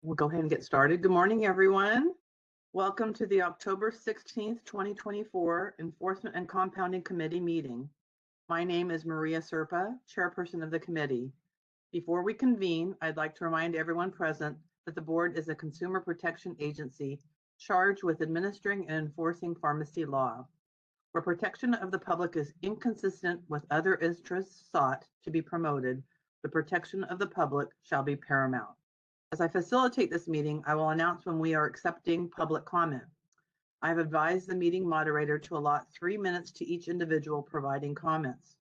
We'll go ahead and get started. Good morning, everyone. Welcome to the October 16th, 2024 Enforcement and Compounding Committee meeting. My name is Maria Serpa, chairperson of the committee. Before we convene, I'd like to remind everyone present that the board is a consumer protection agency charged with administering and enforcing pharmacy law. Where protection of the public is inconsistent with other interests sought to be promoted, the protection of the public shall be paramount. As I facilitate this meeting, I will announce when we are accepting public comment. I have advised the meeting moderator to allot 3 minutes to each individual providing comments.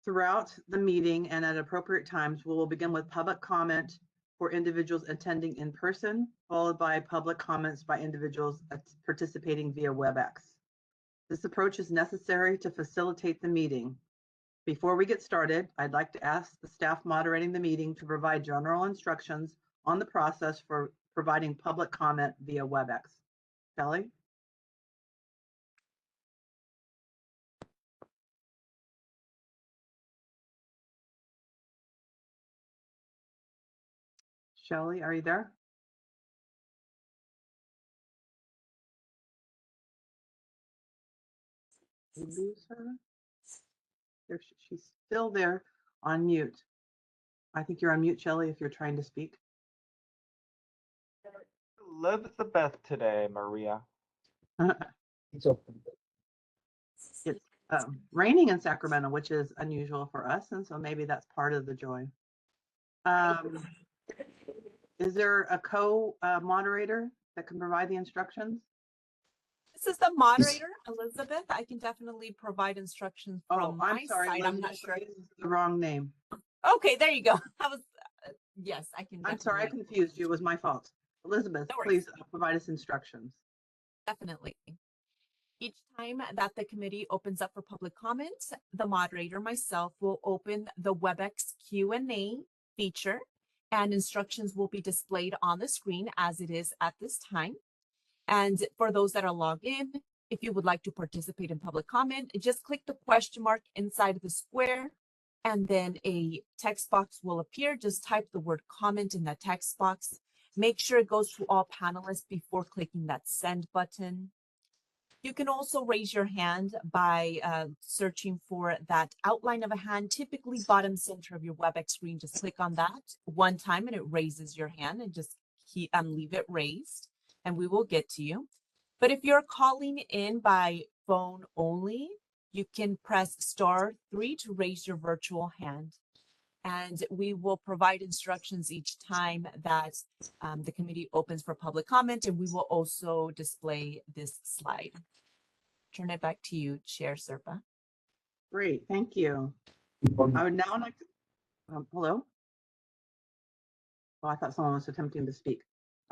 Throughout the meeting and at appropriate times, we will begin with public comment for individuals attending in person, followed by public comments by individuals participating via WebEx. This approach is necessary to facilitate the meeting. Before we get started, I'd like to ask the staff moderating the meeting to provide general instructions on the process for providing public comment via WebEx. Kelly? Shelley, are you there? Did we lose her? She's still there on mute. I think you're on mute, Shelley, if you're trying to speak. Elizabeth today, Maria. It's raining in Sacramento, which is unusual for us, and so maybe that's part of the joy. Is there a co-moderator that can provide the instructions? This is the moderator, Elizabeth. I can definitely provide instructions from my sorry, side. Elizabeth, I'm not sure. This is the wrong name. Okay, there you go. I was, yes, I can. I'm sorry, I confused you. It was my fault. Elizabeth, No worries. please provide us instructions. Definitely. Each time that the committee opens up for public comments, the moderator, myself, will open the WebEx Q&A feature, and instructions will be displayed on the screen as it is at this time. And for those that are logged in, if you would like to participate in public comment, just click the question mark inside of the square, and then a text box will appear. Just type the word comment in that text box. Make sure it goes to all panelists before clicking that send button. You can also raise your hand by searching for that outline of a hand, typically bottom center of your WebEx screen. Just click on that one time and it raises your hand, and just leave it raised and we will get to you. But if you're calling in by phone only, you can press *3 to raise your virtual hand. And we will provide instructions each time that the committee opens for public comment, and we will also display this slide. Turn it back to you, Chair Serpa. Great, thank you. I would now like to, hello? Oh, I thought someone was attempting to speak.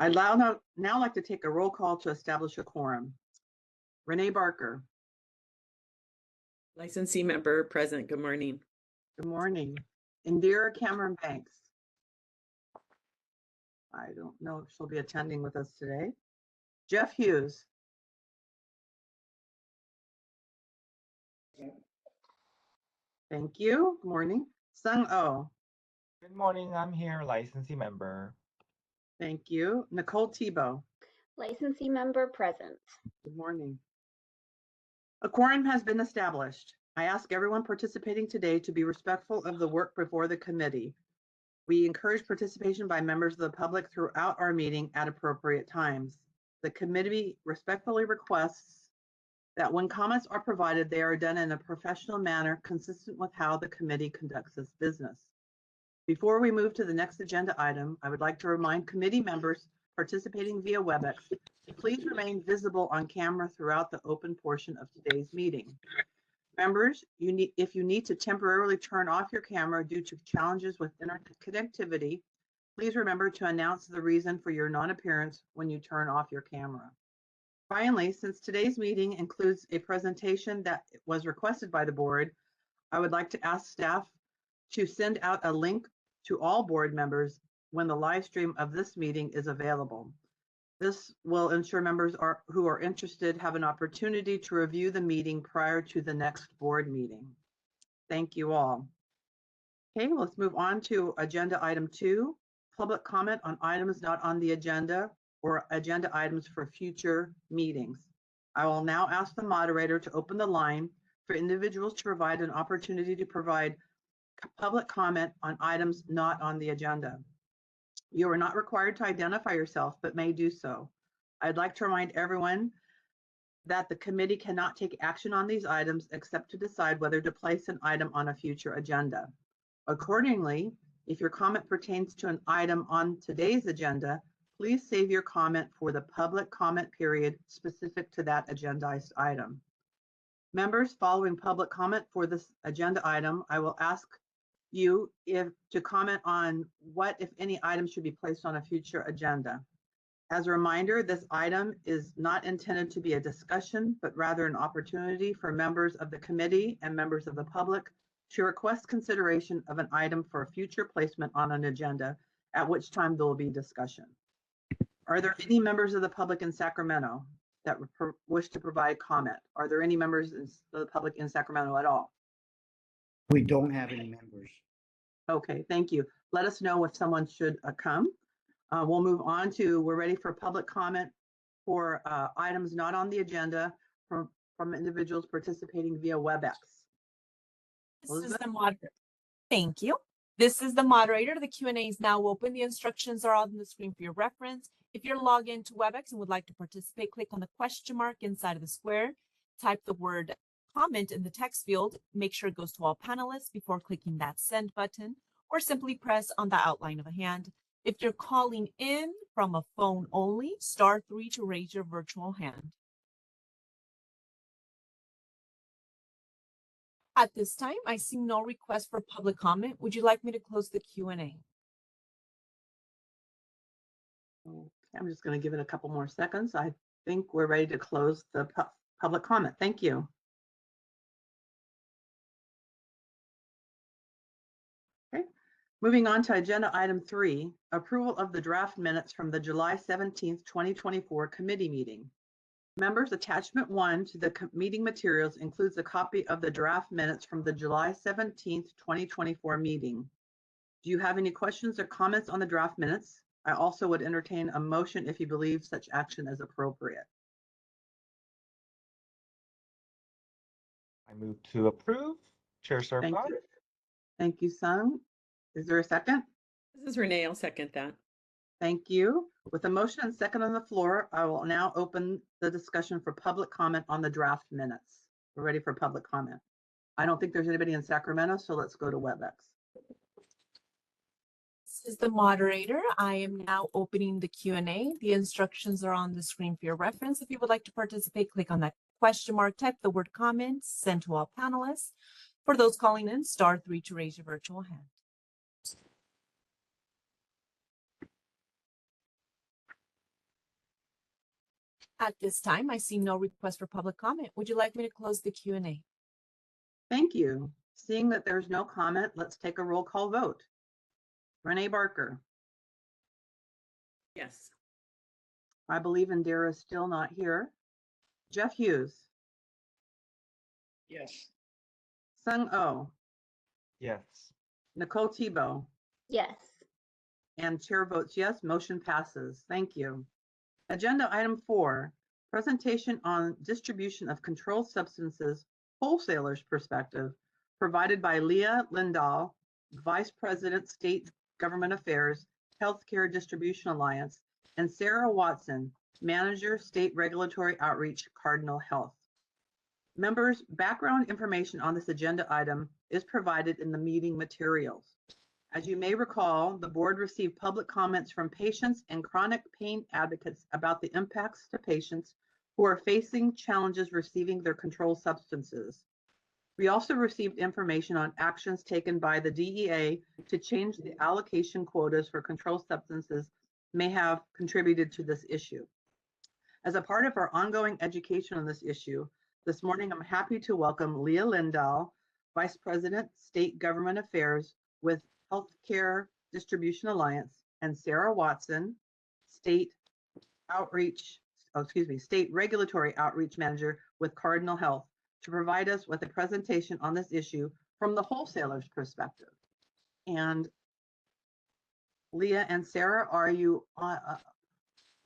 I'd now like to take a roll call to establish a quorum. Renee Barker. Licensee member present. Good morning. Good morning. Indira Cameron Banks. I don't know if she'll be attending with us today. Jeff Hughes. Thank you. Good morning. Sung Oh. Good morning, I'm here, licensee member. Thank you. Nicole Tebow. Licensee member present. Good morning. A quorum has been established. I ask everyone participating today to be respectful of the work before the committee. We encourage participation by members of the public throughout our meeting at appropriate times. The committee respectfully requests that when comments are provided, they are done in a professional manner consistent with how the committee conducts its business. Before we move to the next agenda item, I would like to remind committee members participating via WebEx to please remain visible on camera throughout the open portion of today's meeting. Members, if you need to temporarily turn off your camera due to challenges with internet connectivity, please remember to announce the reason for your non-appearance when you turn off your camera. Finally, since today's meeting includes a presentation that was requested by the board, I would like to ask staff to send out a link to all board members when the live stream of this meeting is available. This will ensure members who are interested have an opportunity to review the meeting prior to the next board meeting. Thank you all. Okay, let's move on to agenda item 2, public comment on items not on the agenda or agenda items for future meetings. I will now ask the moderator to open the line for individuals to provide an opportunity to provide public comment on items not on the agenda. You are not required to identify yourself, but may do so. I'd like to remind everyone that the committee cannot take action on these items except to decide whether to place an item on a future agenda. Accordingly, if your comment pertains to an item on today's agenda, please save your comment for the public comment period specific to that agendized item. Members, following public comment for this agenda item, I will ask you to comment on what, if any, items should be placed on a future agenda. As a reminder, this item is not intended to be a discussion, but rather an opportunity for members of the committee and members of the public to request consideration of an item for future placement on an agenda, at which time there will be discussion. Are there any members of the public in Sacramento that wish to provide comment? Are there any members of the public in Sacramento at all? We don't have any members. Okay, thank you. Let us know if someone should come. We'll move on to, we're ready for public comment for items not on the agenda from individuals participating via WebEx. This is Elizabeth? the moderator. Thank you. This is the moderator. The Q&A is now open. The instructions are on the screen for your reference. If you're logged into WebEx and would like to participate, click on the question mark inside of the square, type the word comment in the text field, make sure it goes to all panelists before clicking that send button, or simply press on the outline of a hand. If you're calling in from a phone only, *3 to raise your virtual hand. At this time, I see no request for public comment. Would you like me to close the Q&A? I'm just going to give it a couple more seconds. I think we're ready to close the public comment. Thank you. Okay. Moving on to agenda item 3, approval of the draft minutes from the July 17th, 2024 committee meeting. Members, attachment 1 to the meeting materials includes a copy of the draft minutes from the July 17th, 2024 meeting. Do you have any questions or comments on the draft minutes? I also would entertain a motion if you believe such action is appropriate. I move to approve. Chair Thank Serpa. you. Thank you, Sung. Is there a second? This is Renee. I'll second that. Thank you. With a motion and second on the floor, I will now open the discussion for public comment on the draft minutes. We're ready for public comment. I don't think there's anybody in Sacramento, so let's go to WebEx. This is the moderator. I am now opening the Q&A. The instructions are on the screen for your reference. If you would like to participate, click on that question mark, type the word comments, send to all panelists. For those calling in, *3 to raise your virtual hand. At this time, I see no request for public comment. Would you like me to close the Q&A? Thank you. Seeing that there's no comment, let's take a roll call vote. Renee Barker. Yes. I believe Indira is still not here. Jeff Hughes. Yes. Sung Oh. Yes. Nicole Tebow. Yes. And chair votes yes, motion passes. Thank you. Agenda item 4, presentation on distribution of controlled substances, wholesalers perspective, provided by Leah Lindahl, Vice President, State Government Affairs, Healthcare Distribution Alliance, and Sarah Watson, Manager, State Regulatory Outreach, Cardinal Health. Members, background information on this agenda item is provided in the meeting materials. As you may recall, the board received public comments from patients and chronic pain advocates about the impacts to patients who are facing challenges receiving their controlled substances. We also received information on actions taken by the DEA to change the allocation quotas for controlled substances may have contributed to this issue. As a part of our ongoing education on this issue, this morning I'm happy to welcome Leah Lindahl, Vice President, State Government Affairs with Healthcare Distribution Alliance, and Sarah Watson, State Regulatory Outreach Manager with Cardinal Health, to provide us with a presentation on this issue from the wholesaler's perspective. And Leah and Sarah, are you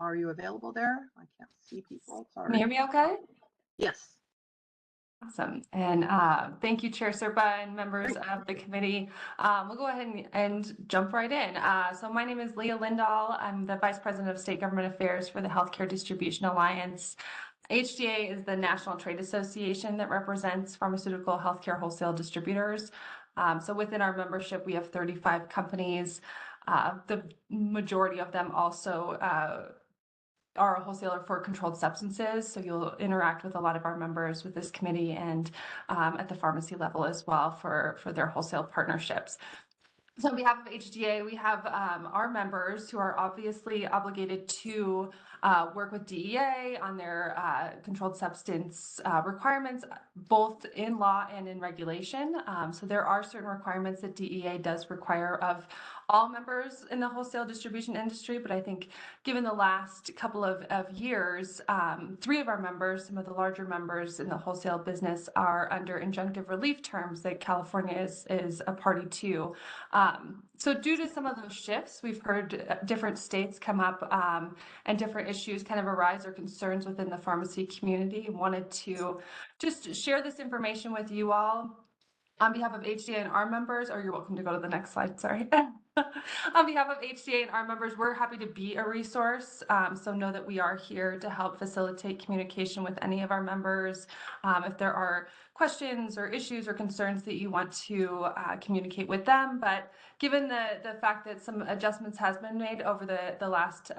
available there? I can't see people. Can you hear Sorry. me okay? Yes. Awesome. And thank you, Chair Serpa and members of the committee. We'll go ahead and jump right in. So my name is Leah Lindahl. I'm the Vice President of State Government Affairs for the Healthcare Distribution Alliance. HDA is the National Trade Association that represents pharmaceutical healthcare wholesale distributors. So within our membership, we have 35 companies. The majority of them also are a wholesaler for controlled substances. So you'll interact with a lot of our members with this committee and at the pharmacy level as well for their wholesale partnerships. So on behalf of HDA, we have our members who are obviously obligated to work with DEA on their controlled substance requirements, both in law and in regulation. So there are certain requirements that DEA does require of all members in the wholesale distribution industry. But I think given the last couple of years, 3 of our members, some of the larger members in the wholesale business, are under injunctive relief terms that California is a party to. So due to some of those shifts, we've heard different states come up and different issues kind of arise or concerns within the pharmacy community. Wanted to just share this information with you all on behalf of HDA and our members, or you're welcome to go to the next slide, sorry. On behalf of HDA and our members, we're happy to be a resource. So know that we are here to help facilitate communication with any of our members. If there are questions or issues or concerns that you want to communicate with them. But given the fact that some adjustments has been made over the last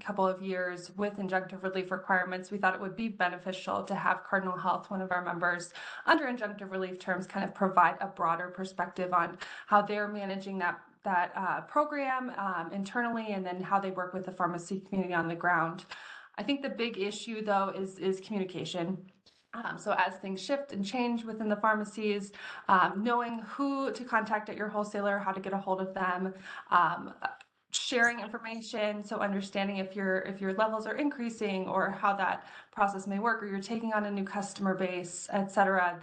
couple of years with injunctive relief requirements, we thought it would be beneficial to have Cardinal Health, one of our members, under injunctive relief terms, kind of provide a broader perspective on how they're managing that program internally, and then how they work with the pharmacy community on the ground. I think the big issue, though, is communication. So as things shift and change within the pharmacies, knowing who to contact at your wholesaler, how to get a hold of them, sharing information, so understanding if your levels are increasing or how that process may work, or you're taking on a new customer base, et cetera,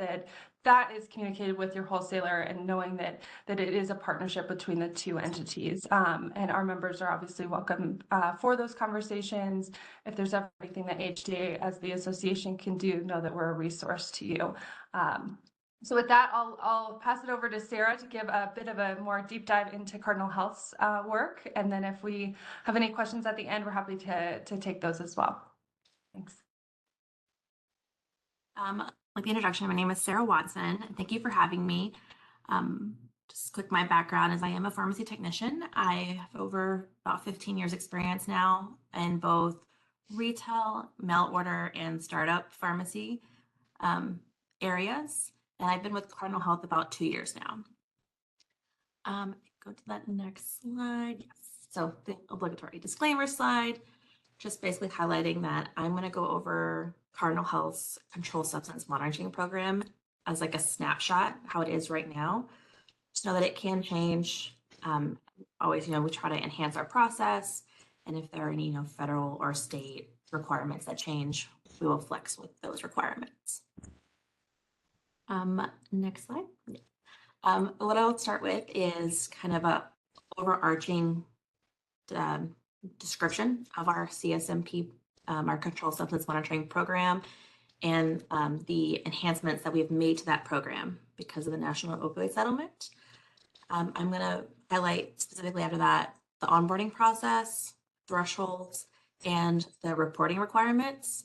that is communicated with your wholesaler, and knowing that it is a partnership between the two entities. And our members are obviously welcome for those conversations. If there's ever anything that HDA as the association can do, know that we're a resource to you. So with that, I'll pass it over to Sarah to give a bit of a more deep dive into Cardinal Health's work. And then if we have any questions at the end, we're happy to take those as well. Thanks. Like the introduction, my name is Sarah Watson. Thank you for having me. Just quick, my background is I am a pharmacy technician. I have over about 15 years experience now in both retail, mail order, and startup pharmacy areas. And I've been with Cardinal Health about 2 years now. Go to that next slide. Yes. So the obligatory disclaimer slide, just basically highlighting that I'm going to go over Cardinal Health's controlled substance monitoring program as like a snapshot, how it is right now. Just know that it can change. Always, we try to enhance our process. And if there are any, federal or state requirements that change, we will flex with those requirements. Next slide. What I'll start with is kind of a overarching description of our CSMP, our controlled substance monitoring program, and the enhancements that we've made to that program because of the National Opioid Settlement. I'm going to highlight specifically after that the onboarding process, thresholds, and the reporting requirements.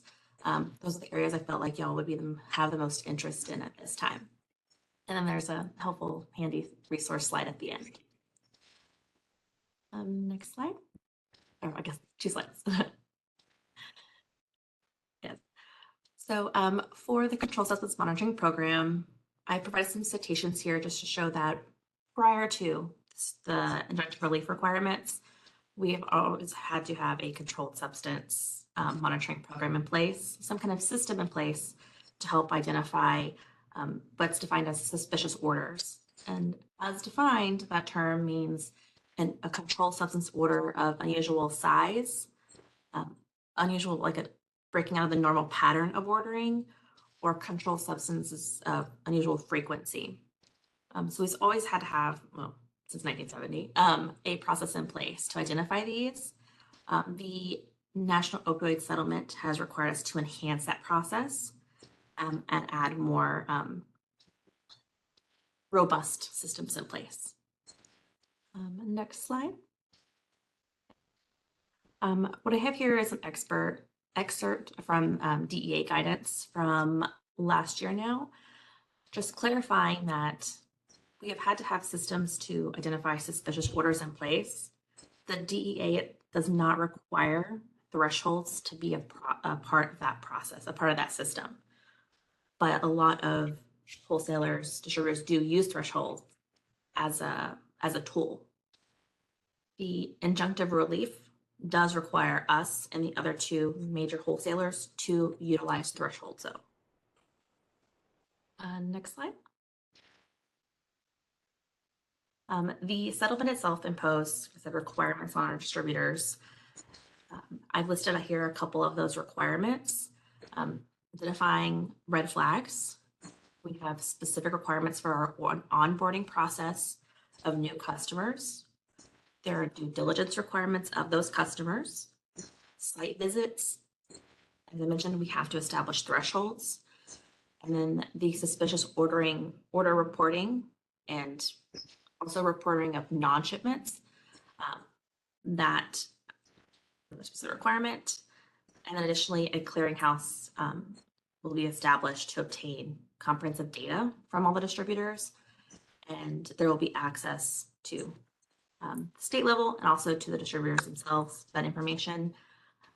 Those are the areas I felt like y'all would have the most interest in at this time. And then there's a helpful, handy resource slide at the end. Next slide. Or I guess 2 slides. Yes. So for the controlled substance monitoring program, I provided some citations here just to show that prior to the injunctive relief requirements, we have always had to have a controlled substance monitoring program in place, some kind of system in place to help identify what's defined as suspicious orders. And as defined, that term means a controlled substance order of unusual size, unusual, like a breaking out of the normal pattern of ordering, or controlled substances of unusual frequency. So we've always had to have, well, since 1970, a process in place to identify these. The National Opioid Settlement has required us to enhance that process and add more robust systems in place. Next slide. What I have here is an excerpt from DEA guidance from last year now, just clarifying that we have had to have systems to identify suspicious orders in place. The DEA does not require thresholds to be a part of that process, a part of that system. But a lot of wholesalers, distributors do use thresholds as a tool. The injunctive relief does require us and the other two major wholesalers to utilize thresholds though. Next slide. The settlement itself imposed the requirements on our distributors. I've listed here a couple of those requirements. Identifying red flags. We have specific requirements for our onboarding process of new customers. There are due diligence requirements of those customers, site visits. As I mentioned, we have to establish thresholds. And then the suspicious order reporting and also reporting of non-shipments, that is a requirement. And then additionally, a clearinghouse will be established to obtain comprehensive data from all the distributors. And there will be access to state level and also to the distributors themselves, that information.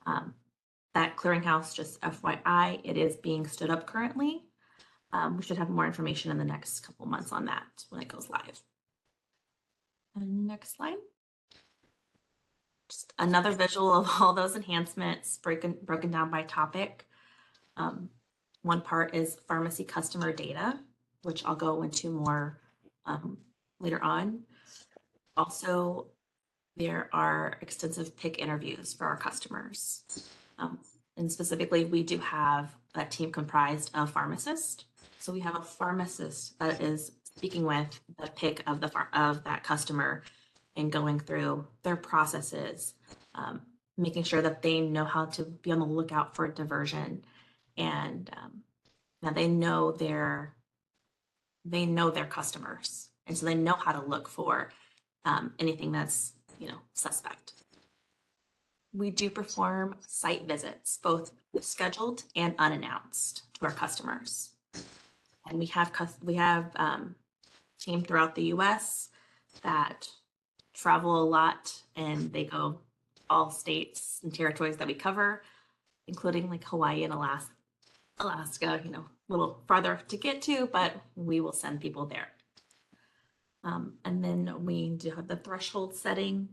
That clearinghouse, just FYI, it is being stood up currently. We should have more information in the next couple months on that when it goes live. And next slide. Just another visual of all those enhancements broken down by topic. One part is pharmacy customer data, which I'll go into more later on. Also, there are extensive PIC interviews for our customers. And specifically, we do have a team comprised of pharmacists. So we have a pharmacist that is speaking with the PIC of that customer and going through their processes, making sure that they know how to be on the lookout for diversion, and now they know their customers, and so they know how to look for anything that's suspect. We do perform site visits, both scheduled and unannounced, to our customers, and we have team throughout the U.S. that travel a lot, and they go all states and territories that we cover, including like Hawaii and Alaska, a little farther to get to, but we will send people there. And then we do have the threshold setting,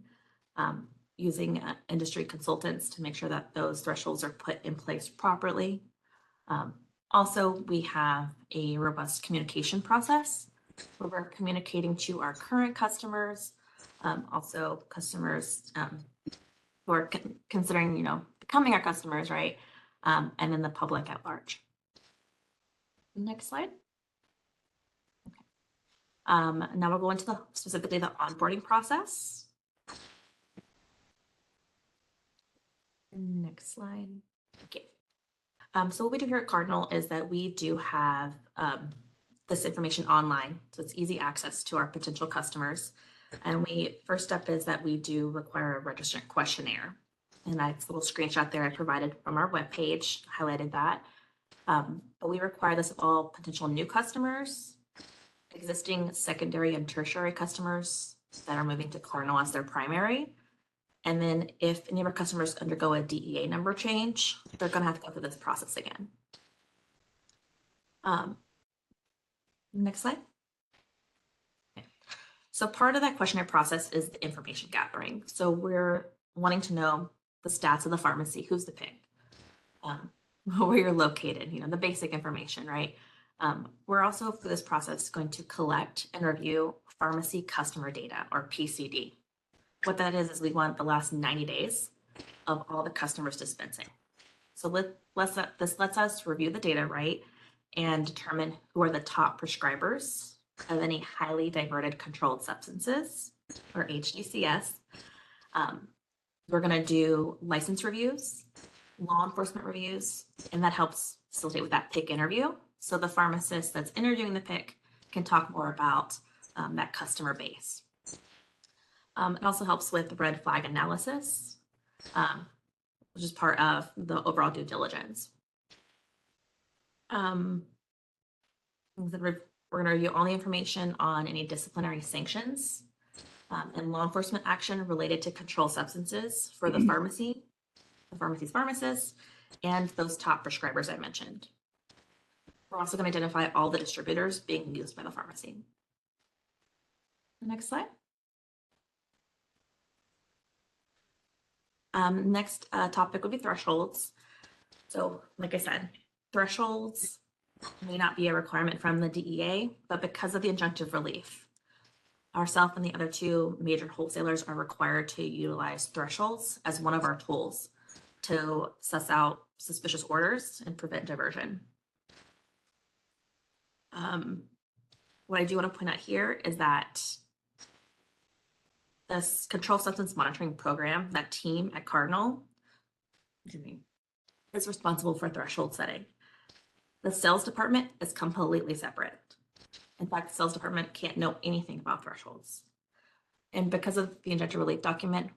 using industry consultants to make sure that those thresholds are put in place properly. Also, we have a robust communication process where we're communicating to our current customers, also customers who are considering, becoming our customers, right? And then the public at large. Next slide. Okay. Now we'll go into specifically the onboarding process. Next slide. Okay. So what we do here at Cardinal is that we do have this information online, so it's easy access to our potential customers. And first step is that we do require a registrant questionnaire. And that's a little screenshot there I provided from our webpage, highlighted that. But we require this of all potential new customers, existing secondary and tertiary customers that are moving to Cardinal as their primary. And then if any of our customers undergo a DEA number change, they're going to have to go through this process again. Next slide. Okay. So part of that questionnaire process is the information gathering. So we're wanting to know the stats of the pharmacy, who's the PIC, where you're located, the basic information, right? We're also, through this process, going to collect and review pharmacy customer data, or PCD. What that is we want the last 90 days of all the customers dispensing. So this lets us review the data, right, and determine who are the top prescribers of any highly diverted controlled substances, or HDCS. We're going to do license reviews, law enforcement reviews, and that helps facilitate with that PIC interview. So the pharmacist that's interviewing the PIC can talk more about that customer base. It also helps with red flag analysis, which is part of the overall due diligence. We're going to review all the information on any disciplinary sanctions and law enforcement action related to controlled substances for the pharmacy, the pharmacy's pharmacists, and those top prescribers I mentioned. We're also going to identify all the distributors being used by the pharmacy. Next slide. Next topic would be thresholds. So like I said, thresholds may not be a requirement from the DEA, but because of the injunctive relief, ourselves and the other two major wholesalers are required to utilize thresholds as one of our tools to suss out suspicious orders and prevent diversion. What I do want to point out here is that this controlled substance monitoring program, that team at Cardinal, is responsible for threshold setting. The sales department is completely separate. In fact, the sales department can't know anything about thresholds. And because of the injunctive relief document,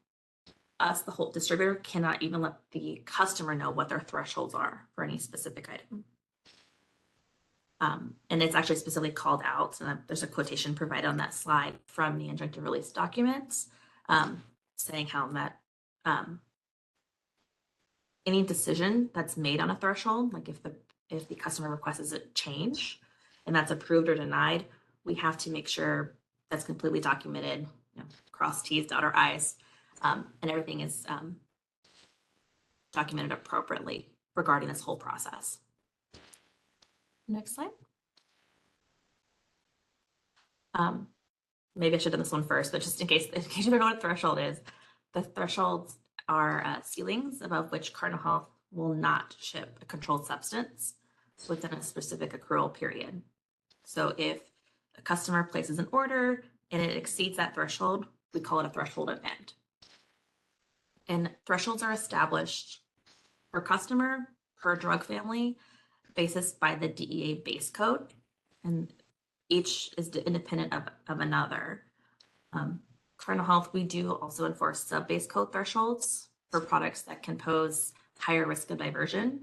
us, the whole distributor, cannot even let the customer know what their thresholds are for any specific item. And it's actually specifically called out, and there's a quotation provided on that slide from the injunctive release documents, saying how that any decision that's made on a threshold, like if the customer requests a change and that's approved or denied, we have to make sure that's completely documented, cross T's, dot our I's, and everything is documented appropriately regarding this whole process. Next slide. Maybe I should have done this one first, but just in case you don't know what a threshold is, the thresholds are ceilings above which Cardinal Health will not ship a controlled substance within a specific accrual period. So if a customer places an order and it exceeds that threshold, we call it a threshold event. And thresholds are established per customer, per drug family, basis by the DEA base code, and each is independent of another. Cardinal Health, we do also enforce sub-base code thresholds for products that can pose higher risk of diversion,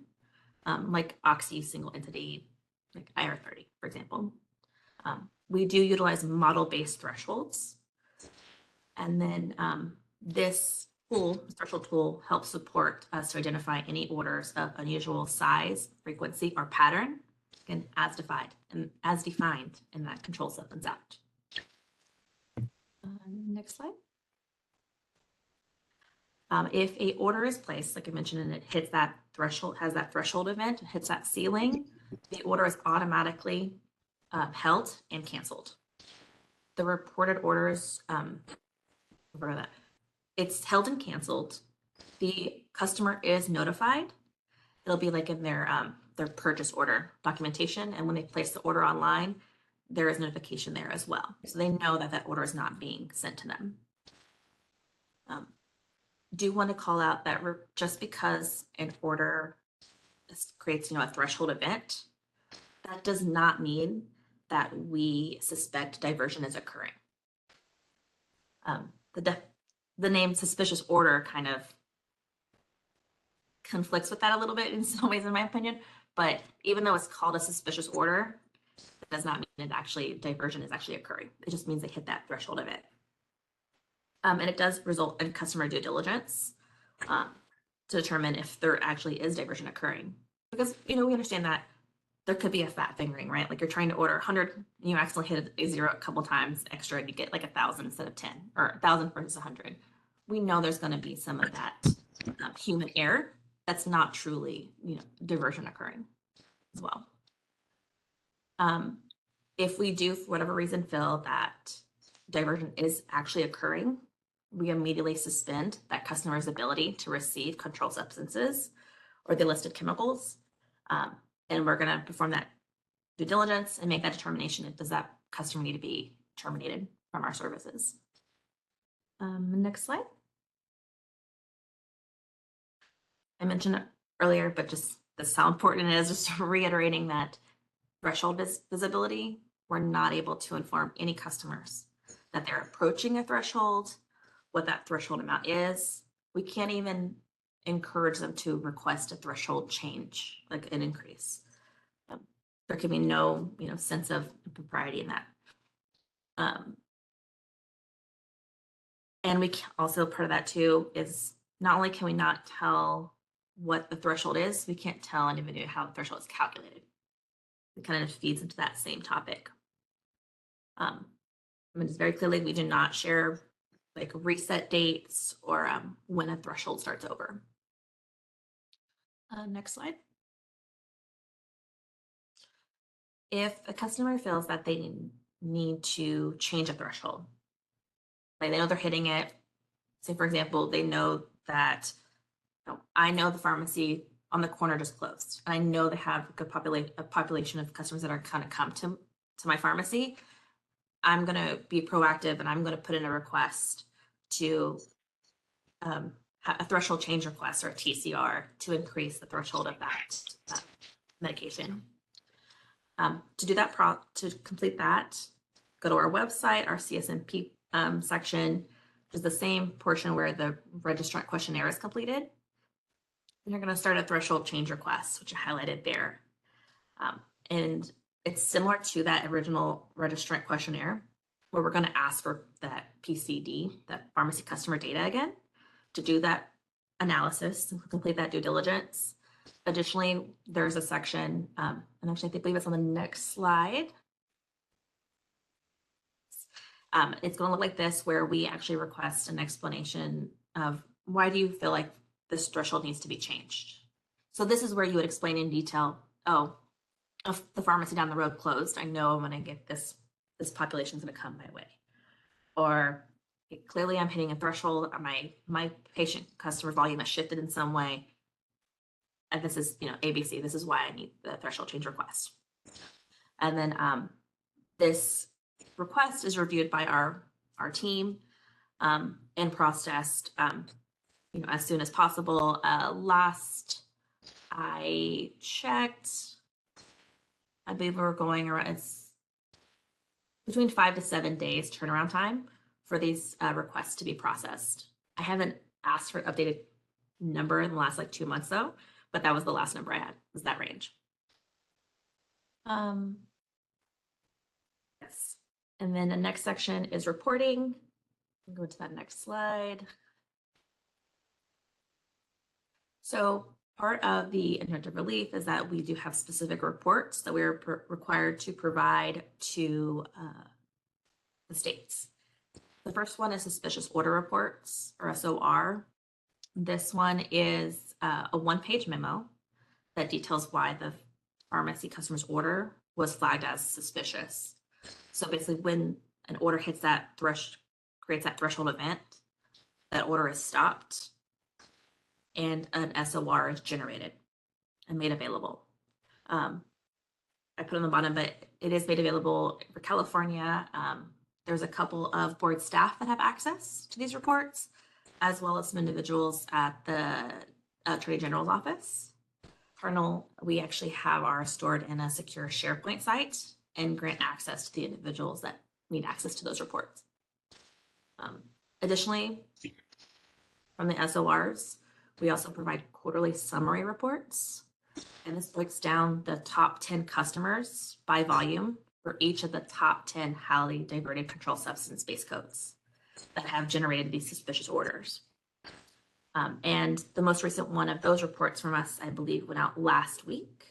like Oxy single entity, like IR30, for example. We do utilize model-based thresholds. And then this threshold tool helps support us to identify any orders of unusual size, frequency, or pattern, and as defined in that Controlled Substance Act. Next slide. If a order is placed, like I mentioned, and it hits that threshold, has that threshold event, hits that ceiling, the order is automatically held and canceled. The reported orders, it's held and canceled. The customer is notified. It'll be like in their purchase order documentation, and when they place the order online, there is notification there as well. So they know that that order is not being sent to them. Do want to call out that just because an order creates, a threshold event, that does not mean that we suspect diversion is occurring. The name suspicious order kind of conflicts with that a little bit in some ways, in my opinion. But even though it's called a suspicious order, it does not mean diversion is actually occurring. It just means they hit that threshold of it. And it does result in customer due diligence to determine if there actually is diversion occurring. Because, we understand that there could be a fat fingering, right? Like you're trying to order 100, and you accidentally hit a zero a couple times extra, and you get like 1,000 instead of 10, or 1,000 versus 100. We know there's going to be some of that human error that's not truly, diversion occurring as well. If we do, for whatever reason, feel that diversion is actually occurring, we immediately suspend that customer's ability to receive controlled substances or the listed chemicals. And we're going to perform that due diligence and make that determination if does that customer need to be terminated from our services. Next slide. I mentioned it earlier, but just this is how important it is, just reiterating that threshold visibility. We're not able to inform any customers that they're approaching a threshold, what that threshold amount is. We can't even encourage them to request a threshold change, like an increase. There can be no, sense of propriety in that. And we also, part of that too is not only can we not tell what the threshold is, we can't tell an individual how the threshold is calculated. It kind of feeds into that same topic. I mean, it's very clearly we do not share like reset dates or when a threshold starts over. Next slide. If a customer feels that they need to change a threshold, like they know they're hitting it, say for example, they know that I know the pharmacy on the corner just closed. And I know they have a good population of customers that are kind of come to my pharmacy. I'm going to be proactive and I'm going to put in a request to a threshold change request or a TCR to increase the threshold of that medication. To do that, to complete that, go to our website, our CSMP section, which is the same portion where the registrant questionnaire is completed. And you're going to start a threshold change request, which I highlighted there. And it's similar to that original registrant questionnaire, where we're going to ask for that PCD, that pharmacy customer data again, to do that analysis and complete that due diligence. Additionally, there's a section, and actually I believe it's on the next slide. It's going to look like this, where we actually request an explanation of why do you feel like this threshold needs to be changed. So this is where you would explain in detail, if the pharmacy down the road closed, I know I'm going to get this population is going to come my way. Or clearly I'm hitting a threshold, my patient customer volume has shifted in some way. And this is, ABC, this is why I need the threshold change request. And then this request is reviewed by our team and processed, as soon as possible. Last I checked, I believe we're going around, it's between 5 to 7 days turnaround time for these requests to be processed. I haven't asked for an updated number in the last 2 months though, but that was the last number I had, was that range. Yes. And then the next section is reporting. Go to that next slide. So part of the injunctive relief is that we do have specific reports that we're required to provide to the states. The first one is suspicious order reports, or SOR. This one is a one-page memo that details why the pharmacy customer's order was flagged as suspicious. So basically, when an order hits that creates that threshold event, that order is stopped and an SOR is generated and made available. I put on the bottom, but it is made available for California. There's a couple of board staff that have access to these reports, as well as some individuals at the Attorney General's office. Cardinal, we actually have ours stored in a secure SharePoint site and grant access to the individuals that need access to those reports. Additionally, from the SORs, we also provide quarterly summary reports, and this breaks down the top 10 customers by volume for each of the top 10 highly diverted controlled substance base codes that have generated these suspicious orders. And the most recent one of those reports from us, I believe, went out last week.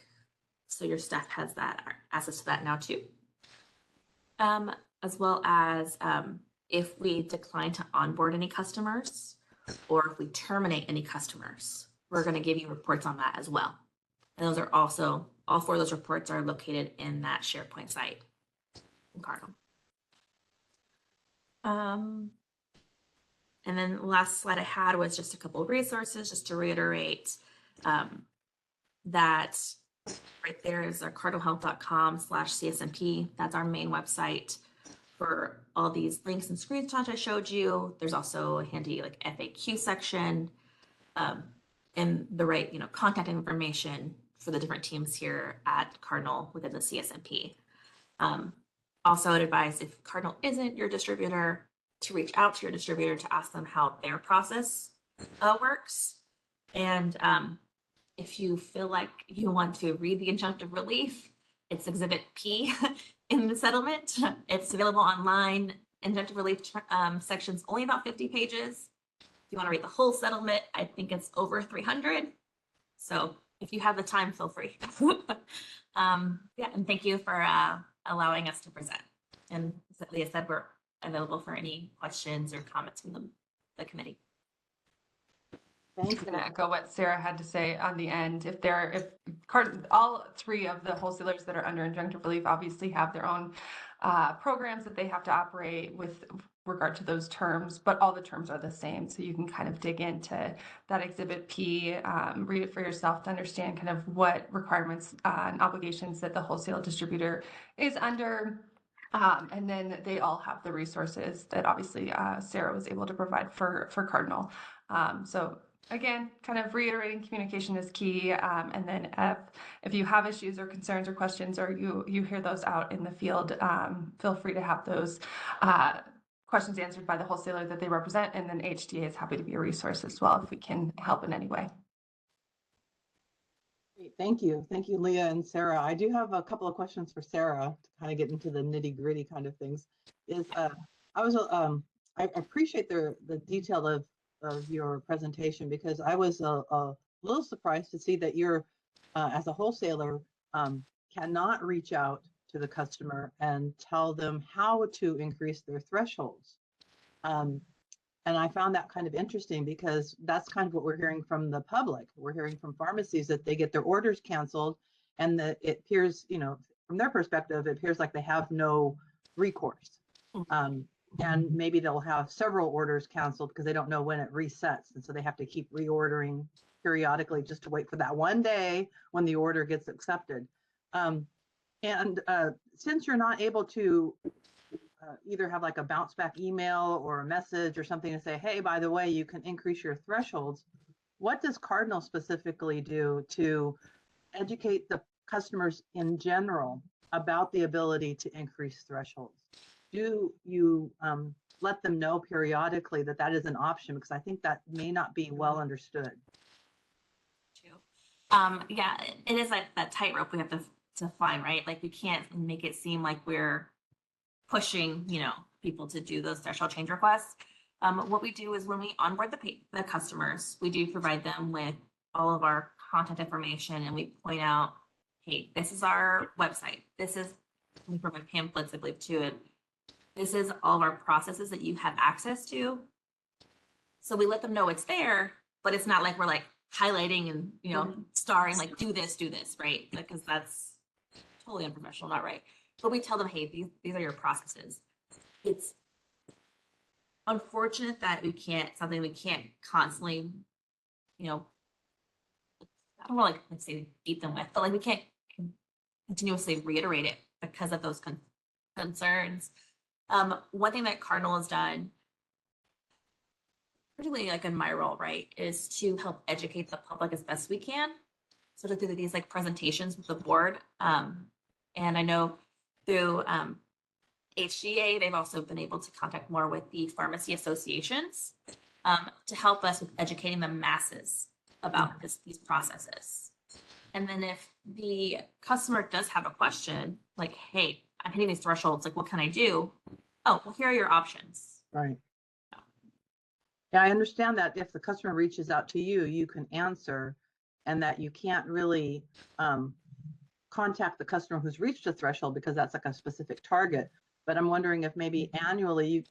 So your staff has that access to that now too. As well as if we decline to onboard any customers, or if we terminate any customers, we're going to give you reports on that as well. And those are also, all 4 of those reports are located in that SharePoint site in Cardinal. And then the last slide I had was just a couple of resources, just to reiterate that right there is our cardinalhealth.com/CSMP. That's our main website for all these links and screenshots I showed you. There's also a handy like FAQ section, and the right, contact information for the different teams here at Cardinal within the CSMP. Also, I'd advise if Cardinal isn't your distributor, to reach out to your distributor to ask them how their process works. And if you feel like you want to read the injunctive relief, it's Exhibit P in the settlement. It's available online. Injunctive relief section's only about 50 pages. If you want to read the whole settlement, I think it's over 300. So if you have the time, feel free. Yeah, and thank you for allowing us to present. And as Leah said, we're available for any questions or comments from the committee. Thank Just you. gonna echo what Sarah had to say on the end. All three of the wholesalers that are under injunctive relief obviously have their own programs that they have to operate with regard to those terms, but all the terms are the same. So you can kind of dig into that Exhibit P, read it for yourself to understand kind of what requirements and obligations that the wholesale distributor is under. And then they all have the resources that obviously Sarah was able to provide for Cardinal. So again, kind of reiterating communication is key. And then if you have issues or concerns or questions, or you hear those out in the field, feel free to have those questions answered by the wholesaler that they represent. And then HDA is happy to be a resource as well if we can help in any way. Great. Thank you. Thank you, Leah and Sarah. I do have a couple of questions for Sarah to kind of get into the nitty-gritty kind of things. I appreciate the detail of your presentation, because I was a little surprised to see that you're, as a wholesaler, cannot reach out to the customer and tell them how to increase their thresholds. And I found that kind of interesting, because that's kind of what we're hearing from the public. We're hearing from pharmacies that they get their orders canceled, and that it appears, from their perspective, it appears like they have no recourse. And maybe they'll have several orders canceled because they don't know when it resets. And so they have to keep reordering periodically just to wait for that one day when the order gets accepted. Since you're not able to either have like a bounce back email or a message or something to say, hey, by the way, you can increase your thresholds, what does Cardinal specifically do to educate the customers in general about the ability to increase thresholds? Do you let them know periodically that that is an option? Because I think that may not be well understood. Yeah, it is like that tightrope we have to find, right? Like we can't make it seem like we're pushing, people to do those threshold change requests. What we do is when we onboard the customers, we do provide them with all of our contact information, and we point out, hey, this is our website. We provide pamphlets, I believe, to it. This is all of our processes that you have access to. So we let them know it's there, but it's not like we're like highlighting and, starring like, do this, right? Because that's totally unprofessional, not right. But we tell them, hey, these are your processes. It's unfortunate that we can't constantly, I don't want to like say beat them with, but like we can't continuously reiterate it because of those concerns. One thing that Cardinal has done, particularly like in my role, right, is to help educate the public as best we can. So to do these like presentations with the board. And I know through HGA, they've also been able to contact more with the pharmacy associations to help us with educating the masses about these processes. And then if the customer does have a question, like, hey, I'm hitting these thresholds, like, what can I do? Oh, well, here are your options. Right. Yeah, I understand that if the customer reaches out to you, you can answer, and that you can't really contact the customer who's reached a threshold because that's like a specific target. But I'm wondering if maybe annually,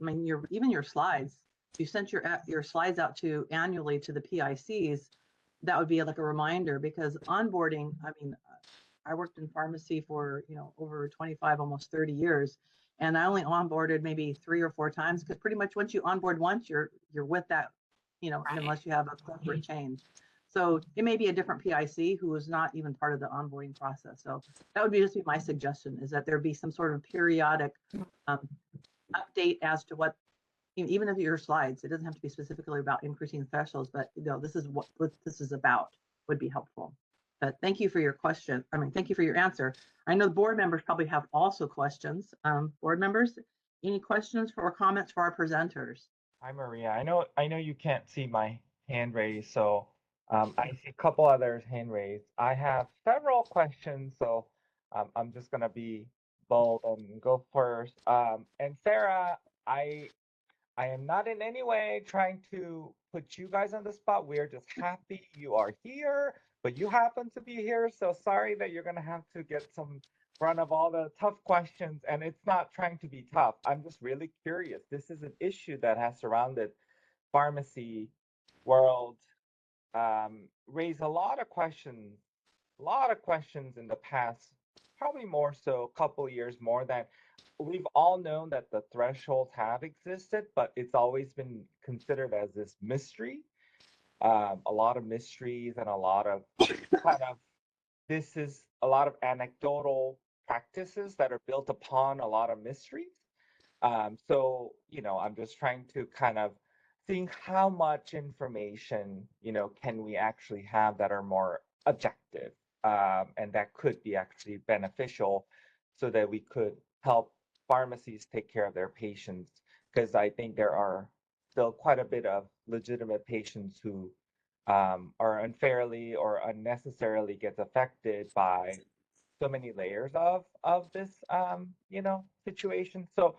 even your slides, you sent your slides out to annually to the PICs, that would be like a reminder, because onboarding, I worked in pharmacy for, over 25, almost 30 years. And I only onboarded maybe 3 or 4 times, because pretty much once you onboard once, you're with that, Right. unless you have a corporate change. So it may be a different PIC who is not even part of the onboarding process. So that would be just be my suggestion, is that there be some sort of periodic update as to what, even if your slides, it doesn't have to be specifically about increasing thresholds, but this is what this is about, would be helpful. But thank you for your question. I mean, thank you for your answer. I know the board members probably have also questions. Board members, any questions or comments for our presenters? Hi, Maria. I know you can't see my hand raised, so I see a couple others hand raised. I have several questions, so I'm just gonna be bold and go first. And Sarah, I am not in any way trying to put you guys on the spot. We're just happy you are here, but you happen to be here, so sorry that you're gonna have to get some front of all the tough questions, and it's not trying to be tough. I'm just really curious. This is an issue that has surrounded pharmacy world, raised a lot of questions in the past, probably more so a couple years more than we've all known that the thresholds have existed, but it's always been considered as this mystery. A lot of mysteries and a lot of kind of this is a lot of anecdotal practices that are built upon a lot of mysteries. So, I'm just trying to kind of think how much information, can we actually have that are more objective, and that could be actually beneficial so that we could help pharmacies take care of their patients. Because I think there are still quite a bit of legitimate patients who are unfairly or unnecessarily gets affected by so many layers of this situation. So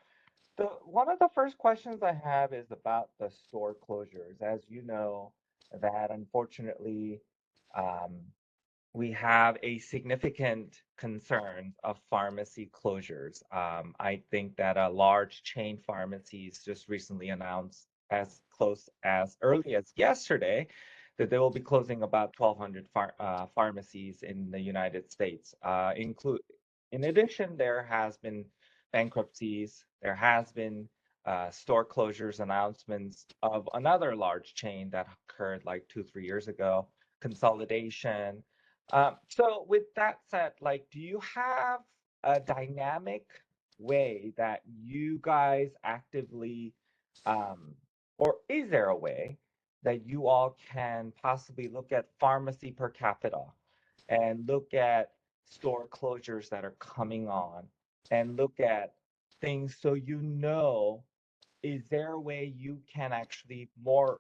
one of the first questions I have is about the store closures. As you know, that unfortunately we have a significant concern of pharmacy closures. I think that a large chain pharmacies just recently announced as close as early as yesterday that they will be closing about 1,200 pharmacies in the United States. In addition, there has been bankruptcies. There has been store closures announcements of another large chain that occurred like 2-3 years ago, consolidation. So with that said, do you have a dynamic way that you guys actively, or is there a way that you all can possibly look at pharmacy per capita and look at store closures that are coming on and look at things so is there a way you can actually more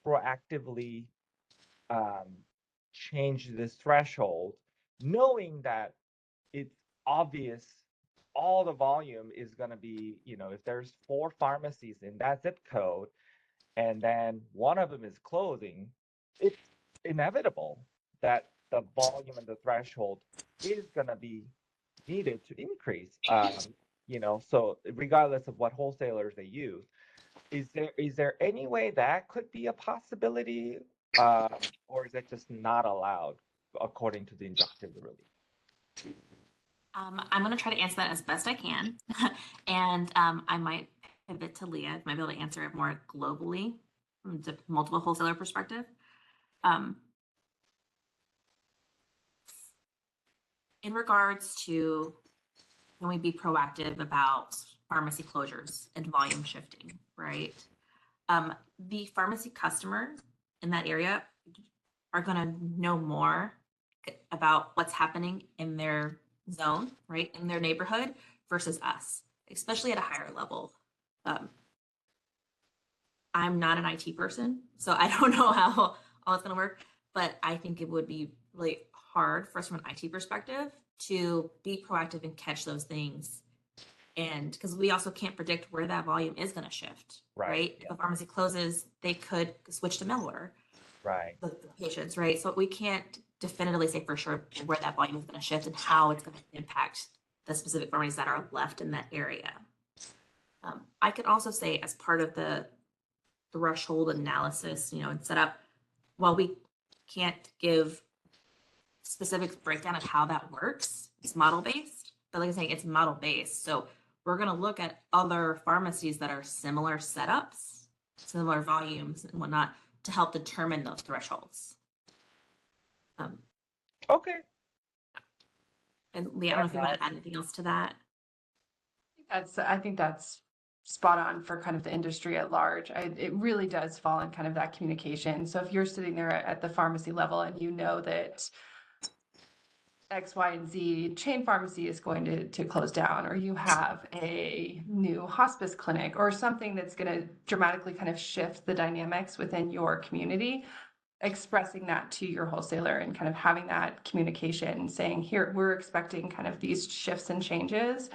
proactively change this threshold, knowing that it's obvious all the volume is going to be, if there's 4 pharmacies in that zip code and then one of them is closing, it's inevitable that the volume and the threshold is going to be needed to increase. So regardless of what wholesalers they use, is there any way that could be a possibility, or is it just not allowed according to the injunctive relief? I'm going to try to answer that as best I can. And I might pivot to Leah, might be able to answer it more globally from the multiple wholesaler perspective. In regards to, can we be proactive about pharmacy closures and volume shifting, right? The pharmacy customer in that area are going to know more about what's happening in their zone, right, in their neighborhood versus us, especially at a higher level. I'm not an IT person, so I don't know how all it's going to work, but I think it would be really hard for us from an IT perspective to be proactive and catch those things. And because we also can't predict where that volume is going to shift, right? Yeah. If a pharmacy closes, they could switch to mail order. Right. The patients, right? So we can't definitively say for sure where that volume is going to shift and how it's going to impact the specific pharmacies that are left in that area. I could also say, as part of the threshold analysis, and setup, while we can't give specific breakdown of how that works, it's model based, but like I was saying, it's model based. So we're going to look at other pharmacies that are similar setups, similar volumes and whatnot, to help determine those thresholds. Okay. And Leah, I don't know if you want to add anything else to that. I think that's spot on for kind of the industry at large. It really does fall in kind of that communication. So if you're sitting there at the pharmacy level and you know that X, Y, and Z chain pharmacy is going to close down, or you have a new hospice clinic or something that's going to dramatically kind of shift the dynamics within your community, expressing that to your wholesaler and kind of having that communication saying, here, we're expecting kind of these shifts and changes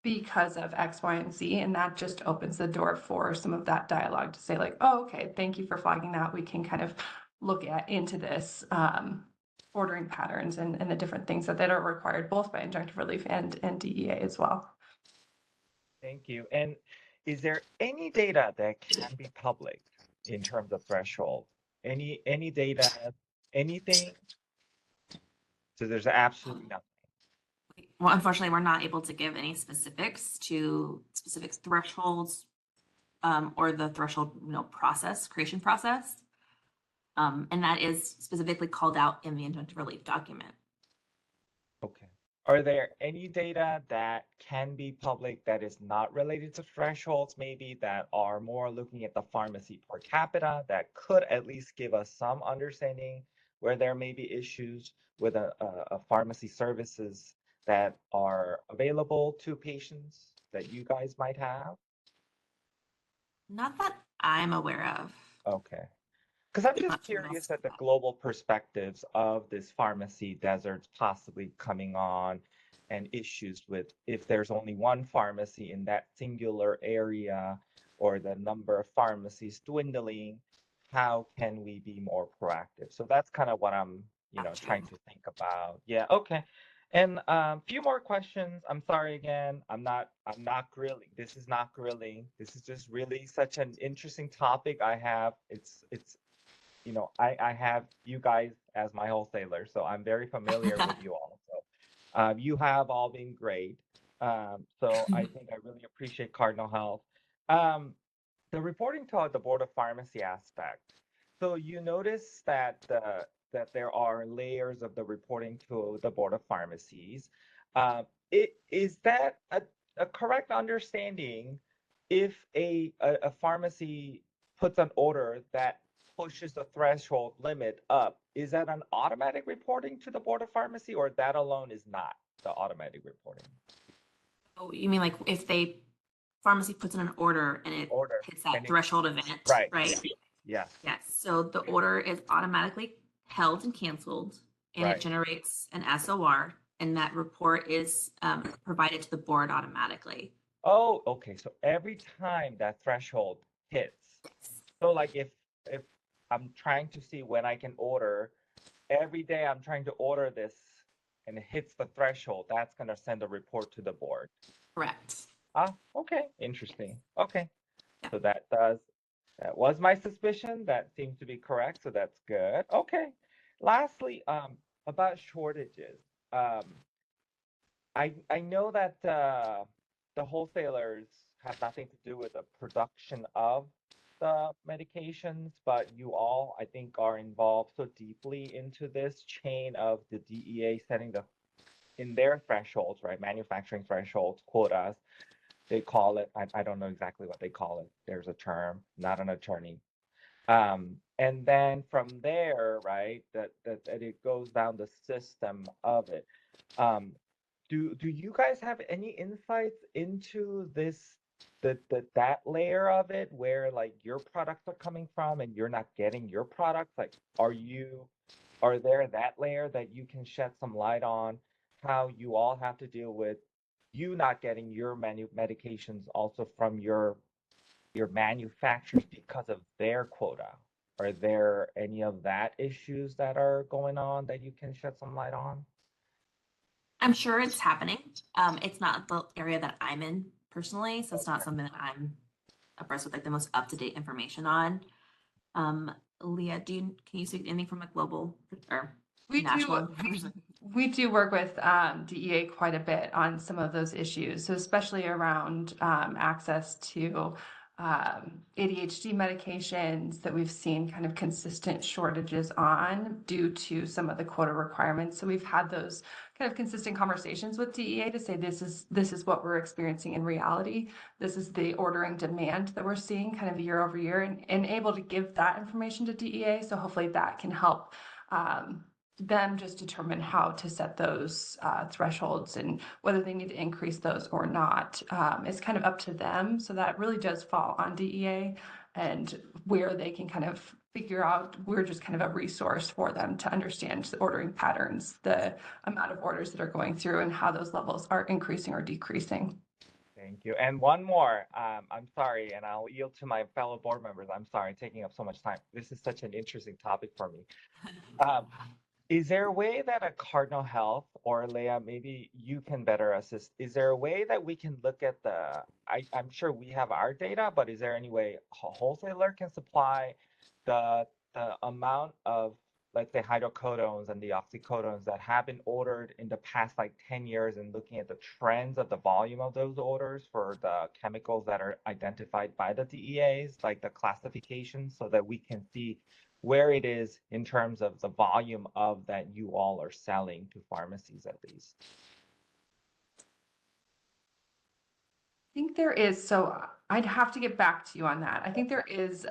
because of X, Y, and Z. And that just opens the door for some of that dialogue to say like, oh, okay, thank you for flagging that. We can kind of look into this ordering patterns and the different things that are required both by injunctive relief and DEA as well. Thank you. And is there any data that can be public in terms of threshold? Any data, anything? So there's absolutely nothing. Well, unfortunately, we're not able to give any specifics to specific thresholds or the threshold, creation process. And that is specifically called out in the injunctive relief document. Okay. Are there any data that can be public that is not related to thresholds, maybe that are more looking at the pharmacy per capita that could at least give us some understanding where there may be issues with a pharmacy services that are available to patients that you guys might have? Not that I'm aware of. Okay. Because I'm just Not from curious us. at the global perspectives of this pharmacy deserts possibly coming on and issues with if there's only one pharmacy in that singular area or the number of pharmacies dwindling, how can we be more proactive? So that's kind of what I'm, Gotcha. trying to think about. Yeah, okay. And few more questions. I'm sorry again. I'm not grilling. This is not grilling. This is just really such an interesting topic I have. It's I have you guys as my wholesaler, so I'm very familiar with you all. So you have all been great. So I think I really appreciate Cardinal Health. The reporting to the Board of Pharmacy aspect. So you notice that that there are layers of the reporting to the Board of Pharmacies. Is that a correct understanding? If a pharmacy puts an order that pushes the threshold limit up, is that an automatic reporting to the Board of Pharmacy, or that alone is not the automatic reporting? Oh, you mean like if pharmacy puts in an order and it Order hits that and it- threshold event, Right. right? Yes. Yes. So the order is automatically held and canceled, and Right. it generates an SOR, and that report is provided to the board automatically. Oh, okay. So every time that threshold hits, so like if I'm trying to see when I can order, every day I'm trying to order this and it hits the threshold, that's gonna send a report to the board. Correct. Ah, okay, interesting. Okay. Yeah. So that was my suspicion. That seems to be correct, so that's good. Okay. Lastly, about shortages. I know that the wholesalers have nothing to do with the production of the medications, but you all, I think, are involved so deeply into this chain of the DEA setting in their thresholds, right? Manufacturing thresholds, quotas. They call it, I don't know exactly what they call it. There's a term, not an attorney. And then from there, right, that it goes down the system of it. Do you guys have any insights into this, that layer of it where like your products are coming from and you're not getting your products? Like, are there that layer that you can shed some light on how you all have to deal with you not getting your medications also from your manufacturers because of their quota? Are there any of that issues that are going on that you can shed some light on? I'm sure it's happening. It's not the area that I'm in personally, so it's not something that I'm abreast with like the most up-to-date information on. Leah, can you speak anything from a global or national? We do work with DEA quite a bit on some of those issues. So especially around access to ADHD medications that we've seen kind of consistent shortages on due to some of the quota requirements. So we've had those kind of consistent conversations with DEA to say this is what we're experiencing in reality. This is the ordering demand that we're seeing kind of year over year, and able to give that information to DEA. So hopefully that can help them just determine how to set those thresholds, and whether they need to increase those or not. It's kind of up to them. So that really does fall on DEA, and where they can kind of figure out, we're just kind of a resource for them to understand the ordering patterns, the amount of orders that are going through, and how those levels are increasing or decreasing. Thank you. And one more, I'm sorry, and I'll yield to my fellow board members. I'm sorry, taking up so much time. This is such an interesting topic for me. Is there a way that a Cardinal Health, or Leah, maybe you can better assist, is there a way that we can look at I'm sure we have our data, but is there any way a wholesaler can supply the amount of, let's say, hydrocodones and the oxycodones that have been ordered in the past like 10 years, and looking at the trends of the volume of those orders for the chemicals that are identified by the DEAs, like the classifications, so that we can see where it is in terms of the volume of that you all are selling to pharmacies at least? I think there is, so I'd have to get back to you on that. I think there is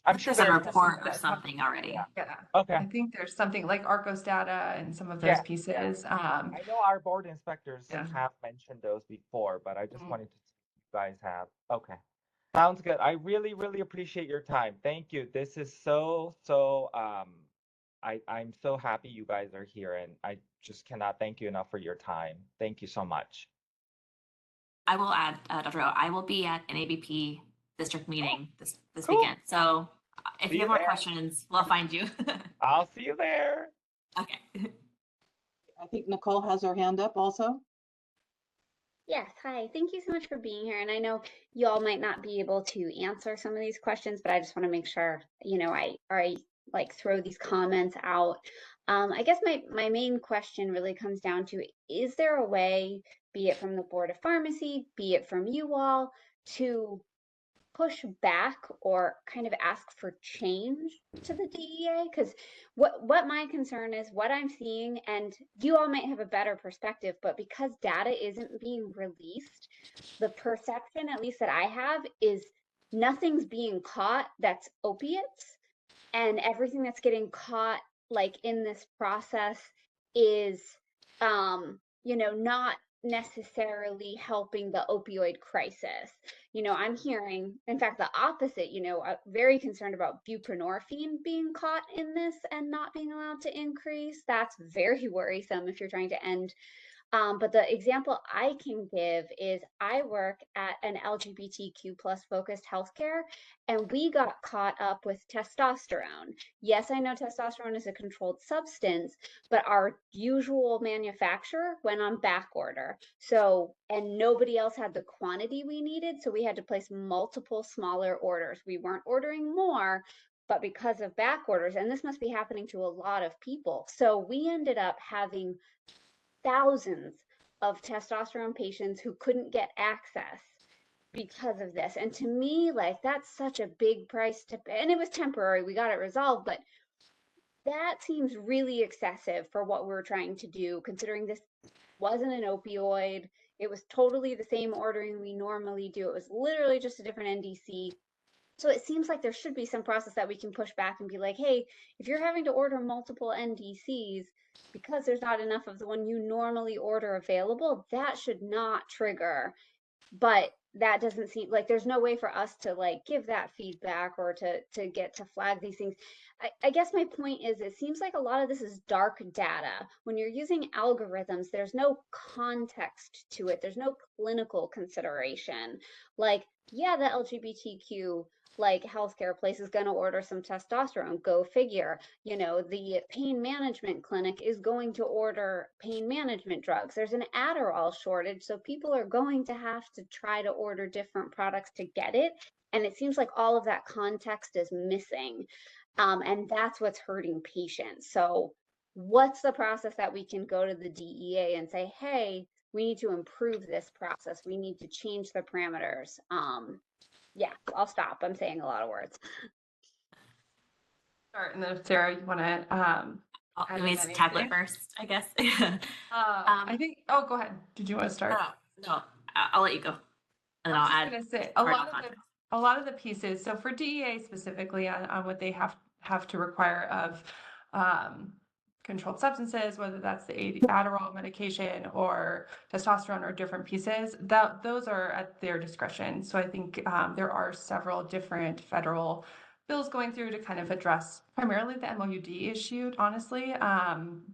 I'm sure There's a there's report or something already. yeah. Okay. I think there's something like Arcos data and some of those Yeah, pieces. I know our board inspectors Yeah. have mentioned those before, but I just Mhm. wanted to see if you guys have. Okay. Sounds good. I really, really appreciate your time. Thank you. This is so, I'm so happy you guys are here, and I just cannot thank you enough for your time. Thank you so much. I will add, Dr. O, I will be at an ABP district meeting this Cool. weekend. So if See you you have more there. questions, we'll find you. I'll see you there. Okay. I think Nicole has her hand up also. Yes, hi. Thank you so much for being here. And I know you all might not be able to answer some of these questions, but I just want to make sure, I like throw these comments out. I guess my main question really comes down to, is there a way, be it from the Board of Pharmacy, be it from you all, to push back or kind of ask for change to the DEA? Because what my concern is, what I'm seeing, and you all might have a better perspective, but because data isn't being released, the perception, at least that I have, is nothing's being caught that's opiates, and everything that's getting caught like in this process is not necessarily helping the opioid crisis. I'm hearing, in fact, the opposite. Very concerned about buprenorphine being caught in this and not being allowed to increase. That's very worrisome if you're trying to end. But the example I can give is I work at an LGBTQ plus focused healthcare, and we got caught up with testosterone. Yes, I know testosterone is a controlled substance, but our usual manufacturer went on back order. So, and nobody else had the quantity we needed, so we had to place multiple smaller orders. We weren't ordering more, but because of back orders, and this must be happening to a lot of people. So we ended up having thousands of testosterone patients who couldn't get access because of this. And to me, like, that's such a big price to pay. And it was temporary, we got it resolved, but that seems really excessive for what we're trying to do, considering this wasn't an opioid. It was totally the same ordering we normally do. It was literally just a different NDC. So it seems like there should be some process that we can push back and be like, hey, if you're having to order multiple NDCs because there's not enough of the one you normally order available, that should not trigger. But that doesn't seem like there's no way for us to like give that feedback or to get to flag these things. I guess my point is, it seems like a lot of this is dark data. When you're using algorithms, there's no context to it. There's no clinical consideration. Like, yeah, the LGBTQ like healthcare place is going to order some testosterone, go figure. The pain management clinic is going to order pain management drugs. There's an Adderall shortage, so people are going to have to try to order different products to get it. And it seems like all of that context is missing. And that's what's hurting patients. So what's the process that we can go to the DEA and say, hey, we need to improve this process. We need to change the parameters. Yeah, I'll stop. I'm saying a lot of words. Start, and then if Sarah, you want to I'll add let me in just tackle it anything? first, I guess. I think, oh, go ahead. Did you want to start? No, I'll let you go. And I was I'll just add gonna say part of context. a lot of the pieces. So for DEA specifically on what they have to require of controlled substances, whether that's the Adderall medication or testosterone or different pieces, that those are at their discretion. So I think there are several different federal bills going through to kind of address primarily the MOUD issue, honestly.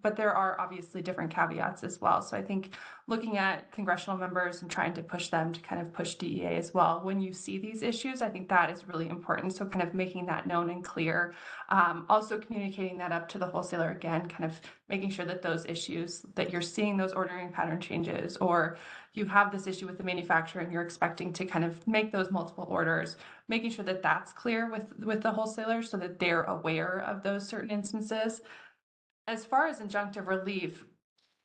But there are obviously different caveats as well. So I think looking at congressional members and trying to push them to kind of push DEA as well. When you see these issues, I think that is really important. So kind of making that known and clear. Also communicating that up to the wholesaler again, kind of making sure that those issues that you're seeing those ordering pattern changes, or you have this issue with the manufacturer and you're expecting to kind of make those multiple orders, making sure that that's clear with the wholesaler so that they're aware of those certain instances. As far as injunctive relief,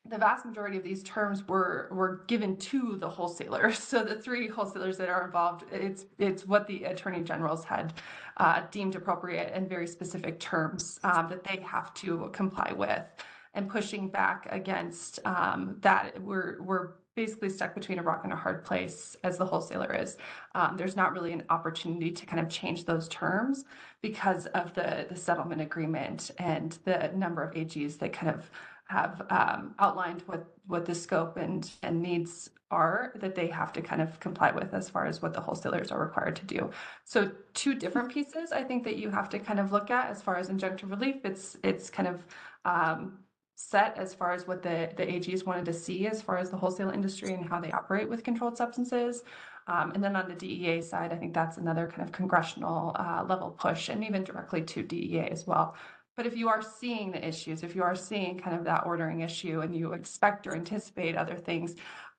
the vast majority of these terms were given to the wholesalers. So the three wholesalers that are involved, it's what the attorney generals had deemed appropriate and very specific terms that they have to comply with. And pushing back against that, we're basically stuck between a rock and a hard place as the wholesaler is. There's not really an opportunity to kind of change those terms because of the settlement agreement and the number of AGs that kind of have outlined what the scope and needs are that they have to kind of comply with as far as what the wholesalers are required to do. So two different pieces I think that you have to kind of look at as far as injunctive relief. It's kind of set as far as what the AGs wanted to see as far as the wholesale industry and how they operate with controlled substances. And then on the DEA side, I think that's another kind of congressional level push and even directly to DEA as well. But if you are seeing the issues, if you are seeing kind of that ordering issue and you expect or anticipate other things,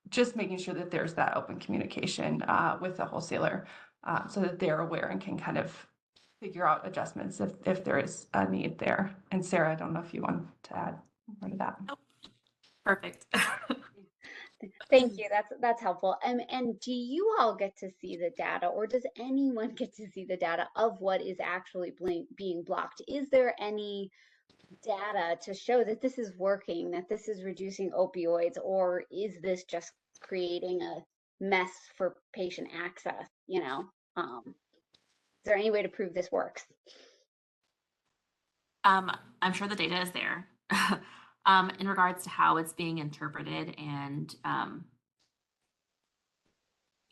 just making sure that there's that open communication with the wholesaler so that they're aware and can kind of figure out adjustments if there is a need there. And Sarah, I don't know if you want to add more to that. Perfect. Thank you. That's helpful. And do you all get to see the data, or does anyone get to see the data of what is actually being blocked? Is there any data to show that this is working, that this is reducing opioids, or is this just creating a mess for patient access? You know, is there any way to prove this works? I'm sure the data is there. In regards to how it's being interpreted and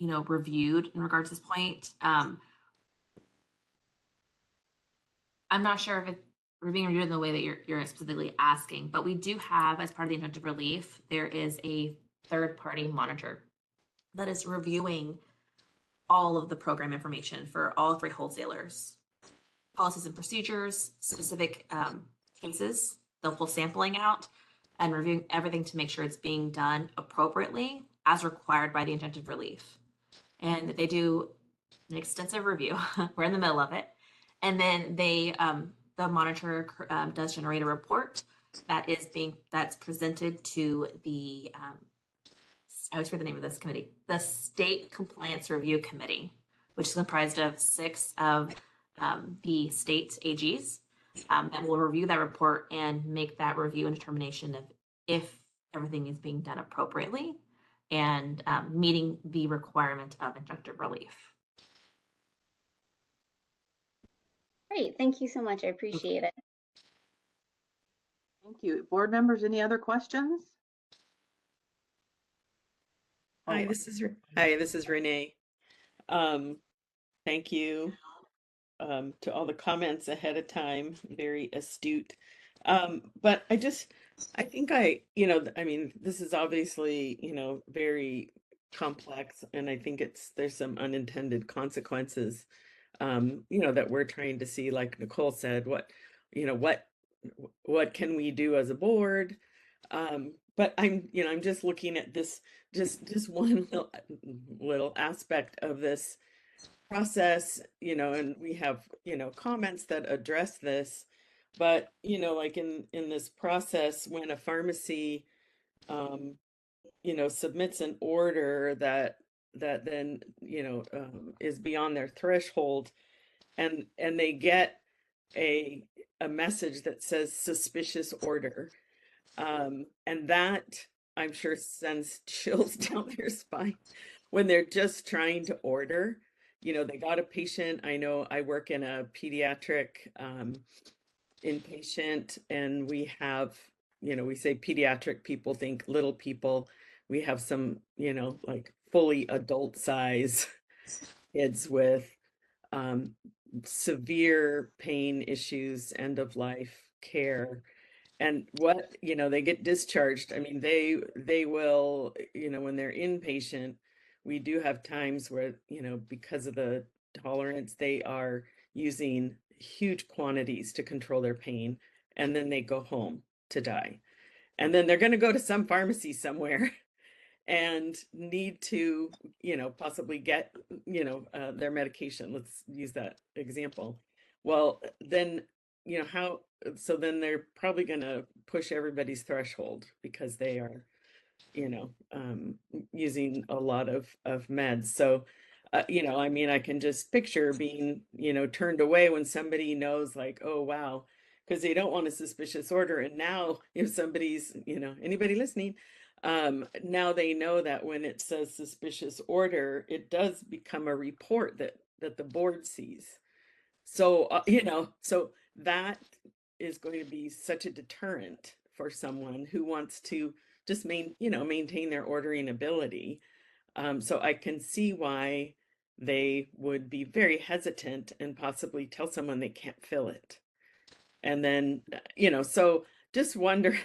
reviewed in regards to this point. I'm not sure if it's being reviewed in the way that you're specifically asking, but we do have, as part of the injunctive relief, there is a third-party monitor that is reviewing all of the program information for all three wholesalers, policies and procedures, specific cases. They'll pull sampling out and reviewing everything to make sure it's being done appropriately as required by the injunctive relief. And they do an extensive review. We're in the middle of it. And then they, the monitor does generate a report that's presented to the, I always forget the name of this committee, the State Compliance Review Committee, which is comprised of 6 of the state AGs. That will review that report and make that review and determination of if everything is being done appropriately and meeting the requirement of injunctive relief. Great, thank you so much. I appreciate it. Thank you. Board members, any other questions? Hi, this is Renee. Thank you to all the comments ahead of time, very astute. But I think this is obviously, very complex, and I think there's some unintended consequences, that we're trying to see, like Nicole said, what can we do as a board? But I'm just looking at this, just one little aspect of this process, and we have, comments that address this. But, you know, like in this process, when a pharmacy, um, you know, submits an order that then, you know, is beyond their threshold, and they get a message that says suspicious order, and that I'm sure sends chills down their spine when they're just trying to order. You know, they got a patient. I know I work in a pediatric inpatient, and we have, you know, we say pediatric, people think little people. We have some, you know, like fully adult size kids with um, severe pain issues, end of life care. And what, you know, they get discharged. I mean, they will, you know, when they're inpatient, we do have times where, you know, because of the tolerance, they are using huge quantities to control their pain, and then they go home to die. And then they're going to go to some pharmacy somewhere and need to, you know, possibly get, you know, their medication. Let's use that example. Well, then, you know, so then they're probably going to push everybody's threshold because they are, you know, using a lot of meds. So, you know, I mean, I can just picture being, you know, turned away when somebody knows, like, oh, wow, because they don't want a suspicious order. And now, if somebody's, you know, anybody listening, now they know that when it says suspicious order, it does become a report that the board sees. So, you know, so that is going to be such a deterrent for someone who wants to just maintain their ordering ability. So I can see why they would be very hesitant and possibly tell someone they can't fill it. And then, you know, so just wonder,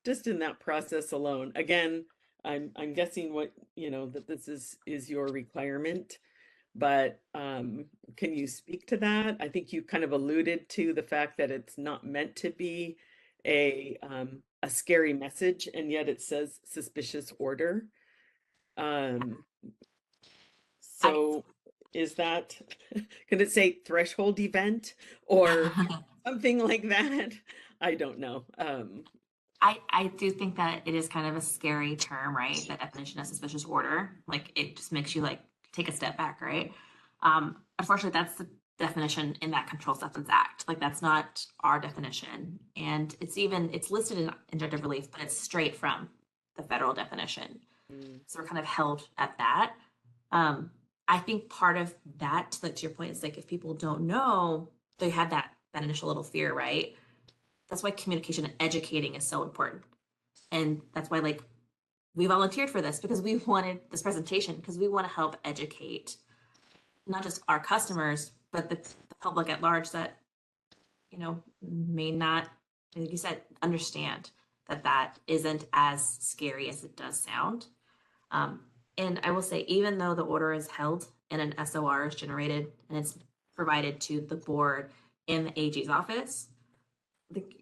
just in that process alone, again, I'm guessing what, you know, that this is your requirement. But can you speak to that? I think you kind of alluded to the fact that it's not meant to be a scary message, and yet it says suspicious order. So is that, can it say threshold event or something like that? I don't know. I do think that it is kind of a scary term, right? The definition of suspicious order, like it just makes you like take a step back, right? Unfortunately, that's the definition in that Controlled Substance Act. Like that's not our definition, and it's listed in injunctive relief, but it's straight from the federal definition. So we're kind of held at that. I think part of that, like to your point, is like if people don't know, they had that initial little fear, right? That's why communication and educating is so important. And that's why like we volunteered for this because we wanted this presentation because we want to help educate not just our customers, but the public at large that, you know, may not, like you said, understand that isn't as scary as it does sound. And I will say, even though the order is held and an SOR is generated and it's provided to the board in the AG's office,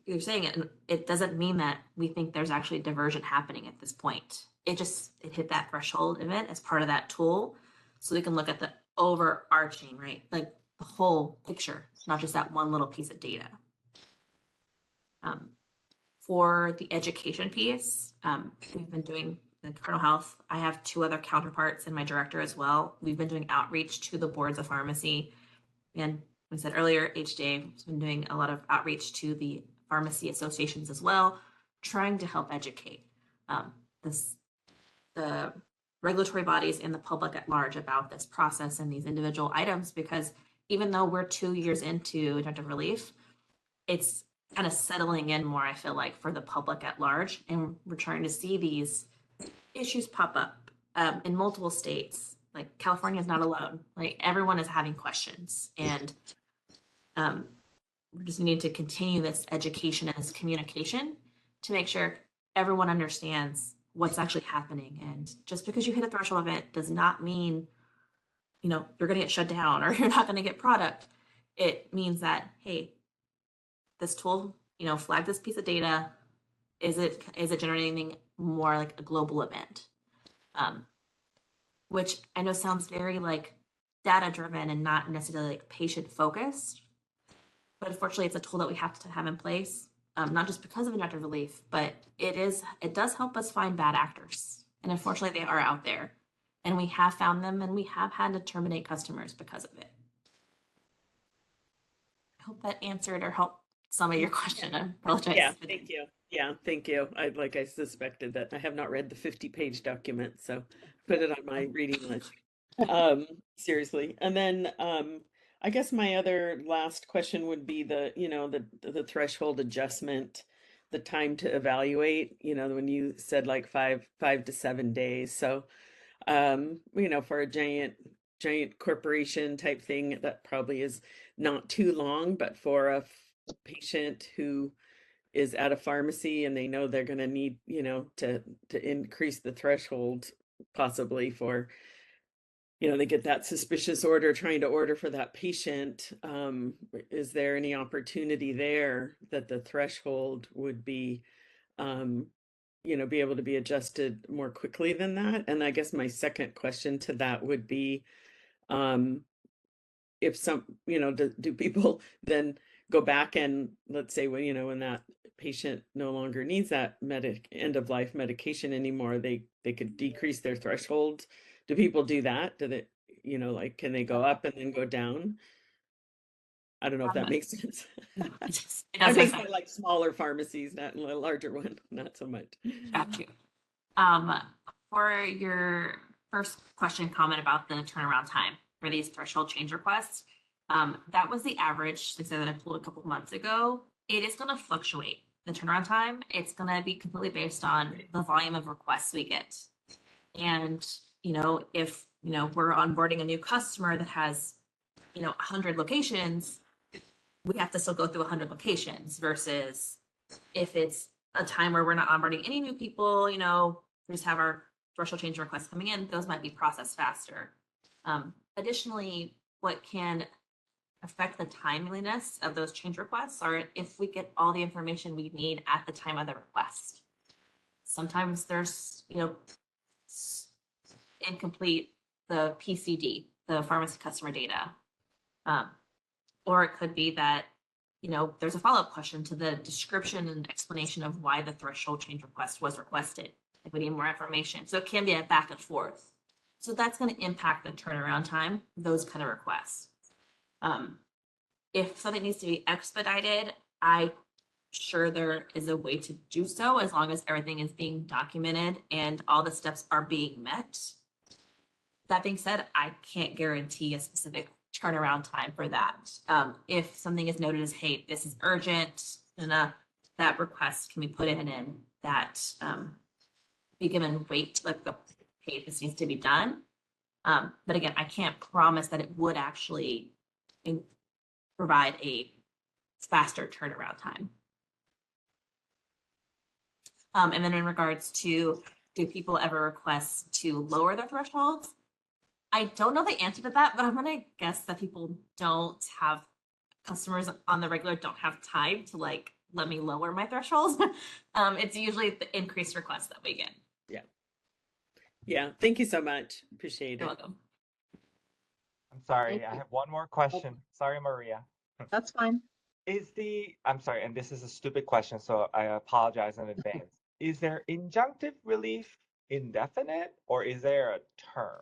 you're saying it, and it doesn't mean that we think there's actually diversion happening at this point. It hit that threshold event as part of that tool, so we can look at the overarching, right, like the whole picture, not just that one little piece of data. For the education piece, we've been doing the Cardinal Health. I have two other counterparts and my director as well. We've been doing outreach to the boards of pharmacy, and we said earlier, HJ has been doing a lot of outreach to the pharmacy associations as well, trying to help educate the regulatory bodies and the public at large about this process and these individual items, because even though we're 2 years into injunctive relief, it's kind of settling in more, I feel like, for the public at large. And we're trying to see these issues pop up in multiple states. Like California is not alone. Like everyone is having questions, and we just need to continue this education and this communication to make sure everyone understands what's actually happening. And just because you hit a threshold event does not mean, you know, you're going to get shut down or you're not going to get product. It means that, hey, this tool, you know, flag this piece of data. Is it generating anything more like a global event? Which I know sounds very like data driven and not necessarily like patient focused. But unfortunately, it's a tool that we have to have in place, not just because of injunctive relief, but it does help us find bad actors. And unfortunately, they are out there. And we have found them, and we have had to terminate customers because of it. I hope that answered or helped some of your question. I apologize. Yeah, thank you. Yeah, thank you. I suspected that. I have not read the 50-page document, so put it on my reading list. Seriously. And then I guess my other last question would be the threshold adjustment, the time to evaluate, when you said like 5 to 7 days. So for a giant corporation type thing, that probably is not too long, but for a patient who is at a pharmacy and they know they're going to need, to increase the threshold possibly for, they get that suspicious order trying to order for that patient. Is there any opportunity there that the threshold would be, be able to be adjusted more quickly than that? And I guess my second question to that would be, if some, do people then go back and let's say when that patient no longer needs that end of life medication anymore, they could decrease their threshold. Do people do that? Do they, can they go up and then go down? I don't know if that makes sense. It I'm does make thinking sense. like smaller pharmacies, not a larger one, not so much. Got you. For your first question comment about the turnaround time for these threshold change requests, that was the average. They said that I pulled a couple months ago. It is going to fluctuate. The turnaround time, it's going to be completely based on the volume of requests we get. And, if, we're onboarding a new customer that has, 100 locations, we have to still go through 100 locations versus if it's a time where we're not onboarding any new people, we just have our threshold change requests coming in, those might be processed faster. Additionally, what can affect the timeliness of those change requests are if we get all the information we need at the time of the request. Sometimes there's, incomplete, the PCD, the pharmacy customer data. Or it could be that, there's a follow-up question to the description and explanation of why the threshold change request was requested. Like we need more information. So it can be a back and forth. So that's going to impact the turnaround time, those kind of requests. If something needs to be expedited, I'm sure there is a way to do so as long as everything is being documented and all the steps are being met. That being said, I can't guarantee a specific turnaround time for that. If something is noted as, hey, this is urgent, and that request can be put in and that be given weight, like the hey, this needs to be done. But again, I can't promise that it would actually provide a faster turnaround time. And then in regards to, do people ever request to lower their thresholds? I don't know the answer to that, but I'm gonna guess that people don't have, customers on the regular don't have time to like, let me lower my thresholds. It's usually the increased requests that we get. Yeah, thank you so much. Appreciate You're it. welcome. I'm sorry, Thank I you. have one more question. Sorry, Maria. That's fine. I'm sorry, and this is a stupid question, so I apologize in advance. Is there injunctive relief indefinite or is there a term?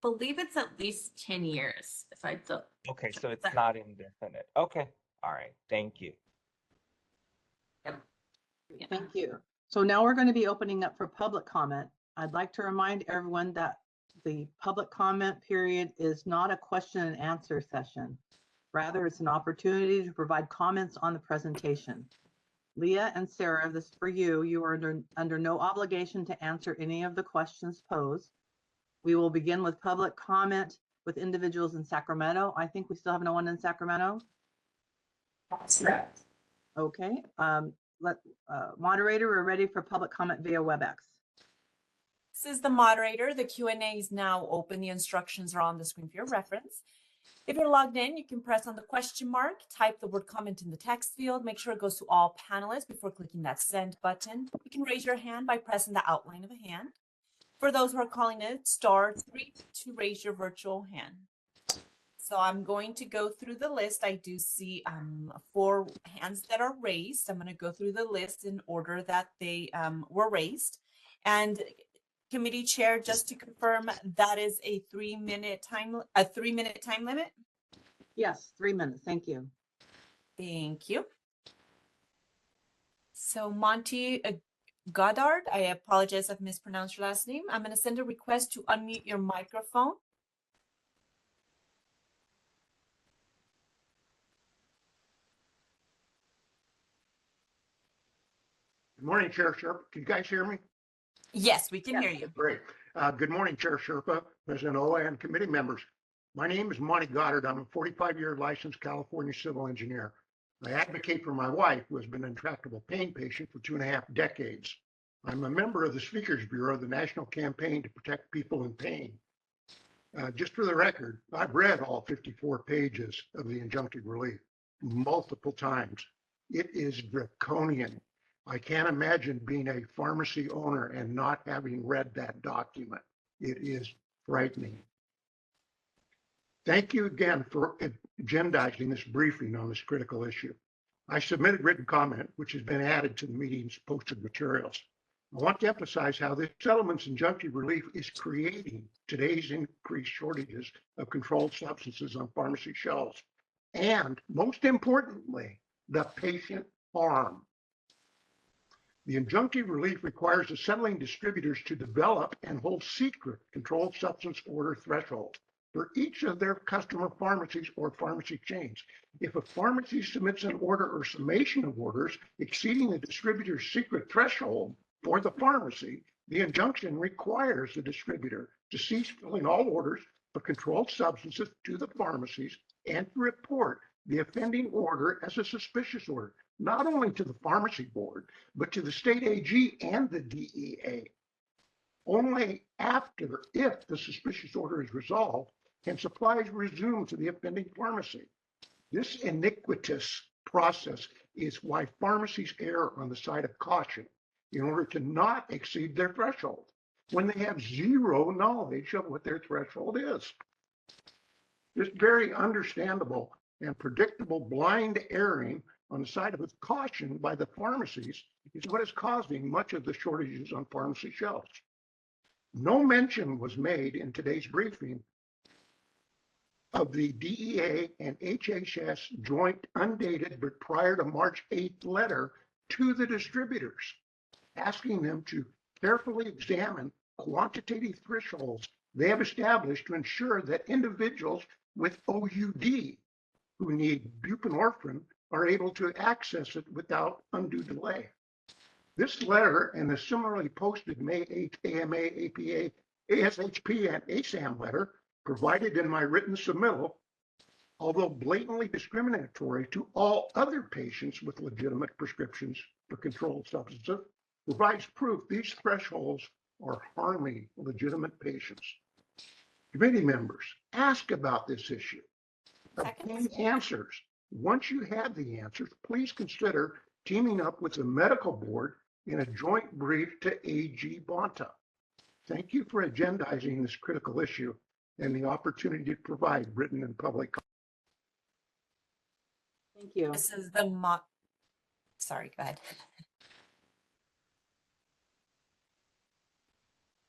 Believe it's at least 10 years if I don't. Okay, so it's not indefinite. Okay, all right, thank you. Yeah. Thank you. So now we're going to be opening up for public comment. I'd like to remind everyone that the public comment period is not a question and answer session. Rather, it's an opportunity to provide comments on the presentation. Leah and Sarah, this is for you. You are under no obligation to answer any of the questions posed. We will begin with public comment with individuals in Sacramento. I think we still have no one in Sacramento. That's correct. Okay. Moderator, we're ready for public comment via WebEx. This is the moderator. The Q&A is now open. The instructions are on the screen for your reference. If you're logged in, you can press on the question mark, type the word comment in the text field, make sure it goes to all panelists before clicking that send button. You can raise your hand by pressing the outline of a hand. For those who are calling in, *3 to raise your virtual hand. So I'm going to go through the list. I do see 4 hands that are raised. I'm going to go through the list in order that they were raised. And committee chair, just to confirm, that is a 3-minute time limit. Yes, 3 minutes. Thank you. Thank you. So Monty Goddard, I apologize if I mispronounced your last name. I'm going to send a request to unmute your microphone. Good morning, Chair Sherpa. Can you guys hear me? Yes, we can hear you. Great. Good morning, Chair Sherpa, President Oa, and committee members. My name is Monty Goddard. I'm a 45-year licensed California civil engineer. I advocate for my wife, who has been an intractable pain patient for 2.5 decades. I'm a member of the Speakers Bureau, the national campaign to protect people in pain. Just for the record, I've read all 54 pages of the injunctive relief multiple times. It is draconian. I can't imagine being a pharmacy owner and not having read that document. It is frightening. Thank you again for agendizing this briefing on this critical issue. I submitted written comment, which has been added to the meeting's posted materials. I want to emphasize how this settlement's injunctive relief is creating today's increased shortages of controlled substances on pharmacy shelves, and most importantly, the patient harm. The injunctive relief requires the settling distributors to develop and hold secret controlled substance order thresholds for each of their customer pharmacies or pharmacy chains. If a pharmacy submits an order or summation of orders exceeding the distributor's secret threshold for the pharmacy, the injunction requires the distributor to cease filling all orders for controlled substances to the pharmacies and to report the offending order as a suspicious order, not only to the pharmacy board, but to the state AG and the DEA. Only after, if the suspicious order is resolved, can supplies resume to the offending pharmacy. This iniquitous process is why pharmacies err on the side of caution in order to not exceed their threshold when they have zero knowledge of what their threshold is. This very understandable and predictable blind erring on the side of caution by the pharmacies is what is causing much of the shortages on pharmacy shelves. No mention was made in today's briefing of the DEA and HHS joint undated but prior to March 8th letter to the distributors, asking them to carefully examine quantitative thresholds they have established to ensure that individuals with OUD who need buprenorphine are able to access it without undue delay. This letter and the similarly posted May 8th AMA, APA, ASHP, and ASAM letter provided in my written submittal, although blatantly discriminatory to all other patients with legitimate prescriptions for controlled substances, provides proof these thresholds are harming legitimate patients. Committee members, ask about this issue. Obtain answers. Once you have the answers, please consider teaming up with the medical board in a joint brief to AG Bonta. Thank you for agendizing this critical issue and the opportunity to provide written and public comment. Thank you. This is sorry, go ahead.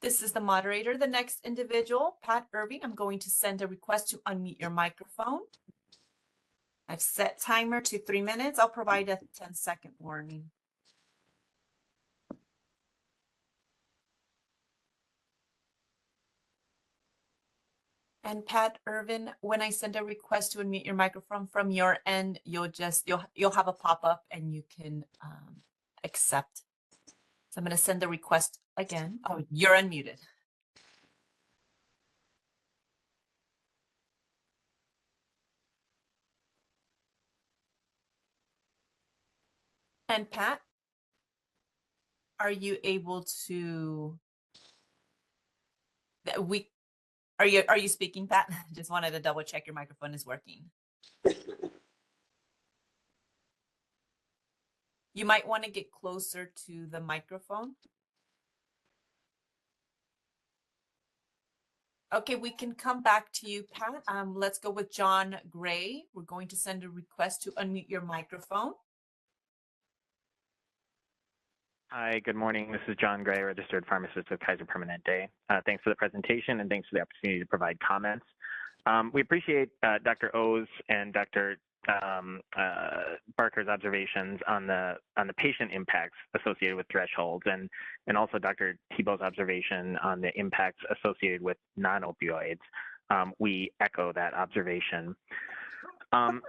This is the moderator. The next individual, Pat Irving, I'm going to send a request to unmute your microphone. I've set timer to 3 minutes. I'll provide a 10-second warning. And Pat Irvin, when I send a request to unmute your microphone from your end, you'll have a pop-up and you can accept. So I'm going to send the request again. Oh, you're unmuted. And Pat, are you able to? Are you speaking, Pat? Just wanted to double check your microphone is working. You might want to get closer to the microphone. Okay, we can come back to you, Pat. Let's go with John Gray. We're going to send a request to unmute your microphone. Hi, good morning. This is John Gray, registered pharmacist with Kaiser Permanente. Thanks for the presentation and thanks for the opportunity to provide comments. We appreciate Dr. O's and Dr. Barker's observations on the patient impacts associated with thresholds, and also Dr. Thibault's observation on the impacts associated with non-opioids. We echo that observation. From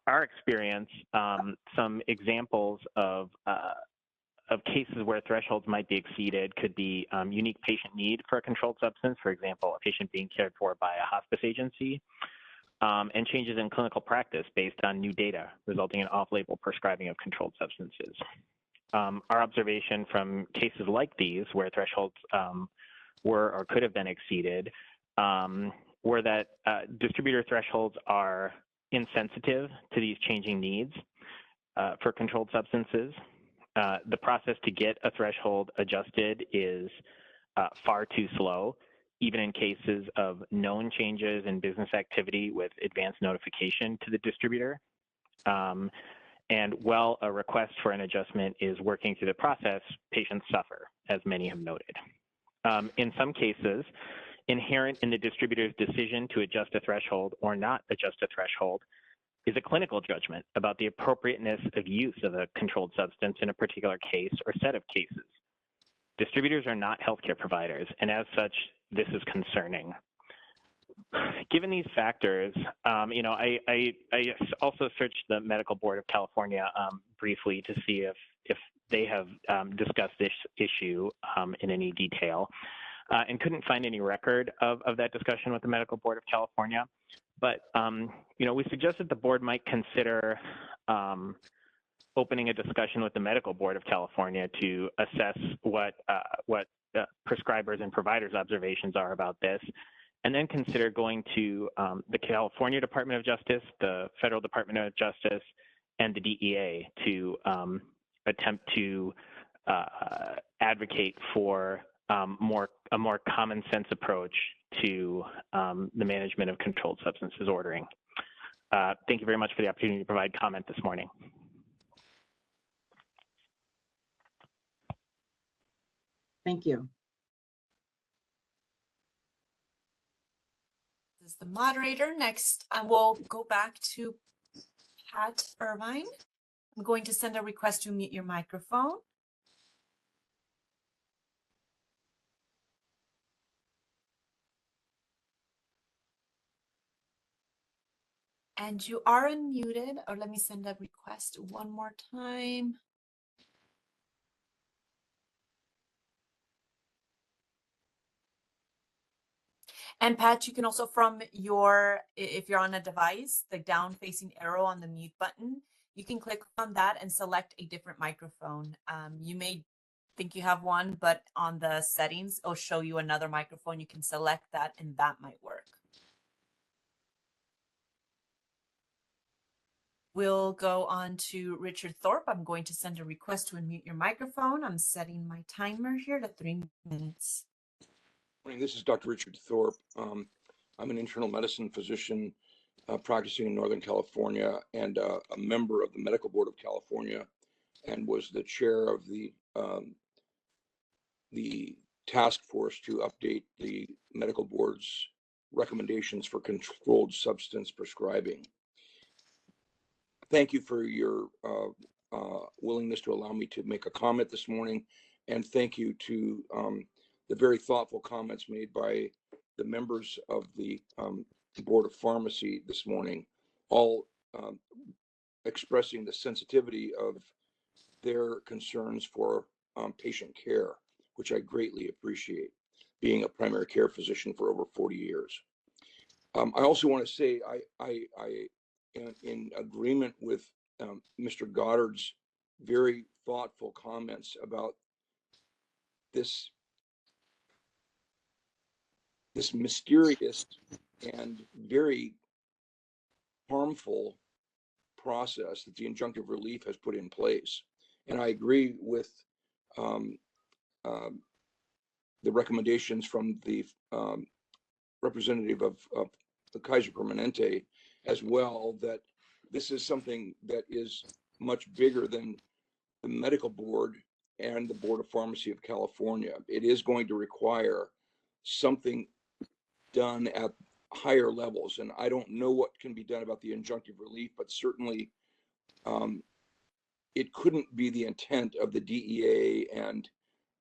our experience, some examples of cases where thresholds might be exceeded could be unique patient need for a controlled substance, for example, a patient being cared for by a hospice agency, and changes in clinical practice based on new data resulting in off-label prescribing of controlled substances. Our observation from cases like these where thresholds were or could have been exceeded were that distributor thresholds are insensitive to these changing needs for controlled substances. The process to get a threshold adjusted is far too slow, even in cases of known changes in business activity with advance notification to the distributor. And while a request for an adjustment is working through the process, patients suffer, as many have noted. In some cases, inherent in the distributor's decision to adjust a threshold or not adjust a threshold is a clinical judgment about the appropriateness of use of a controlled substance in a particular case or set of cases. Distributors are not healthcare providers, and as such, this is concerning. Given these factors, I also searched the Medical Board of California briefly to see if they have discussed this issue in any detail, and couldn't find any record of that discussion with the Medical Board of California. But we suggest that the board might consider opening a discussion with the Medical Board of California to assess what prescribers and providers' observations are about this, and then consider going to the California Department of Justice, the Federal Department of Justice, and the DEA to attempt to advocate for a more common sense approach to the management of controlled substances ordering. Thank you very much for the opportunity to provide comment this morning. Thank you. This is the moderator. Next, I will go back to Pat Irvine. I'm going to send a request to mute your microphone. And you are unmuted, or let me send a request one more time. And Pat, you can also if you're on a device, the down facing arrow on the mute button, you can click on that and select a different microphone. You may think you have one, but on the settings, it'll show you another microphone. You can select that and that might work. We'll go on to Richard Thorpe. I'm going to send a request to unmute your microphone. I'm setting my timer here to 3 minutes. This is Dr. Richard Thorpe. I'm an internal medicine physician practicing in Northern California and a member of the Medical Board of California, and was the chair of the task force to update the Medical Board's recommendations for controlled substance prescribing. Thank you for your willingness to allow me to make a comment this morning, and thank you to the very thoughtful comments made by the members of the Board of Pharmacy this morning, all expressing the sensitivity of their concerns for patient care, which I greatly appreciate, being a primary care physician for over 40 years. I also want to say I in agreement with Mr. Goddard's very thoughtful comments about this mysterious and very harmful process that the injunctive relief has put in place. And I agree with the recommendations from the representative of the Kaiser Permanente as well, that this is something that is much bigger than the medical board and the Board of Pharmacy of California. It is going to require something done at higher levels. And I don't know what can be done about the injunctive relief, but certainly it couldn't be the intent of the DEA and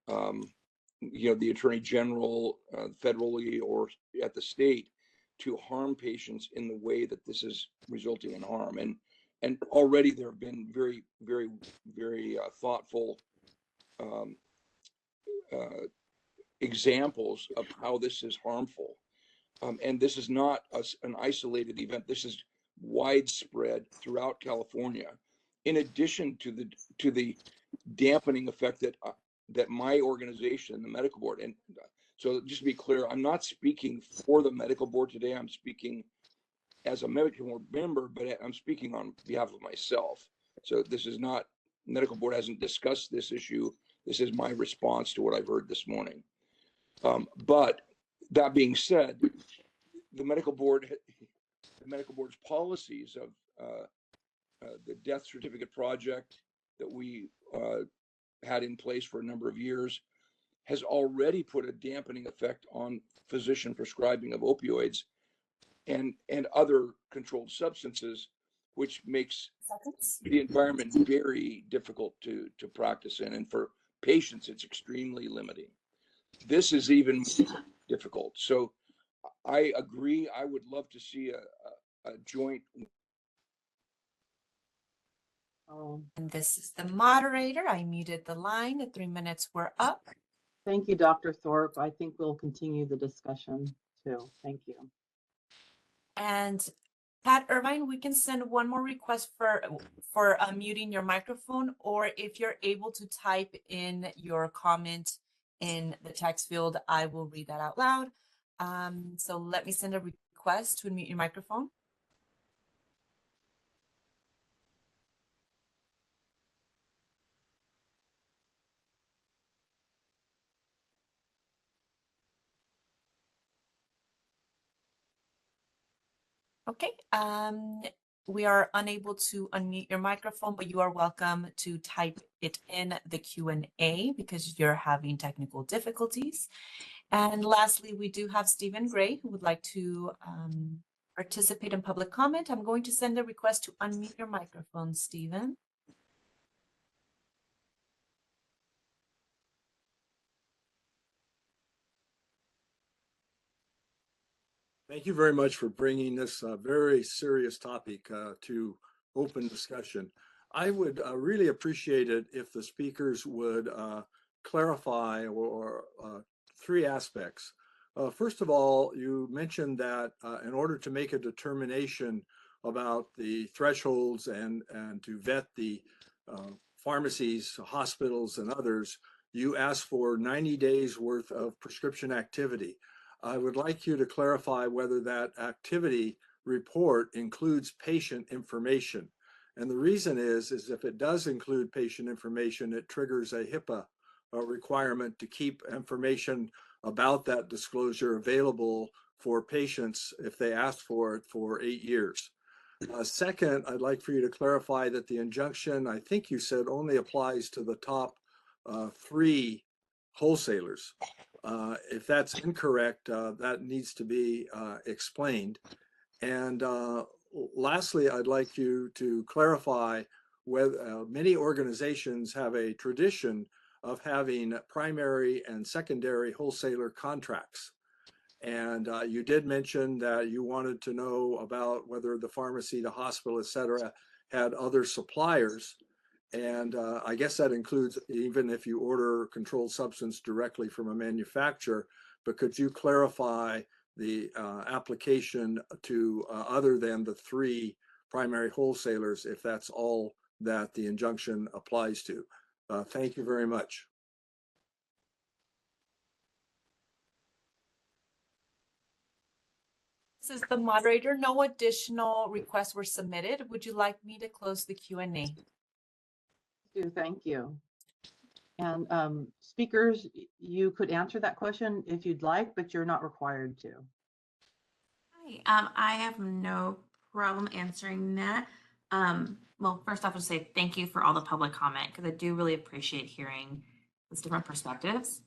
the Attorney General federally or at the state to harm patients in the way that this is resulting in harm. And already there have been very, very, very thoughtful examples of how this is harmful. And this is not an isolated event. This is widespread throughout California. In addition to the dampening effect that my organization, the medical board, and so just to be clear, I'm not speaking for the medical board today. I'm speaking as a medical board member, but I'm speaking on behalf of myself. So this is not, medical board hasn't discussed this issue. This is my response to what I've heard this morning. But that being said, the medical board's policies of the death certificate project that we had in place for a number of years has already put a dampening effect on physician prescribing of opioids and other controlled substances, which makes the environment very difficult to practice in. And for patients, it's extremely limiting. This is even more difficult. So I agree. I would love to see a joint. And this is the moderator. I muted the line. The 3 minutes were up. Thank you, Dr. Thorpe. I think we'll continue the discussion too. Thank you. And Pat Irvine, we can send one more request for muting your microphone, or if you're able to type in your comment in the text field, I will read that out loud. So let me send a request to unmute your microphone. Okay, we are unable to unmute your microphone, but you are welcome to type it in the Q&A because you're having technical difficulties. And lastly, we do have Stephen Gray who would like to participate in public comment. I'm going to send a request to unmute your microphone, Stephen. Thank you very much for bringing this very serious topic to open discussion. I would really appreciate it if the speakers would clarify or three aspects. First of all, you mentioned that in order to make a determination about the thresholds and to vet the pharmacies, hospitals, and others, you asked for 90 days worth of prescription activity. I would like you to clarify whether that activity report includes patient information. And the reason is if it does include patient information, it triggers a HIPAA requirement to keep information about that disclosure available for patients if they ask for it for 8 years. Second, I'd like for you to clarify that the injunction, I think you said, only applies to the top 3 wholesalers. If that's incorrect, that needs to be explained. And lastly, I'd like you to clarify whether many organizations have a tradition of having primary and secondary wholesaler contracts. And you did mention that you wanted to know about whether the pharmacy, the hospital, et cetera, had other suppliers. And I guess that includes even if you order controlled substance directly from a manufacturer, but could you clarify the application to other than the 3 primary wholesalers, if that's all that the injunction applies to? Thank you very much. This is the moderator. No additional requests were submitted. Would you like me to close the Q&A? Thank you. And speakers, you could answer that question if you'd like, but you're not required to. Hi, I have no problem answering that. Well, first off, I'll say thank you for all the public comment because I do really appreciate hearing those different perspectives.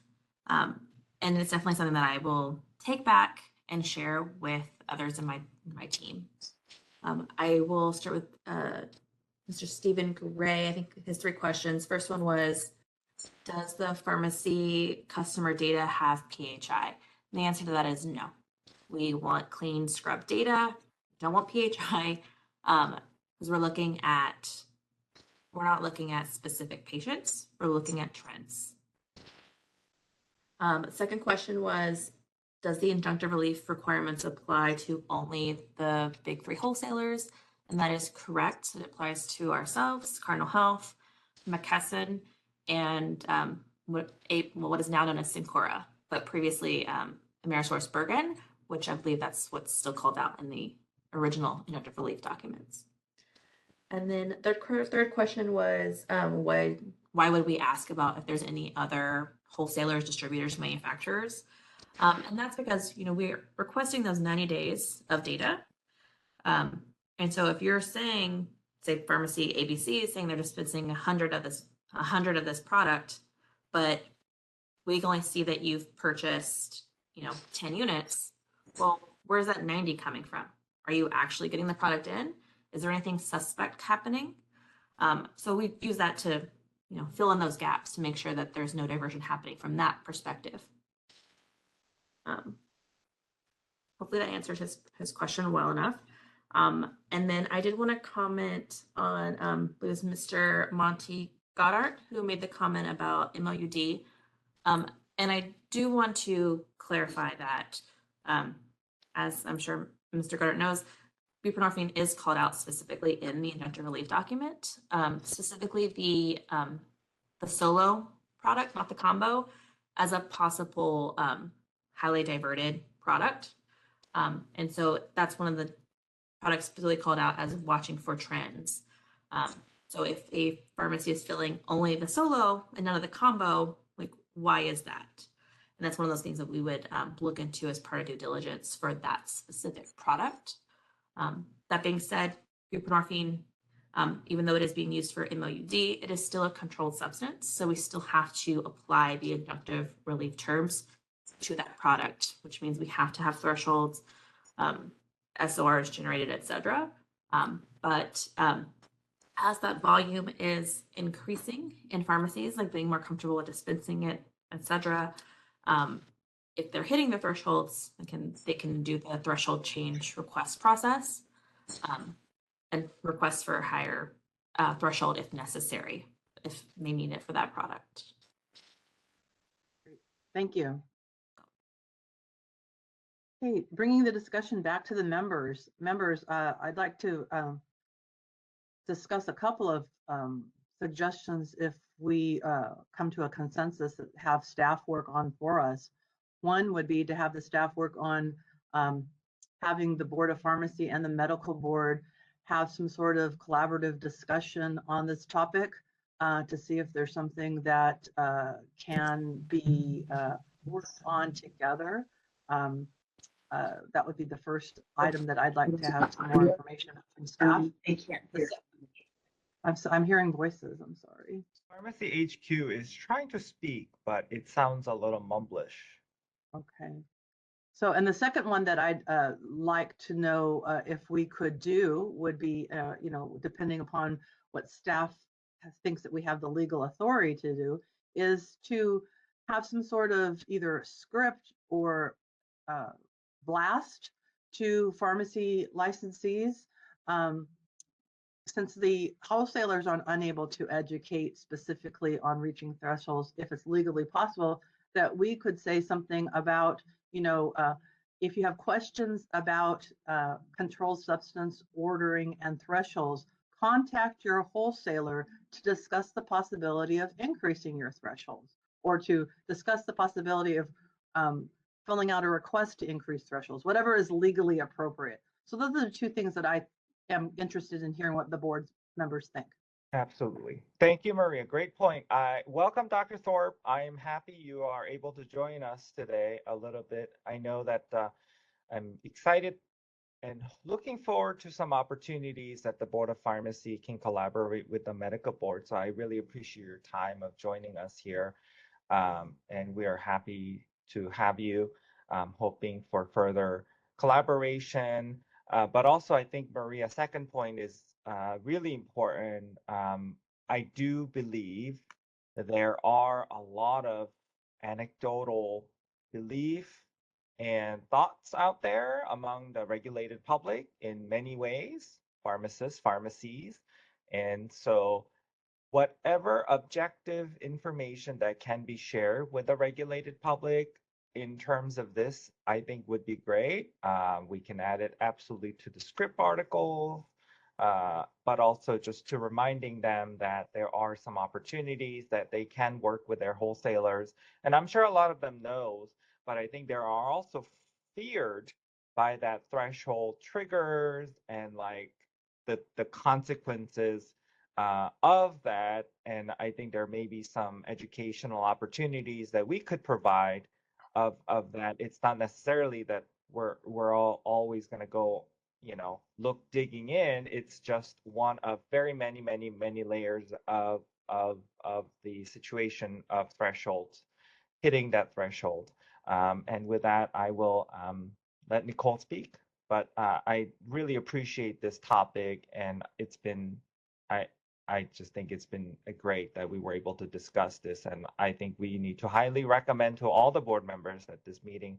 And it's definitely something that I will take back and share with others in my team. I will start with Mr. Stephen Gray. I think his 3 questions. First one was, does the pharmacy customer data have PHI? And the answer to that is no. We want clean scrub data. Don't want PHI because we're not looking at specific patients. We're looking at trends. Second question was, does the injunctive relief requirements apply to only the big 3 wholesalers? And that is correct. It applies to ourselves, Cardinal Health, McKesson, and what is now known as Cencora, but previously AmerisourceBergen, which I believe that's what's still called out in the original injunctive relief documents. And then third question was, why would we ask about if there's any other wholesalers, distributors, manufacturers? And that's because, we're requesting those 90 days of data. And so if you're saying, say pharmacy ABC is saying they're dispensing 100 of this product, but we can only see that you've purchased, 10 units. Well, where's that 90 coming from? Are you actually getting the product in? Is there anything suspect happening? So we use that to, fill in those gaps to make sure that there's no diversion happening from that perspective. Hopefully that answered his question well enough. And then I did want to comment on, it was Mr. Monty Goddard who made the comment about MOUD. And I do want to clarify that, as I'm sure Mr. Goddard knows, buprenorphine is called out specifically in the injunctive relief document, specifically the solo product, not the combo, as a possible highly diverted product. And so that's one of the products specifically called out as watching for trends. So if a pharmacy is filling only the solo and none of the combo, like, why is that? And that's one of those things that we would look into as part of due diligence for that specific product. That being said, buprenorphine, even though it is being used for MOUD, it is still a controlled substance. So we still have to apply the injunctive relief terms to that product, which means we have to have thresholds, SORs generated, et cetera. But as that volume is increasing in pharmacies, like being more comfortable with dispensing it, et cetera, if they're hitting the thresholds, they can do the threshold change request process and request for a higher threshold if necessary, if they need it for that product. Thank you. Hey, bringing the discussion back to the members. I'd like to discuss a couple of suggestions if we come to a consensus that have staff work on for us. One would be to have the staff work on having the Board of Pharmacy and the Medical Board have some sort of collaborative discussion on this topic to see if there's something that can be worked on together. That would be the first item that I'd like to have some more information from staff. I'm hearing voices, I'm sorry. Pharmacy HQ is trying to speak, but it sounds a little mumblish. Okay. So, and the second one that I'd like to know if we could do would be, depending upon what staff thinks that we have the legal authority to do, is to have some sort of either script or blast to pharmacy licensees. Since the wholesalers are unable to educate specifically on reaching thresholds, if it's legally possible, that we could say something about, if you have questions about controlled substance ordering and thresholds, contact your wholesaler to discuss the possibility of increasing your thresholds or to discuss the possibility of filling out a request to increase thresholds, whatever is legally appropriate. So those are the two things that I am interested in hearing what the board members think. Absolutely. Thank you, Maria. Great point. Welcome, Dr. Thorpe. I am happy you are able to join us today a little bit. I know that I'm excited and looking forward to some opportunities that the Board of Pharmacy can collaborate with the medical board. So I really appreciate your time of joining us here. And we are happy to have you, hoping for further collaboration. But also, I think, Maria's second point is really important. I do believe that there are a lot of anecdotal belief and thoughts out there among the regulated public in many ways, pharmacists, pharmacies. And so whatever objective information that can be shared with the regulated public in terms of this, I think would be great. We can add it absolutely to the script article, but also just to reminding them that there are some opportunities that they can work with their wholesalers. And I'm sure a lot of them knows, but I think there are also feared by that threshold triggers and like the consequences of that. And I think there may be some educational opportunities that we could provide of that. It's not necessarily that we're all always going to go, look digging in. It's just one of very many layers of the situation of thresholds, hitting that threshold. And with that, I will let Nicole speak. But I really appreciate this topic, and I just think it's been great that we were able to discuss this, and I think we need to highly recommend to all the board members that this meeting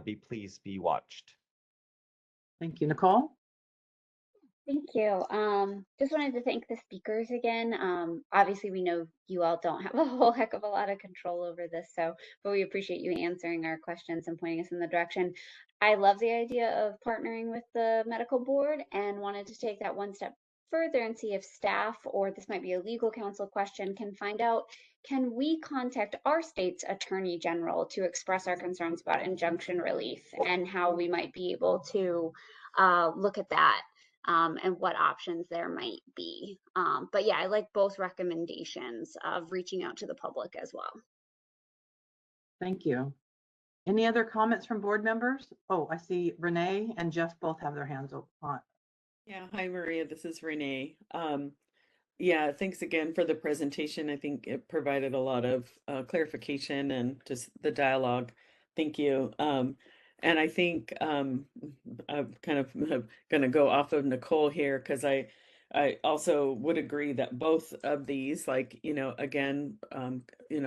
be watched. Thank you, Nicole. Thank you. Just wanted to thank the speakers again. Obviously, we know you all don't have a whole heck of a lot of control over this, but we appreciate you answering our questions and pointing us in the direction. I love the idea of partnering with the medical board and wanted to take that one step further and see if staff, or this might be a legal counsel question, can find out, can we contact our state's attorney general to express our concerns about injunction relief and how we might be able to look at that? And what options there might be. But yeah, I like both recommendations of reaching out to the public as well. Thank you. Any other comments from board members? Oh, I see Renee and Jeff both have their hands on. Yeah, hi Maria, this is Renee. Yeah, thanks again for the presentation. I think it provided a lot of clarification and just the dialogue. Thank you. And I think I'm kind of going to go off of Nicole here, because I also would agree that both of these, like, again,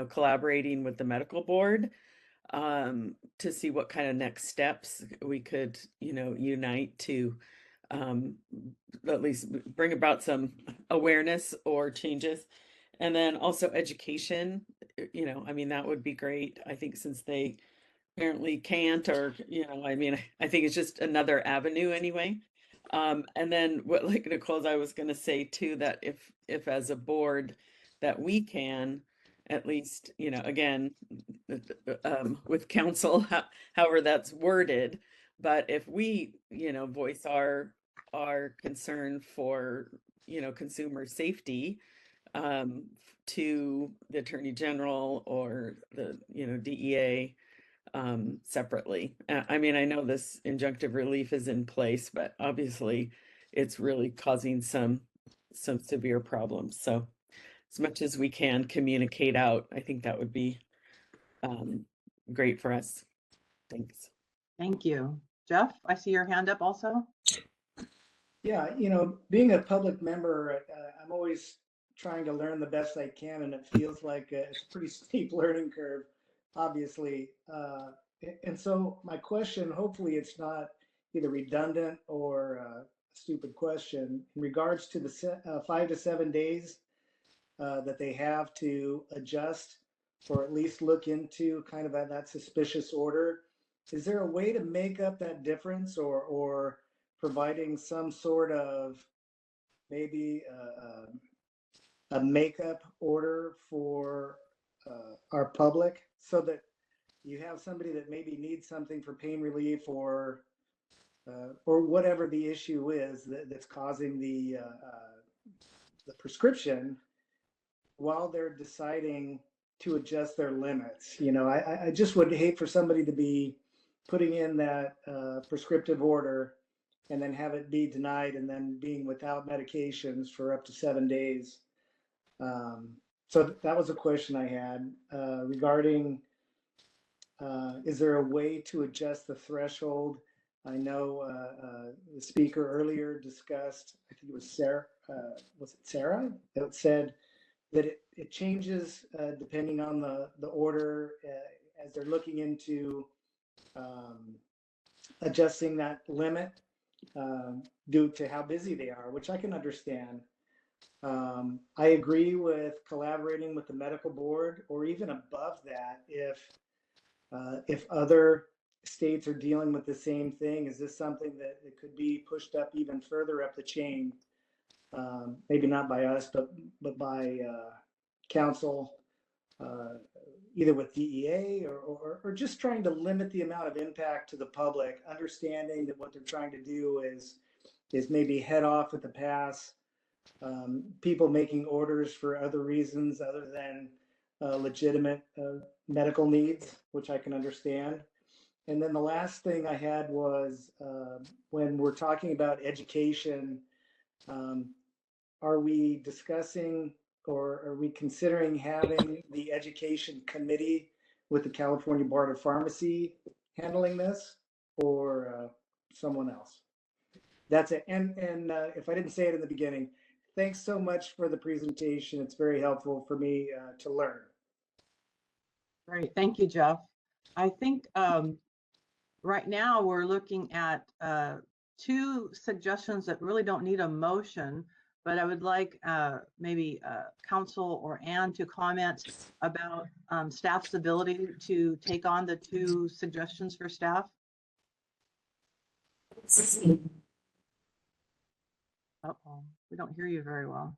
collaborating with the medical board to see what kind of next steps we could, unite to at least bring about some awareness or changes. And then also education, that would be great. I think since they apparently can't, or I think it's just another avenue anyway. And then what, like Nicole, I was going to say too, that if as a board that we can at least, again, with counsel, however that's worded, but if we, voice our concern for, consumer safety to the Attorney General or the, DEA separately. I know this injunctive relief is in place, but obviously it's really causing some severe problems. So as much as we can communicate out, I think that would be great for us. Thanks. Thank you. Jeff, I see your hand up also. Yeah, being a public member, I'm always trying to learn the best I can, and it feels like it's a pretty steep learning curve, obviously. And so my question, hopefully it's not either redundant or a stupid question, in regards to the 5 to 7 days that they have to adjust or at least look into kind of that suspicious order. Is there a way to make up that difference, or providing some sort of maybe a makeup order for our public, so that you have somebody that maybe needs something for pain relief or whatever the issue is that's causing the prescription, while they're deciding to adjust their limits? I just would hate for somebody to be putting in that prescriptive order and then have it be denied and then being without medications for up to 7 days. So that was a question I had regarding, is there a way to adjust the threshold? I know the speaker earlier discussed, I think it was Sarah, was it Sarah? That said that it changes depending on the order as they're looking into adjusting that limit due to how busy they are, which I can understand. I agree with collaborating with the medical board, or even above that, if other states are dealing with the same thing. Is this something that could be pushed up even further up the chain? Maybe not by us, but by council, either with DEA or just trying to limit the amount of impact to the public, understanding that what they're trying to do is maybe head off with the pass. People making orders for other reasons other than legitimate medical needs, which I can understand. And then the last thing I had was when we're talking about education, are we discussing or are we considering having the education committee with the California Board of Pharmacy handling this, or someone else? That's it. And if I didn't say it in the beginning, thanks so much for the presentation. It's very helpful for me to learn. Great, thank you, Jeff. I think right now we're looking at 2 suggestions that really don't need a motion, but I would like maybe council or Ann to comment about staff's ability to take on the 2 suggestions for staff. Uh-oh, we don't hear you very well.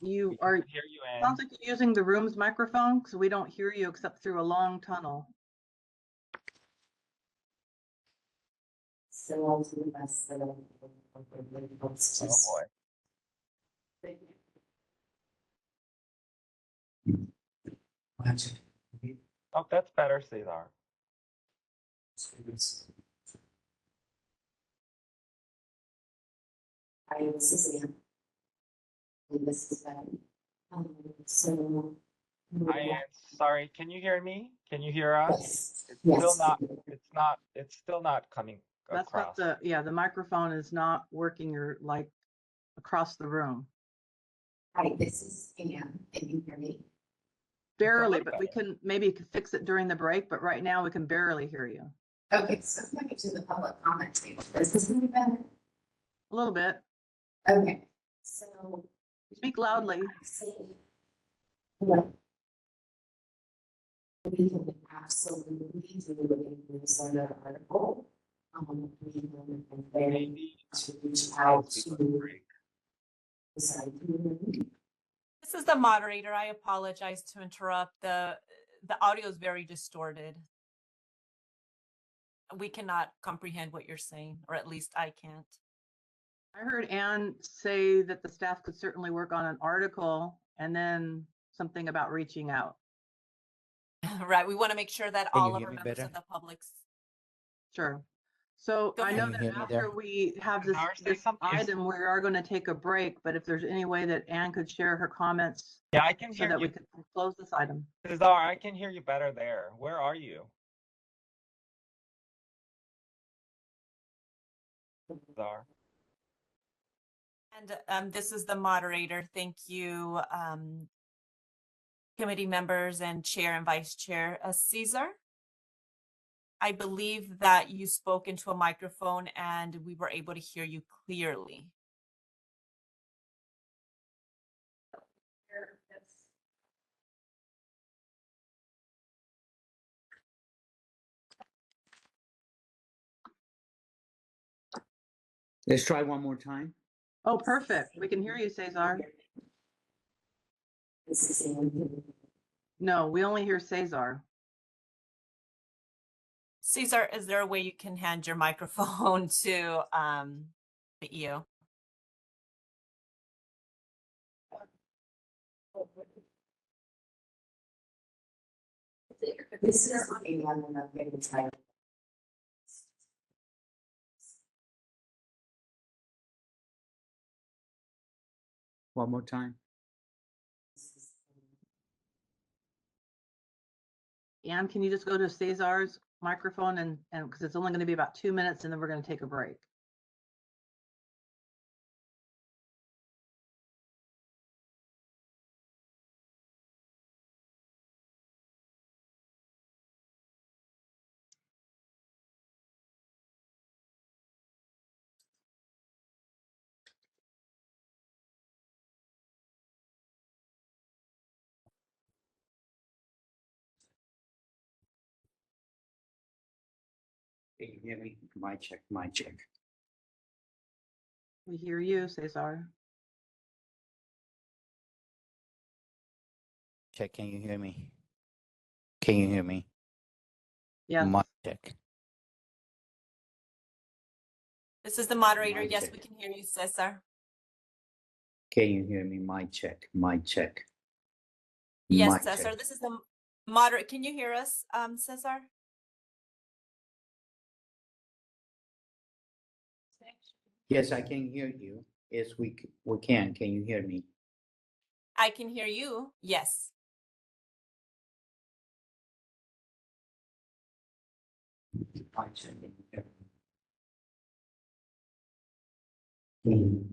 You are, Hear you, Ann. sounds like you're using the room's microphone because we don't hear you except through a long tunnel. Oh boy. Oh, that's better, Cesar. I am sorry. Can you hear me? Can you hear us? It's still not. It's still not coming That's across. not the, yeah, the microphone is not working or like across the room. Hi, this is Ann. Can you hear me? Barely, but we can maybe fix it during the break, but right now we can barely hear you. Okay, so I'm going to the public comment table. Is this going to be better? A little bit. Okay, so. Speak loudly. Yeah. We can absolutely do a newsletter article. We can then reach out to. This is the moderator. I apologize to interrupt. The audio is very distorted. We cannot comprehend what you're saying, or at least I can't. I heard Ann say that the staff could certainly work on an article and then something about reaching out. Right. We want to make sure that Can all you of hear our me members better? of the public's. Sure. So Go I ahead. know Can you that hear me after there? we have this, Cesar, say this something. item, we are going to take a break, but if there's any way that Ann could share her comments Yeah, I can so hear that we you. could close this item. Cesar, I can hear you better there. Where are you? Cesar. And this is the moderator. Thank you, committee members and chair and vice chair. Cesar, I believe that you spoke into a microphone and we were able to hear you clearly. Let's try one more time. Oh, perfect. We can hear you, Cesar. No, we only hear Cesar. Cesar, is there a way you can hand your microphone to the EO? This is a one I'm getting tired. One more time. Anne, can you just go to Cesar's microphone and because it's only going to be about 2 minutes and then we're going to take a break. Can you hear me? My check, my check. We hear you, Cesar. Check, can you hear me? Can you hear me? Yes. My check. This is the moderator. My Yes, check. we can hear you, Cesar. Can you hear me? My check, my check. Yes, My Cesar. check. This is the moderator. Can you hear us, Cesar? Yes, I can hear you. Yes, we can. Can you hear me? I can hear you. Yes. My check. Can you hear me?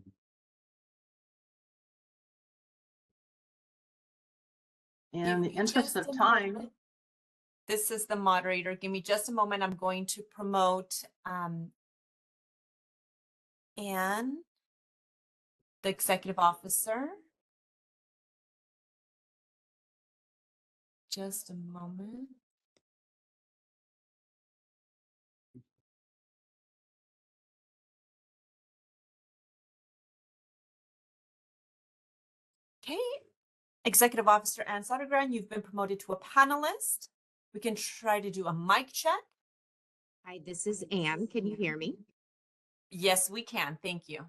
In the Give me interest just of a time, moment. This is the moderator. Give me just a moment. I'm going to promote Anne, the executive officer. Just a moment. Okay, Executive Officer Anne Sodergran, you've been promoted to a panelist. We can try to do a mic check. Hi, this is Anne. Can you hear me? Yes, we can. Thank you.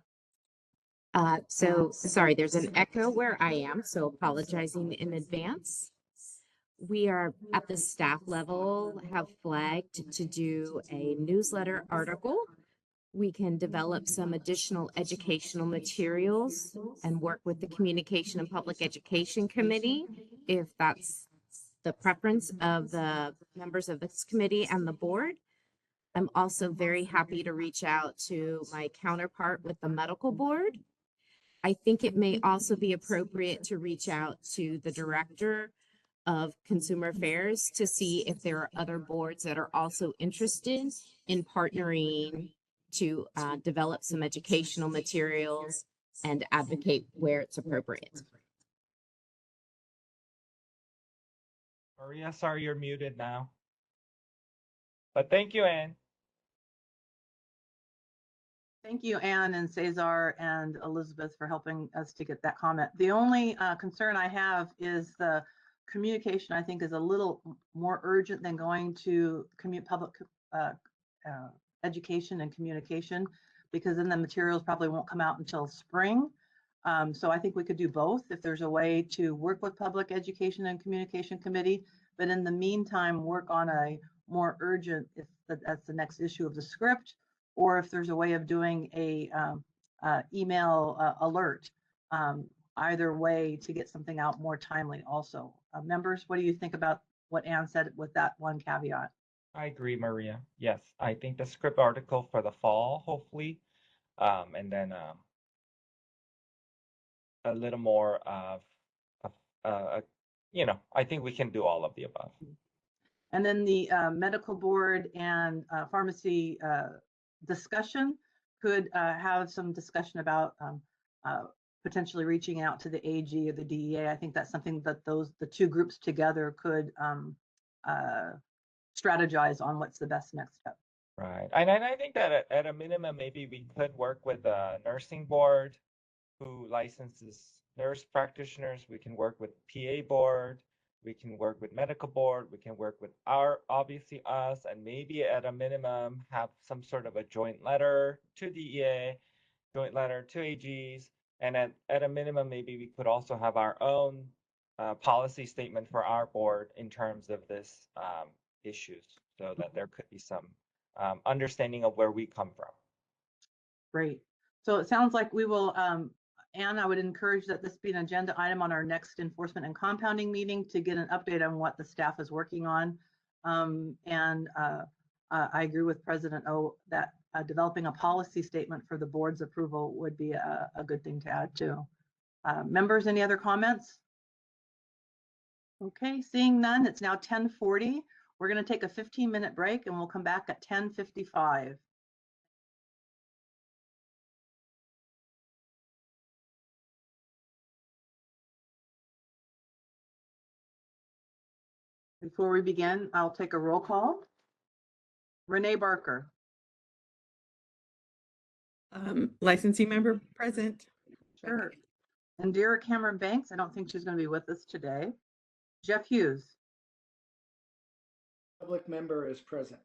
Sorry, there's an echo where I am, so apologizing in advance. We are at the staff level have flagged to do a newsletter article. We can develop some additional educational materials and work with the Communication and Public Education Committee if that's the preference of the members of this committee and the board. I'm also very happy to reach out to my counterpart with the medical board. I think it may also be appropriate to reach out to the director of consumer affairs to see if there are other boards that are also interested in partnering to develop some educational materials and advocate where it's appropriate. Maria, sorry, you're muted now. But thank you, Anne. thank you, Anne and Cesar and Elizabeth for helping us to get that comment. The only concern I have is the communication, I think, is a little more urgent than going to public education and communication, because then the materials probably won't come out until spring. So I think we could do both if there's a way to work with Public Education and Communication Committee, but in the meantime, work on a more urgent, if that's the next issue of the script, or if there's a way of doing a email alert. Either way to get something out more timely also. Members, what do you think about what Anne said with that one caveat? I agree, Maria. Yes, I think the script article for the fall, hopefully, and then a little more of, I think we can do all of the above. And then the medical board and pharmacy discussion could have some discussion about potentially reaching out to the AG or the DEA. I think that's something that the two groups together could strategize on what's the best next step. Right. And I think that at a minimum, maybe we could work with the nursing board who licenses nurse practitioners. We can work with PA board. We can work with medical board. We can work with obviously us, and maybe at a minimum have some sort of a joint letter to DEA, joint letter to AGs. And at a minimum, maybe we could also have our own policy statement for our board in terms of this issues, so that there could be some understanding of where we come from. Great. So it sounds like we will, Anne, I would encourage that this be an agenda item on our next enforcement and compounding meeting to get an update on what the staff is working on. I agree with President O that developing a policy statement for the board's approval would be a good thing to add too. Members, any other comments? Okay, seeing none, it's now 10:40. We're going to take a 15-minute break and we'll come back at 10:55. Before we begin, I'll take a roll call. Renee Barker. Licensing member present. Sure. Indira Cameron Banks, I don't think she's going to be with us today. Jeff Hughes. Public member is present.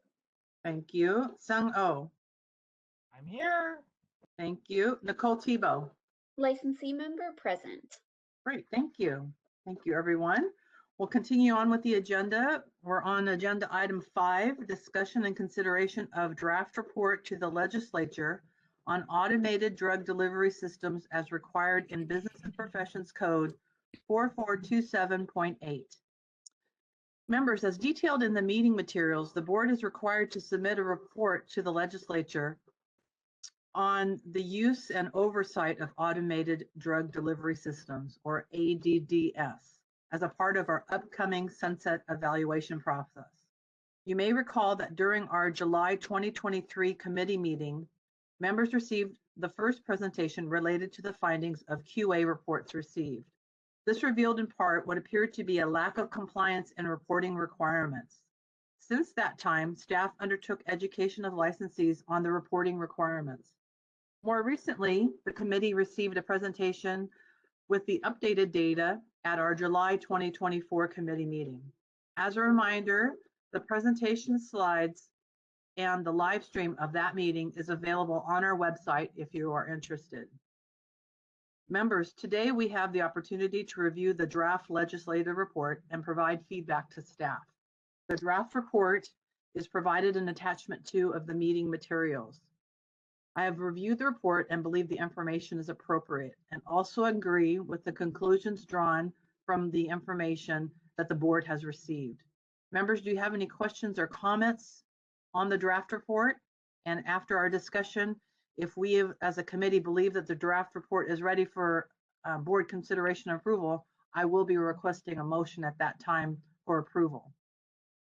Thank you. Sung Oh. I'm here. Thank you. Nicole Tebow. Licensee member present. Great, thank you. Thank you, everyone. We'll continue on with the agenda. We're on agenda item 5, discussion and consideration of draft report to the legislature on automated drug delivery systems as required in Business and Professions Code 4427.8. Members, as detailed in the meeting materials, the board is required to submit a report to the legislature on the use and oversight of automated drug delivery systems, or ADDS, as a part of our upcoming sunset evaluation process. You may recall that during our July 2023 committee meeting, members received the first presentation related to the findings of QA reports received. This revealed in part what appeared to be a lack of compliance and reporting requirements. Since that time, staff undertook education of licensees on the reporting requirements. More recently, the committee received a presentation with the updated data at our July 2024 committee meeting. As a reminder, the presentation slides and the live stream of that meeting is available on our website if you are interested. Members, today we have the opportunity to review the draft legislative report and provide feedback to staff. The draft report is provided in attachment 2 of the meeting materials. I have reviewed the report and believe the information is appropriate, and also agree with the conclusions drawn from the information that the board has received. Members, do you have any questions or comments on the draft report? And after our discussion, if we as a committee believe that the draft report is ready for board consideration and approval, I will be requesting a motion at that time for approval.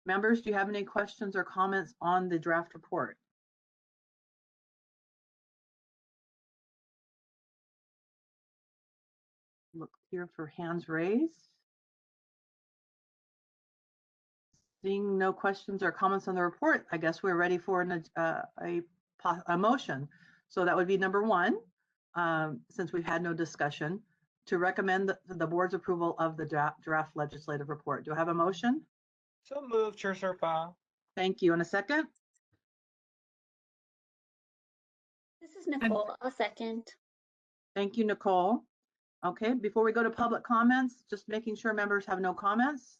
Members, do you have any questions or comments on the draft report? Look here for hands raised. Seeing no questions or comments on the report, I guess we're ready for a motion. So that would be number 1, since we've had no discussion, to recommend the board's approval of the draft legislative report. Do I have a motion? So moved, Chair Serpa. Thank you. And a second? This is Nicole. I'll second. Thank you, Nicole. Okay, before we go to public comments, just making sure members have no comments.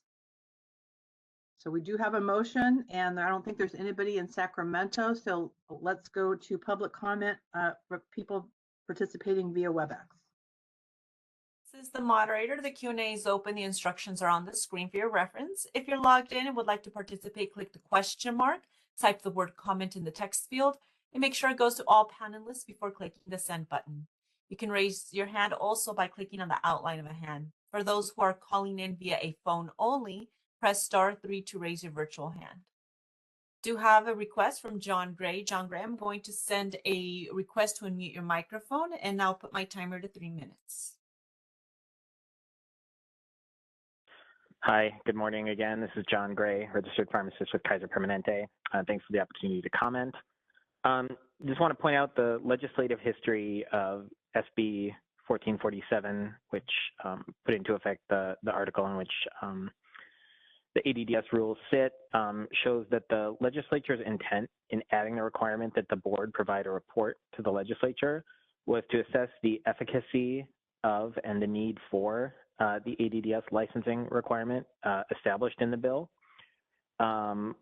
So we do have a motion, and I don't think there's anybody in Sacramento, so let's go to public comment for people participating via WebEx. This is the moderator. The Q&A is open. The instructions are on the screen for your reference. If you're logged in and would like to participate, click the question mark, type the word comment in the text field, and make sure it goes to all panelists before clicking the send button. You can raise your hand also by clicking on the outline of a hand. For those who are calling in via a phone only, press *3 to raise your virtual hand. Do have a request from John Gray. John Gray, I'm going to send a request to unmute your microphone, and I'll put my timer to 3 minutes. Hi, good morning again. This is John Gray, registered pharmacist with Kaiser Permanente. Thanks for the opportunity to comment. Just want to point out the legislative history of SB 1447, which put into effect the article in which the ADDS rules sit, shows that the legislature's intent in adding the requirement that the board provide a report to the legislature was to assess the efficacy of and the need for the ADDS licensing requirement established in the bill.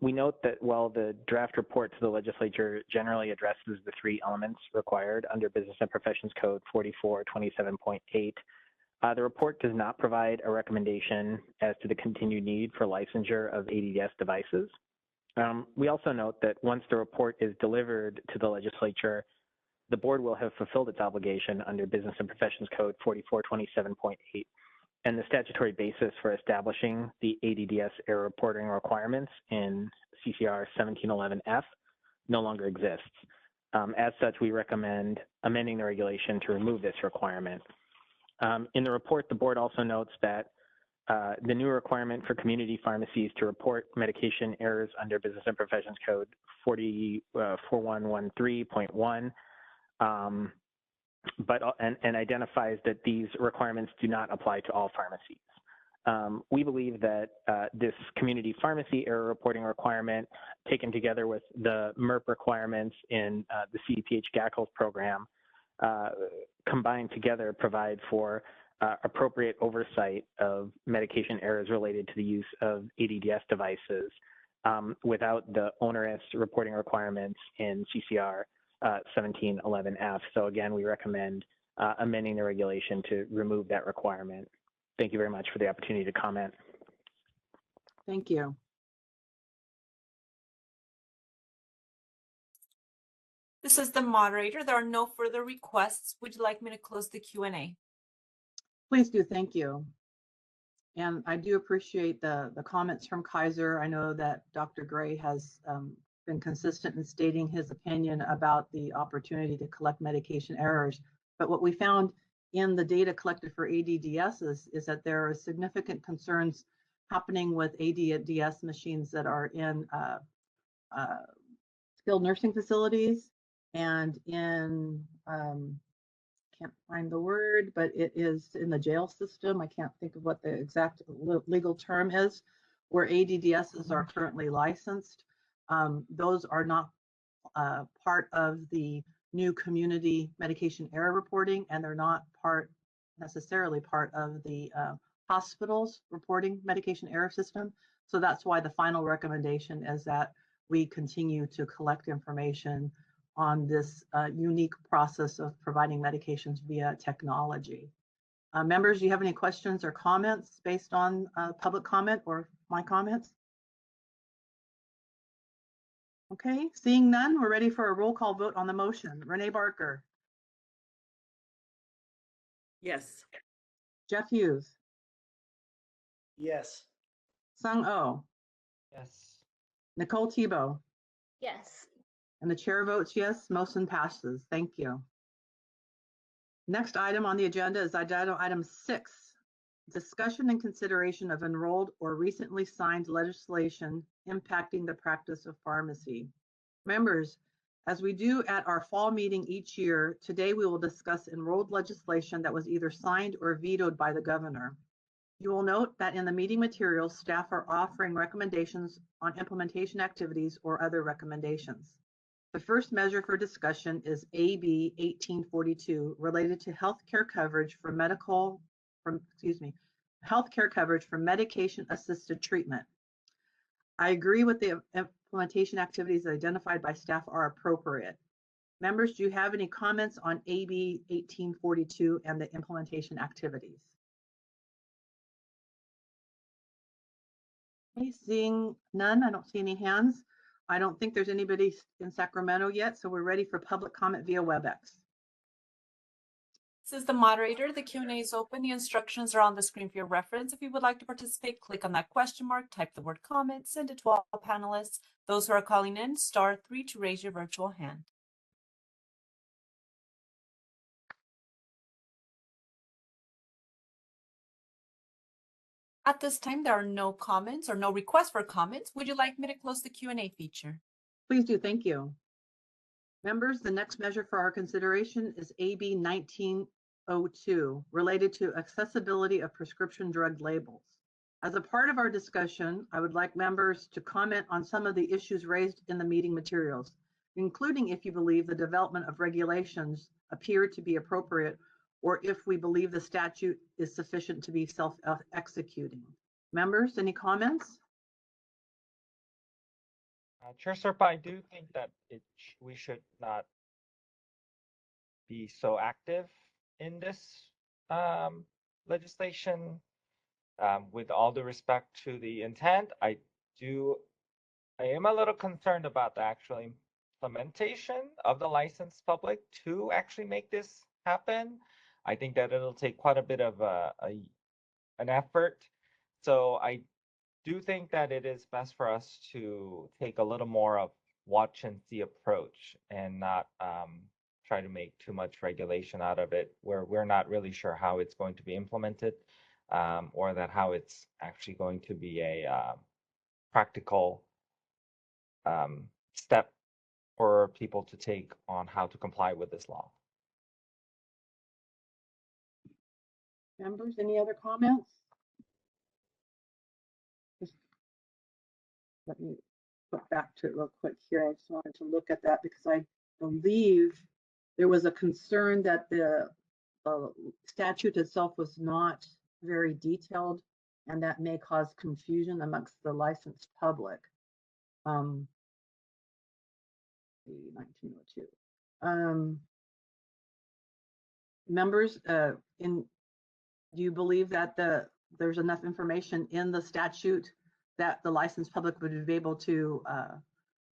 We note that while the draft report to the legislature generally addresses the 3 elements required under Business and Professions Code 4427.8, the report does not provide a recommendation as to the continued need for licensure of ADDS devices. We also note that once the report is delivered to the legislature, the board will have fulfilled its obligation under Business and Professions Code 4427.8, and the statutory basis for establishing the ADDS error reporting requirements in CCR 1711F no longer exists. As such, we recommend amending the regulation to remove this requirement. In the report, the board also notes that the new requirement for community pharmacies to report medication errors under Business and Professions Code 4113.1 and identifies that these requirements do not apply to all pharmacies. We believe that this community pharmacy error reporting requirement, taken together with the MERP requirements in the CDPH GACLS program, combined together provide for appropriate oversight of medication errors related to the use of ADDS devices without the onerous reporting requirements in CCR 1711F. So again, we recommend amending the regulation to remove that requirement. Thank you very much for the opportunity to comment. Thank you. This is the moderator. There are no further requests. Would you like me to close the Q&A? Please do. Thank you. And I do appreciate the comments from Kaiser. I know that Dr. Gray has been consistent in stating his opinion about the opportunity to collect medication errors. But what we found in the data collected for ADDS is that there are significant concerns happening with ADDS machines that are in skilled nursing facilities and in, can't find the word, but it is in the jail system. I can't think of what the exact legal term is, where ADDSs are currently licensed. Those are not part of the new community medication error reporting, and they're not necessarily part of the hospitals reporting medication error system. So that's why the final recommendation is that we continue to collect information on this unique process of providing medications via technology. Members, do you have any questions or comments based on public comment or my comments? Okay, seeing none, we're ready for a roll call vote on the motion. Renee Barker. Yes. Jeff Hughes. Yes. Sung Oh. Yes. Nicole Tebow. Yes. And the chair votes yes, motion passes. Thank you. Next item on the agenda is item 6, discussion and consideration of enrolled or recently signed legislation impacting the practice of pharmacy. Members, as we do at our fall meeting each year, today we will discuss enrolled legislation that was either signed or vetoed by the governor. You will note that in the meeting materials, staff are offering recommendations on implementation activities or other recommendations. The first measure for discussion is AB 1842, related to healthcare coverage for healthcare coverage for medication-assisted treatment. I agree with the implementation activities identified by staff are appropriate. Members, do you have any comments on AB 1842 and the implementation activities? Okay, seeing none, I don't see any hands. I don't think there's anybody in Sacramento yet, so we're ready for public comment via WebEx. This is the moderator. The Q&A is open. The instructions are on the screen for your reference. If you would like to participate, click on that question mark, type the word comment, send it to all panelists. Those who are calling in, *3 to raise your virtual hand. At this time, there are no comments or no requests for comments. Would you like me to close the Q&A feature? Please do, thank you. Members, the next measure for our consideration is AB 1902, related to accessibility of prescription drug labels. As a part of our discussion, I would like members to comment on some of the issues raised in the meeting materials, including if you believe the development of regulations appear to be appropriate or if we believe the statute is sufficient to be self-executing. Members, any comments? Chair Serpa, I do think that we should not be so active in this legislation. With all due respect to the intent, I am a little concerned about the actual implementation of the licensed public to actually make this happen. I think that it'll take quite a bit of an effort. So I do think that it is best for us to take a little more of watch and see approach and not try to make too much regulation out of it where we're not really sure how it's going to be implemented, or that how it's actually going to be a practical step for people to take on how to comply with this law. Members, any other comments? Just let me look back to it real quick here. I just wanted to look at that because I believe there was a concern that the statute itself was not very detailed, and that may cause confusion amongst the licensed public. 1902. Members, do you believe that there's enough information in the statute that the licensed public would be able to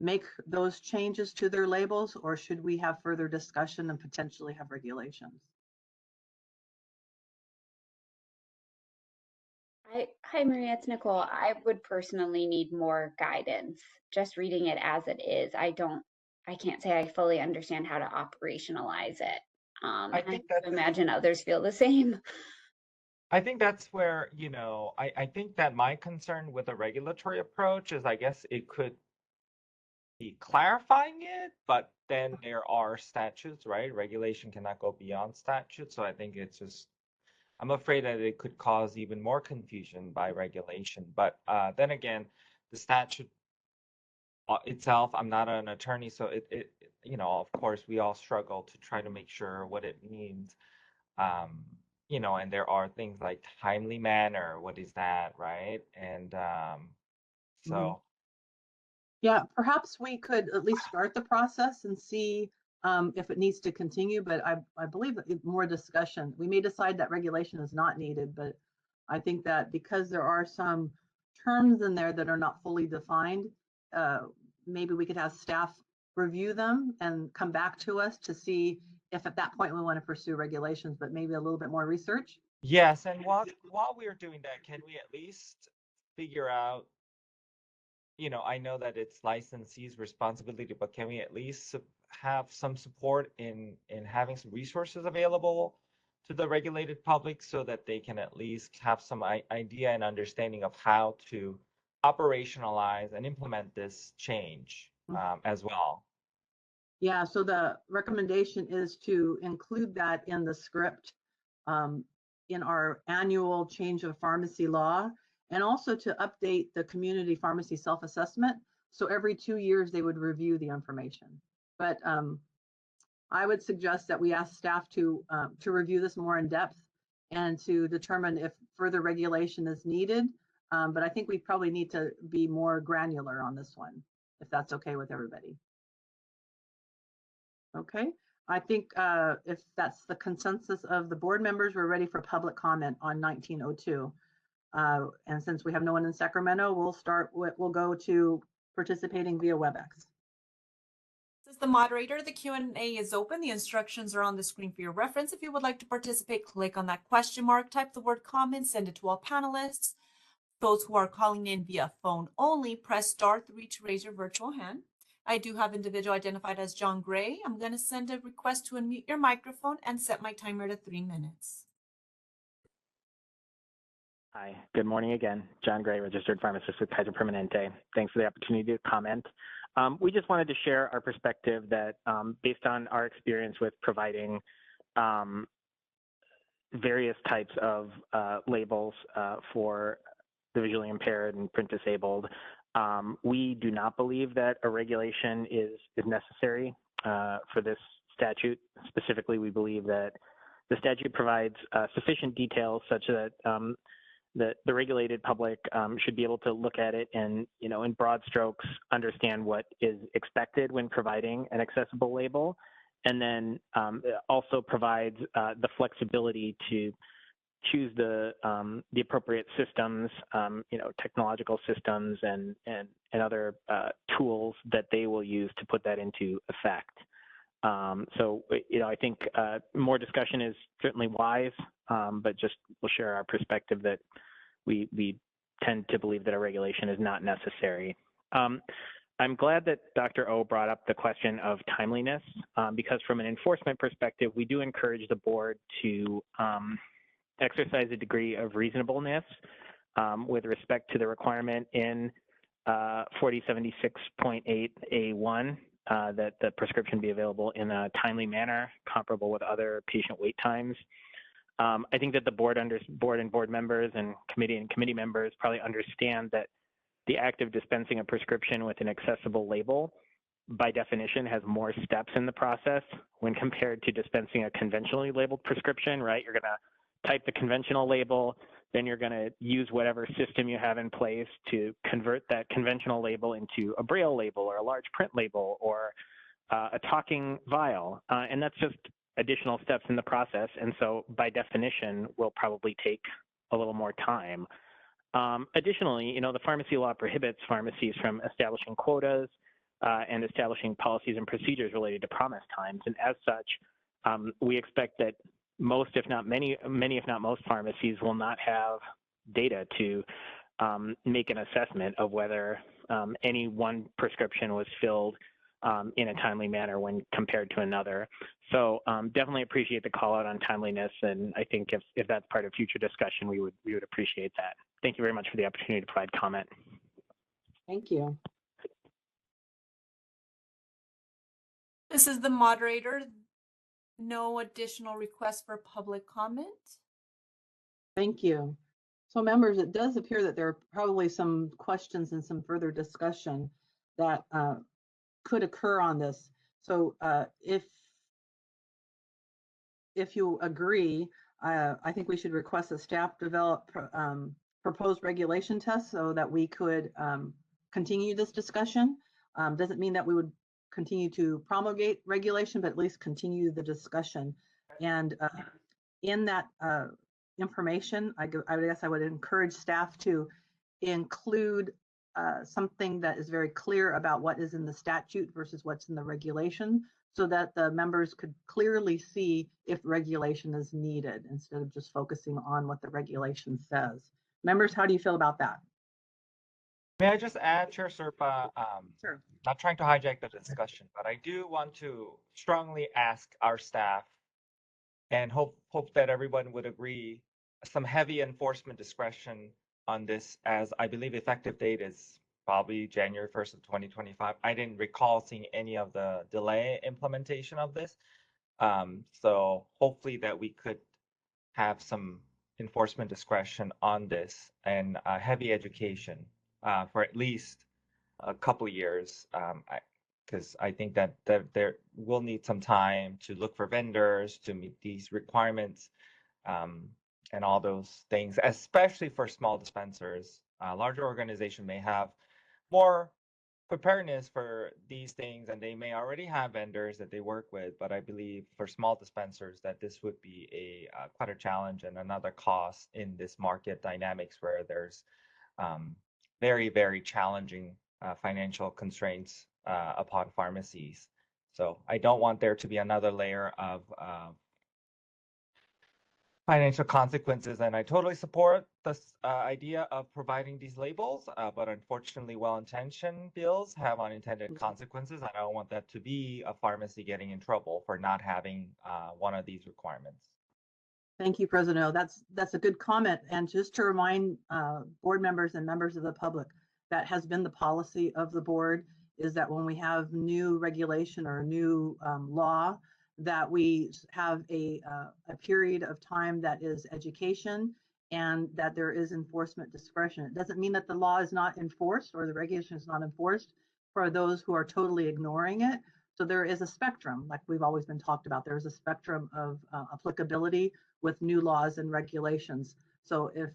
make those changes to their labels, or should we have further discussion and potentially have regulations? Hi, Maria, it's Nicole. I would personally need more guidance. Just reading it as it is, I can't say I fully understand how to operationalize it. I imagine others feel the same. I think that's where, I think that my concern with a regulatory approach is, I guess it could be clarifying it, but then there are statutes, right? Regulation cannot go beyond statutes. So I think I'm afraid that it could cause even more confusion by regulation. But then again, the statute itself, I'm not an attorney, so of course, we all struggle to try to make sure what it means. And there are things like timely manner. What is that, right? And so. Yeah, perhaps we could at least start the process and see if it needs to continue, but I believe that more discussion. We may decide that regulation is not needed, but I think that because there are some terms in there that are not fully defined, maybe we could have staff review them and come back to us to see if at that point we want to pursue regulations, but maybe a little bit more research. Yes, and while we're doing that, can we at least figure out, I know that it's licensee's responsibility, but can we at least have some support in having some resources available to the regulated public so that they can at least have some idea and understanding of how to operationalize and implement this change as well? Yeah, so the recommendation is to include that in the script in our annual change of pharmacy law, and also to update the community pharmacy self-assessment. So every 2 years they would review the information. But I would suggest that we ask staff to review this more in depth and to determine if further regulation is needed. But I think we probably need to be more granular on this one, if that's okay with everybody. Okay, I think if that's the consensus of the board members, we're ready for public comment on 1902. And since we have no one in Sacramento, we'll go to participating via WebEx. As the moderator, the Q&A is open. The instructions are on the screen for your reference. If you would like to participate, click on that question mark, type the word comment, send it to all panelists. Those who are calling in via phone only, press *3 to raise your virtual hand. I do have individual identified as John Gray. I'm going to send a request to unmute your microphone and set my timer to 3 minutes. Hi, good morning again. John Gray, registered pharmacist with Kaiser Permanente. Thanks for the opportunity to comment. We just wanted to share our perspective that based on our experience with providing various types of labels for the visually impaired and print disabled, we do not believe that a regulation is necessary for this statute. Specifically, we believe that the statute provides sufficient details such that the regulated public should be able to look at it and, in broad strokes, understand what is expected when providing an accessible label. And then it also provides the flexibility to choose the appropriate systems, technological systems and other tools that they will use to put that into effect. So, I think more discussion is certainly wise, but just we'll share our perspective that we tend to believe that a regulation is not necessary. I'm glad that Dr. O brought up the question of timeliness, because from an enforcement perspective, we do encourage the board to exercise a degree of reasonableness with respect to the requirement in 4076.8A1 that the prescription be available in a timely manner comparable with other patient wait times. I think that the board members and committee members probably understand that the act of dispensing a prescription with an accessible label, by definition, has more steps in the process when compared to dispensing a conventionally labeled prescription, right? You're going to type the conventional label, then you're going to use whatever system you have in place to convert that conventional label into a Braille label or a large print label or a talking vial. And that's just additional steps in the process. And so by definition, will probably take a little more time. Additionally, the pharmacy law prohibits pharmacies from establishing quotas and establishing policies and procedures related to promise times. And as such, we expect that most, if not many, if not most pharmacies will not have data to make an assessment of whether any one prescription was filled in a timely manner when compared to another. So definitely appreciate the call out on timeliness. And I think if that's part of future discussion, we would appreciate that. Thank you very much for the opportunity to provide comment. Thank you. This is the moderator. No additional requests for public comment. Thank you. So members, it does appear that there are probably some questions and some further discussion that could occur on this. So if you agree, I think we should request that staff develop proposed regulation tests so that we could continue this discussion. Doesn't mean that we would continue to promulgate regulation, but at least continue the discussion. And in that information, I guess I would encourage staff to include something that is very clear about what is in the statute versus what's in the regulation, so that the members could clearly see if regulation is needed instead of just focusing on what the regulation says. Members, how do you feel about that? May I just add, Chair Serpa, Sure. Not trying to hijack the discussion, but I do want to strongly ask our staff and hope that everyone would agree some heavy enforcement discretion on this, as I believe effective date is probably January 1st of 2025. I didn't recall seeing any of the delay implementation of this. So hopefully that we could have some enforcement discretion on this and heavy education for at least a couple of years, because I think that there will need some time to look for vendors to meet these requirements and all those things, especially for small dispensers. Larger organization may have more preparedness for these things, and they may already have vendors that they work with. But I believe for small dispensers that this would be quite a challenge and another cost in this market dynamics where there's very, very challenging financial constraints upon pharmacies. So I don't want there to be another layer of financial consequences, and I totally support this idea of providing these labels, but unfortunately well-intentioned bills have unintended consequences. I don't want that to be a pharmacy getting in trouble for not having one of these requirements. Thank you, President O. That's a good comment. And just to remind board members and members of the public, that has been the policy of the board, is that when we have new regulation or new law, that we have a period of time that is education and that there is enforcement discretion. It doesn't mean that the law is not enforced or the regulation is not enforced for those who are totally ignoring it, So there is a spectrum, like we've always been talked about. There's a spectrum of applicability with new laws and regulations. So if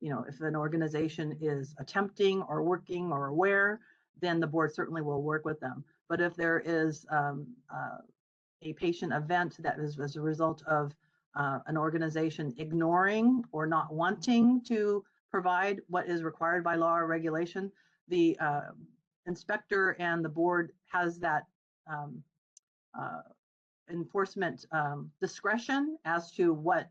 if an organization is attempting or working or aware, then the board certainly will work with them. But if there is a patient event that is as a result of an organization ignoring or not wanting to provide what is required by law or regulation, the inspector and the board has that enforcement discretion as to what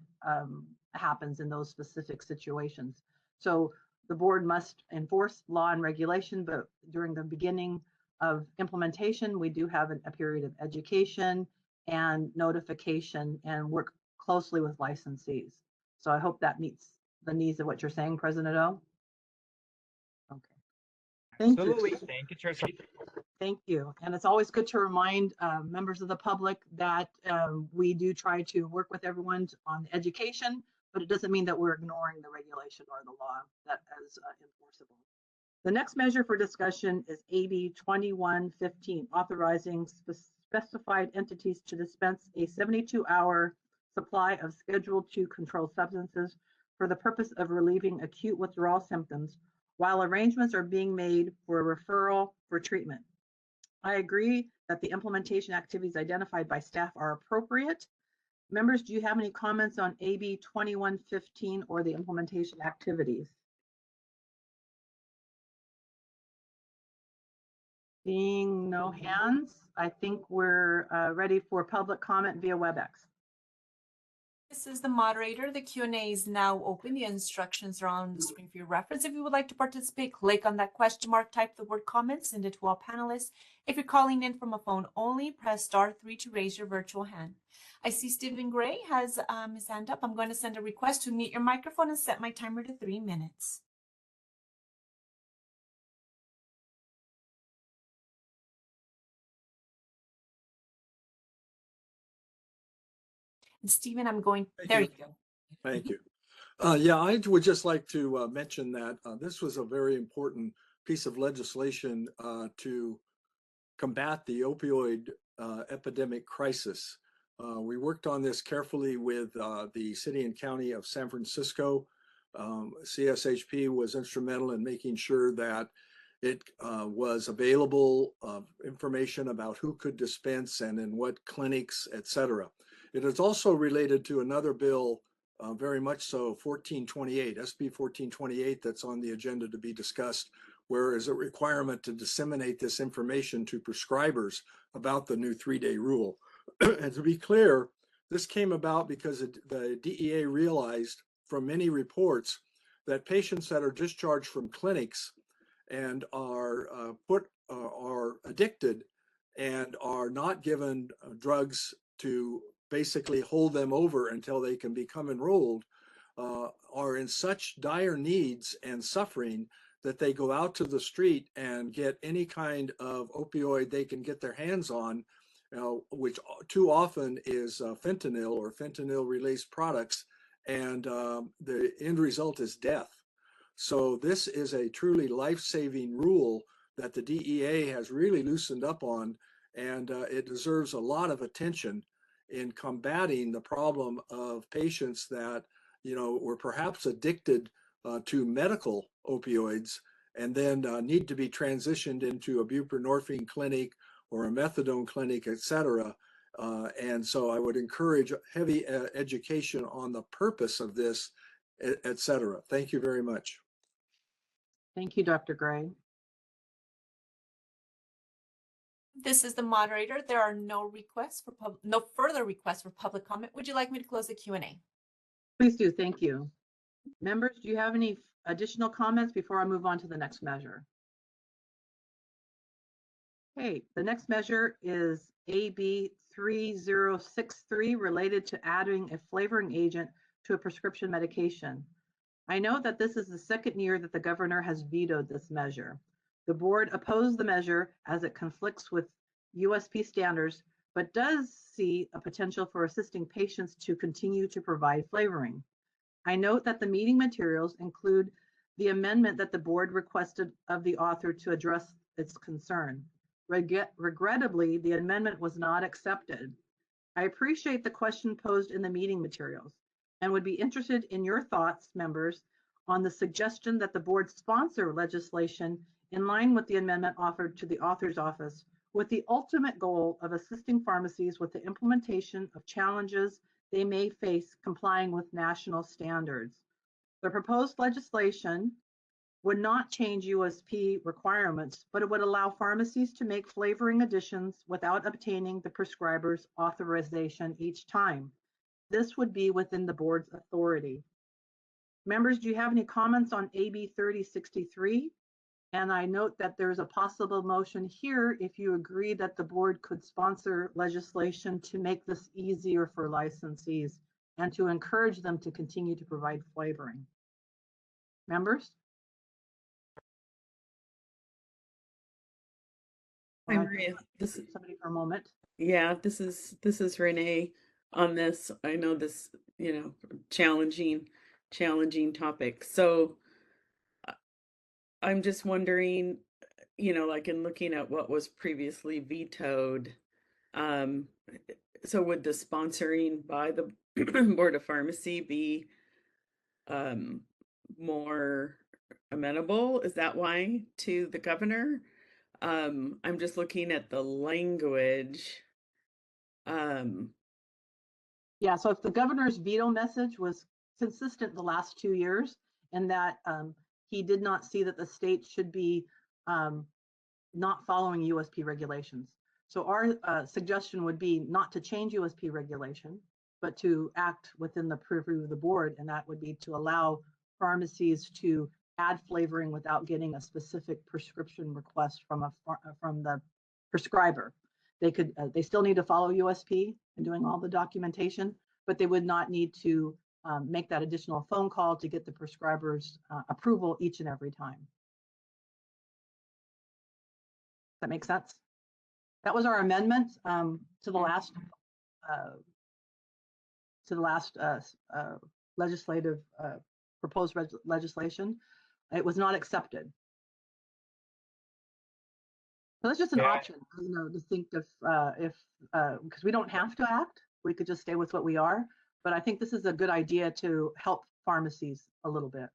happens in those specific situations. So the board must enforce law and regulation, but during the beginning of implementation, we do have a period of education and notification and work closely with licensees. So I hope that meets the needs of what you're saying, President O. Okay. Thank Absolutely. you. Thank you, Chair. Thank you. And it's always good to remind members of the public that we do try to work with everyone on education, but it doesn't mean that we're ignoring the regulation or the law that is enforceable. The next measure for discussion is AB 2115, authorizing specified entities to dispense a 72-hour supply of Schedule II controlled substances for the purpose of relieving acute withdrawal symptoms while arrangements are being made for a referral for treatment. I agree that the implementation activities identified by staff are appropriate. Members, do you have any comments on AB 2115 or the implementation activities? Seeing no hands, I think we're ready for public comment via WebEx. This is the moderator. The Q&A is now open. The instructions are on the screen for your reference. If you would like to participate, click on that question mark, type the word comment, send it to all panelists. If you're calling in from a phone only, press *3 to raise your virtual hand. I see Stephen Gray has his hand up. I'm going to send a request to mute your microphone and set my timer to 3 minutes. And Stephen, I'm going, there you go. Thank you. Yeah, I would just like to mention that this was a very important piece of legislation to combat the opioid epidemic crisis. We worked on this carefully with the city and county of San Francisco. CSHP was instrumental in making sure that it was available, information about who could dispense and in what clinics, etc. It is also related to another bill, very much so, 1428, SB 1428, that's on the agenda to be discussed, where is a requirement to disseminate this information to prescribers about the new 3-day rule. And to be clear, this came about because the DEA realized from many reports that patients that are discharged from clinics and are addicted and are not given drugs to basically hold them over until they can become enrolled, are in such dire needs and suffering that they go out to the street and get any kind of opioid they can get their hands on, which too often is fentanyl or fentanyl-released products, and the end result is death. So this is a truly life-saving rule that the DEA has really loosened up on, and it deserves a lot of attention in combating the problem of patients that, were perhaps addicted to medical opioids and then need to be transitioned into a buprenorphine clinic or a methadone clinic, etc. And so I would encourage heavy education on the purpose of this, etc. Thank you very much. Thank you, Dr. Gray. This is the moderator. There are no further requests for public comment. Would you like me to close the Q&A? Please do. Thank you. Members, do you have any additional comments before I move on to the next measure? Okay, the next measure is AB 3063, related to adding a flavoring agent to a prescription medication. I know that this is the second year that the governor has vetoed this measure. The board opposed the measure as it conflicts with USP standards, but does see a potential for assisting patients to continue to provide flavoring. I note that the meeting materials include the amendment that the board requested of the author to address its concern. Regrettably, the amendment was not accepted. I appreciate the question posed in the meeting materials and would be interested in your thoughts, members, on the suggestion that the board sponsor legislation in line with the amendment offered to the author's office, with the ultimate goal of assisting pharmacies with the implementation of challenges they may face complying with national standards. The proposed legislation would not change USP requirements, but it would allow pharmacies to make flavoring additions without obtaining the prescriber's authorization each time. This would be within the board's authority. Members, do you have any comments on AB 3063? And I note that there's a possible motion here if you agree that the board could sponsor legislation to make this easier for licensees and to encourage them to continue to provide flavoring. Members? Hi, Maria. This is somebody for a moment. Yeah, this is Renee on this. I know this, challenging topic. So I'm just wondering, like in looking at what was previously vetoed, so would the sponsoring by the Board of Pharmacy be more amenable? Is that why to the governor? I'm just looking at the language. Yeah, so if the governor's veto message was consistent the last 2 years and that he did not see that the state should be not following USP regulations. So our suggestion would be not to change USP regulation, but to act within the purview of the board, and that would be to allow pharmacies to add flavoring without getting a specific prescription request from the prescriber. They still need to follow USP and doing all the documentation, but they would not need to make that additional phone call to get the prescriber's approval each and every time. Does that make sense? That was our amendment to the last legislative proposed legislation. It was not accepted. So that's just an option, to think if because we don't have to act, we could just stay with what we are. But I think this is a good idea to help pharmacies a little bit.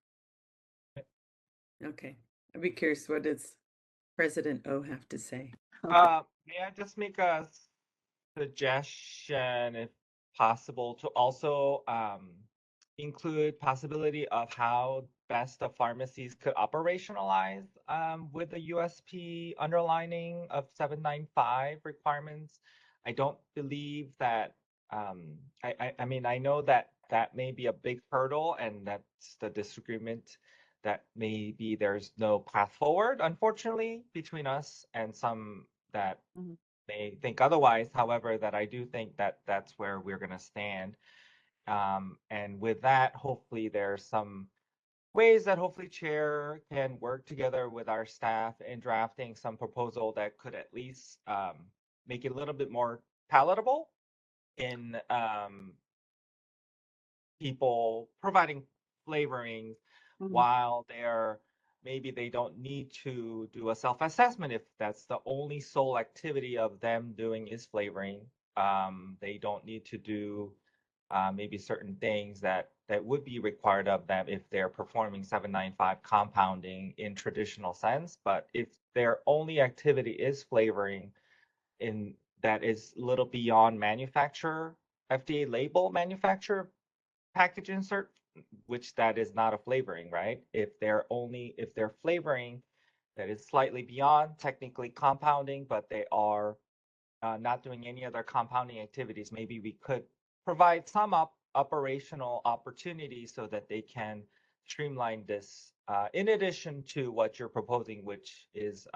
Okay, I'd be curious, what does President O have to say? May I just make a suggestion, if possible, to also include possibility of how best the pharmacies could operationalize with the USP underlining of 795 requirements. I don't believe that, I mean, I know that that may be a big hurdle and that's the disagreement, that maybe there's no path forward, unfortunately, between us and some that may think otherwise. However, that I do think that that's where we're going to stand. And with that, hopefully there's some ways that hopefully Chair can work together with our staff in drafting some proposal that could at least make it a little bit more palatable in people providing flavoring while maybe they don't need to do a self-assessment if that's the only sole activity of them doing is flavoring. They don't need to do maybe certain things that would be required of them if they're performing 795 compounding in traditional sense. But if their only activity is flavoring that is a little beyond manufacturer, FDA label manufacturer package insert, which that is not a flavoring, right? If they're flavoring that is slightly beyond technically compounding, but they are not doing any other compounding activities, maybe we could provide some operational opportunities so that they can streamline this in addition to what you're proposing, which is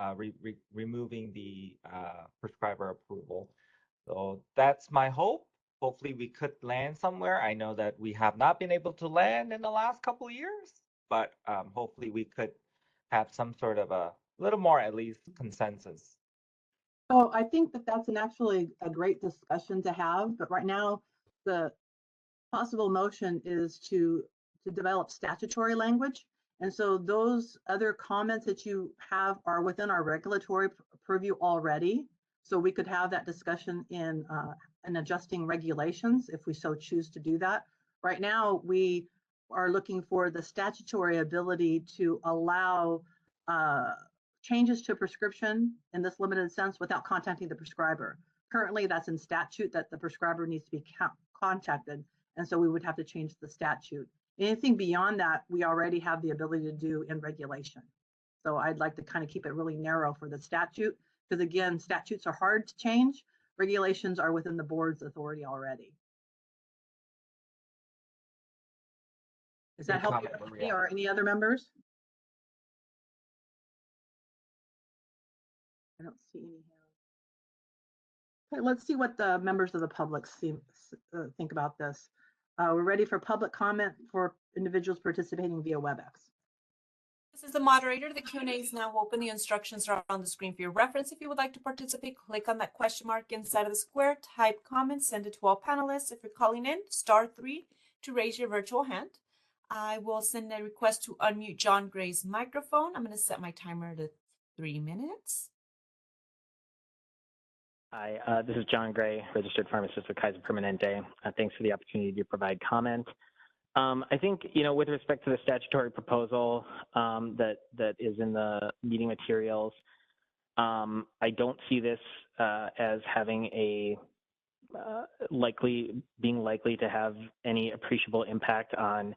removing the prescriber approval. So that's my hope. Hopefully we could land somewhere. I know that we have not been able to land in the last couple of years, but hopefully we could have some sort of a little more, at least, consensus. So I think that that's actually a great discussion to have, but right now the possible motion is to develop statutory language. And so those other comments that you have are within our regulatory purview already. So we could have that discussion in adjusting regulations if we so choose to do that. Right now, we are looking for the statutory ability to allow changes to a prescription in this limited sense without contacting the prescriber. Currently, that's in statute that the prescriber needs to be contacted, and so we would have to change the statute. Anything beyond that, we already have the ability to do in regulation. So I'd like to kind of keep it really narrow for the statute, because again, statutes are hard to change. Regulations are within the board's authority already. Does that help you or any other members? I don't see any hands. Okay, let's see what the members of the public think about this. We're ready for public comment for individuals participating via WebEx. This is the moderator. The Q&A is now open. The instructions are on the screen for your reference. If you would like to participate, click on that question mark inside of the square, type comment, send it to all panelists. If you're calling in, *3 to raise your virtual hand. I will send a request to unmute John Gray's microphone. I'm going to set my timer to 3 minutes. Hi, this is John Gray, registered pharmacist with Kaiser Permanente. Thanks for the opportunity to provide comment. I think, with respect to the statutory proposal that is in the meeting materials, I don't see this as having being likely to have any appreciable impact on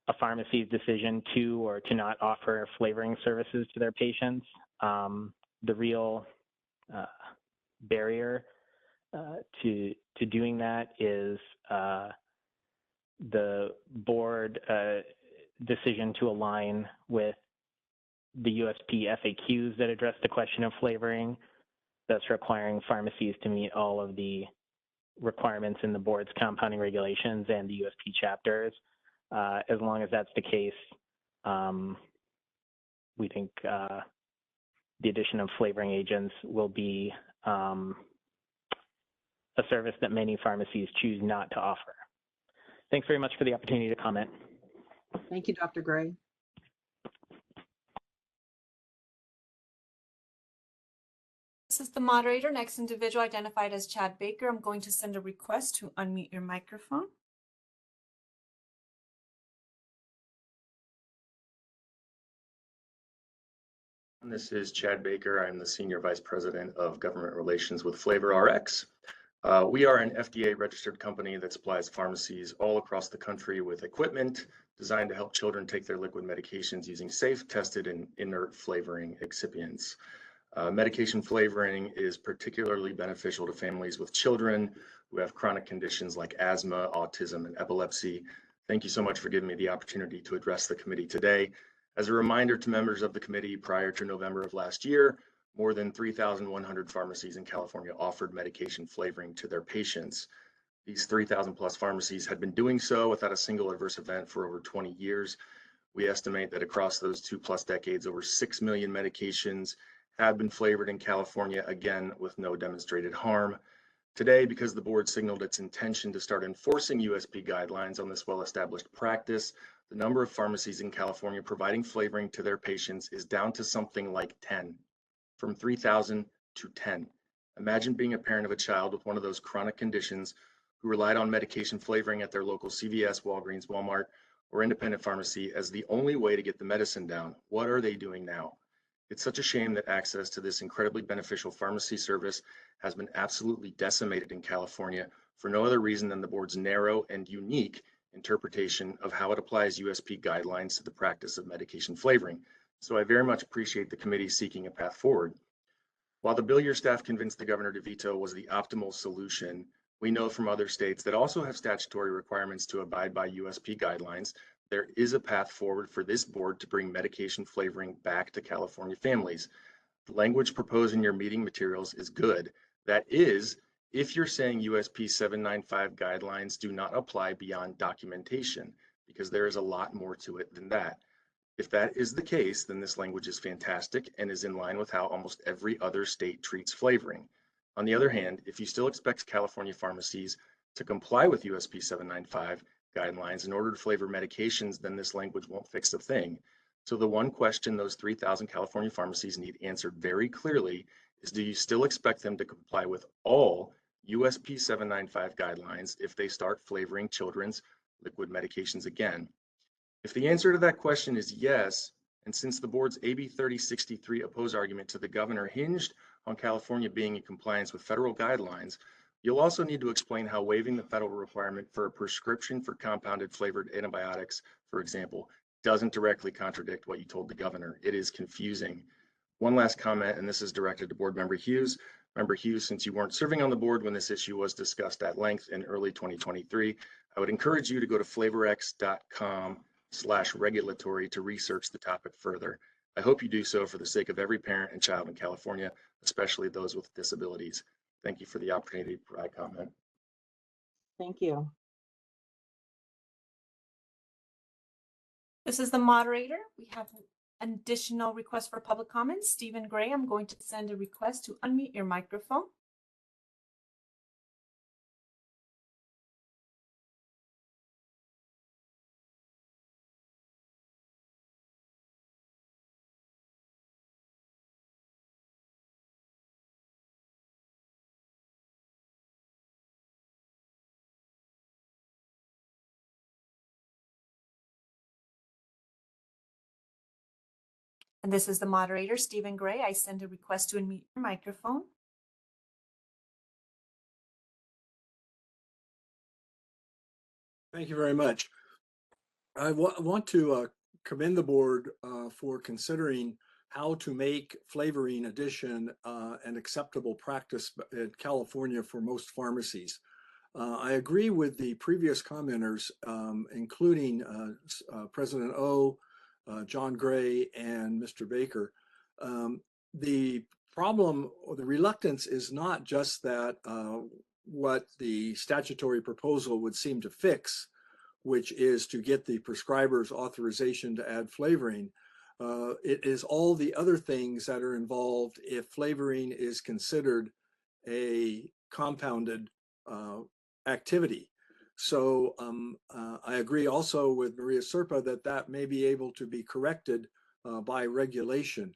a pharmacy's decision to or to not offer flavoring services to their patients. The real barrier to doing that is the board decision to align with the USP FAQs that address the question of flavoring, thus requiring pharmacies to meet all of the requirements in the board's compounding regulations and the USP chapters. As long as that's the case, we think the addition of flavoring agents will be a service that many pharmacies choose not to offer. Thanks very much for the opportunity to comment. Thank you, Dr. Gray. This is the moderator. Next individual identified as Chad Baker. I'm going to send a request to unmute your microphone. This is Chad Baker. I'm the Senior Vice President of Government Relations with FlavorRx. We are an FDA-registered company that supplies pharmacies all across the country with equipment designed to help children take their liquid medications using safe, tested, and inert flavoring excipients. Medication flavoring is particularly beneficial to families with children who have chronic conditions like asthma, autism, and epilepsy. Thank you so much for giving me the opportunity to address the committee today. As a reminder to members of the committee, prior to November of last year, more than 3,100 pharmacies in California offered medication flavoring to their patients. These 3,000 plus pharmacies had been doing so without a single adverse event for over 20 years. We estimate that across those 2+ decades, over 6 million medications have been flavored in California, again, with no demonstrated harm. Today, because the board signaled its intention to start enforcing USP guidelines on this well-established practice, the number of pharmacies in California providing flavoring to their patients is down to something like 10, from 3,000 to 10. Imagine being a parent of a child with one of those chronic conditions who relied on medication flavoring at their local CVS, Walgreens, Walmart, or independent pharmacy as the only way to get the medicine down. What are they doing now? It's such a shame that access to this incredibly beneficial pharmacy service has been absolutely decimated in California for no other reason than the board's narrow and unique interpretation of how it applies USP guidelines to the practice of medication flavoring. So I very much appreciate the committee seeking a path forward. While the bill your staff convinced the governor to veto was the optimal solution, we know from other states that also have statutory requirements to abide by USP guidelines, there is a path forward for this board to bring medication flavoring back to California families. The language proposed in your meeting materials is good. That is, if you're saying USP 795 guidelines do not apply beyond documentation, because there is a lot more to it than that. If that is the case, then this language is fantastic and is in line with how almost every other state treats flavoring. On the other hand, if you still expect California pharmacies to comply with USP 795 guidelines in order to flavor medications, then this language won't fix a thing. So the one question those 3,000 California pharmacies need answered very clearly is, do you still expect them to comply with all USP 795 guidelines if they start flavoring children's liquid medications again? If the answer to that question is yes, and since the board's AB 3063 oppose argument to the governor hinged on California being in compliance with federal guidelines, you'll also need to explain how waiving the federal requirement for a prescription for compounded flavored antibiotics, for example, doesn't directly contradict what you told the governor. It is confusing. One last comment, and this is directed to Board Member Hughes. Member Hughes, since you weren't serving on the board when this issue was discussed at length in early 2023, I would encourage you to go to flavorx.com/regulatory to research the topic further. I hope you do so for the sake of every parent and child in California, especially those with disabilities. Thank you for the opportunity to provide comment. Thank you. This is the moderator. We have an additional request for public comments. Stephen Gray, I'm going to send a request to unmute your microphone. And this is the moderator, Stephen Gray. I send a request to unmute your microphone. Thank you very much. I want to commend the board for considering how to make flavoring addition an acceptable practice in California for most pharmacies. I agree with the previous commenters, including President O, John Gray, and Mr. Baker. The problem or the reluctance is not just that what the statutory proposal would seem to fix, which is to get the prescriber's authorization to add flavoring. It is all the other things that are involved if flavoring is considered a compounded activity. So I agree also with Maria Serpa that that may be able to be corrected by regulation.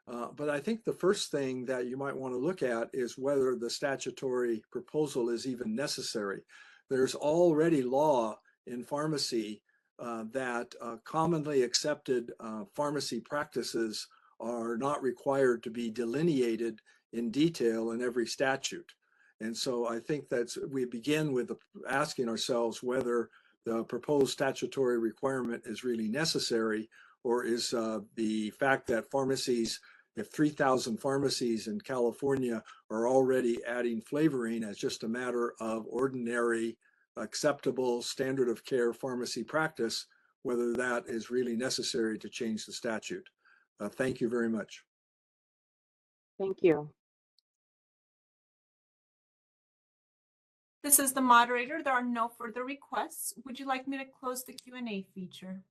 But I think the first thing that you might want to look at is whether the statutory proposal is even necessary. There's already law in pharmacy that commonly accepted pharmacy practices are not required to be delineated in detail in every statute. And so I think that's, we begin with asking ourselves whether the proposed statutory requirement is really necessary, or is the fact that pharmacies, if 3,000 pharmacies in California are already adding flavoring as just a matter of ordinary, acceptable standard of care pharmacy practice, whether that is really necessary to change the statute. Thank you very much. Thank you. This is the moderator. There are no further requests. Would you like me to close the Q&A feature?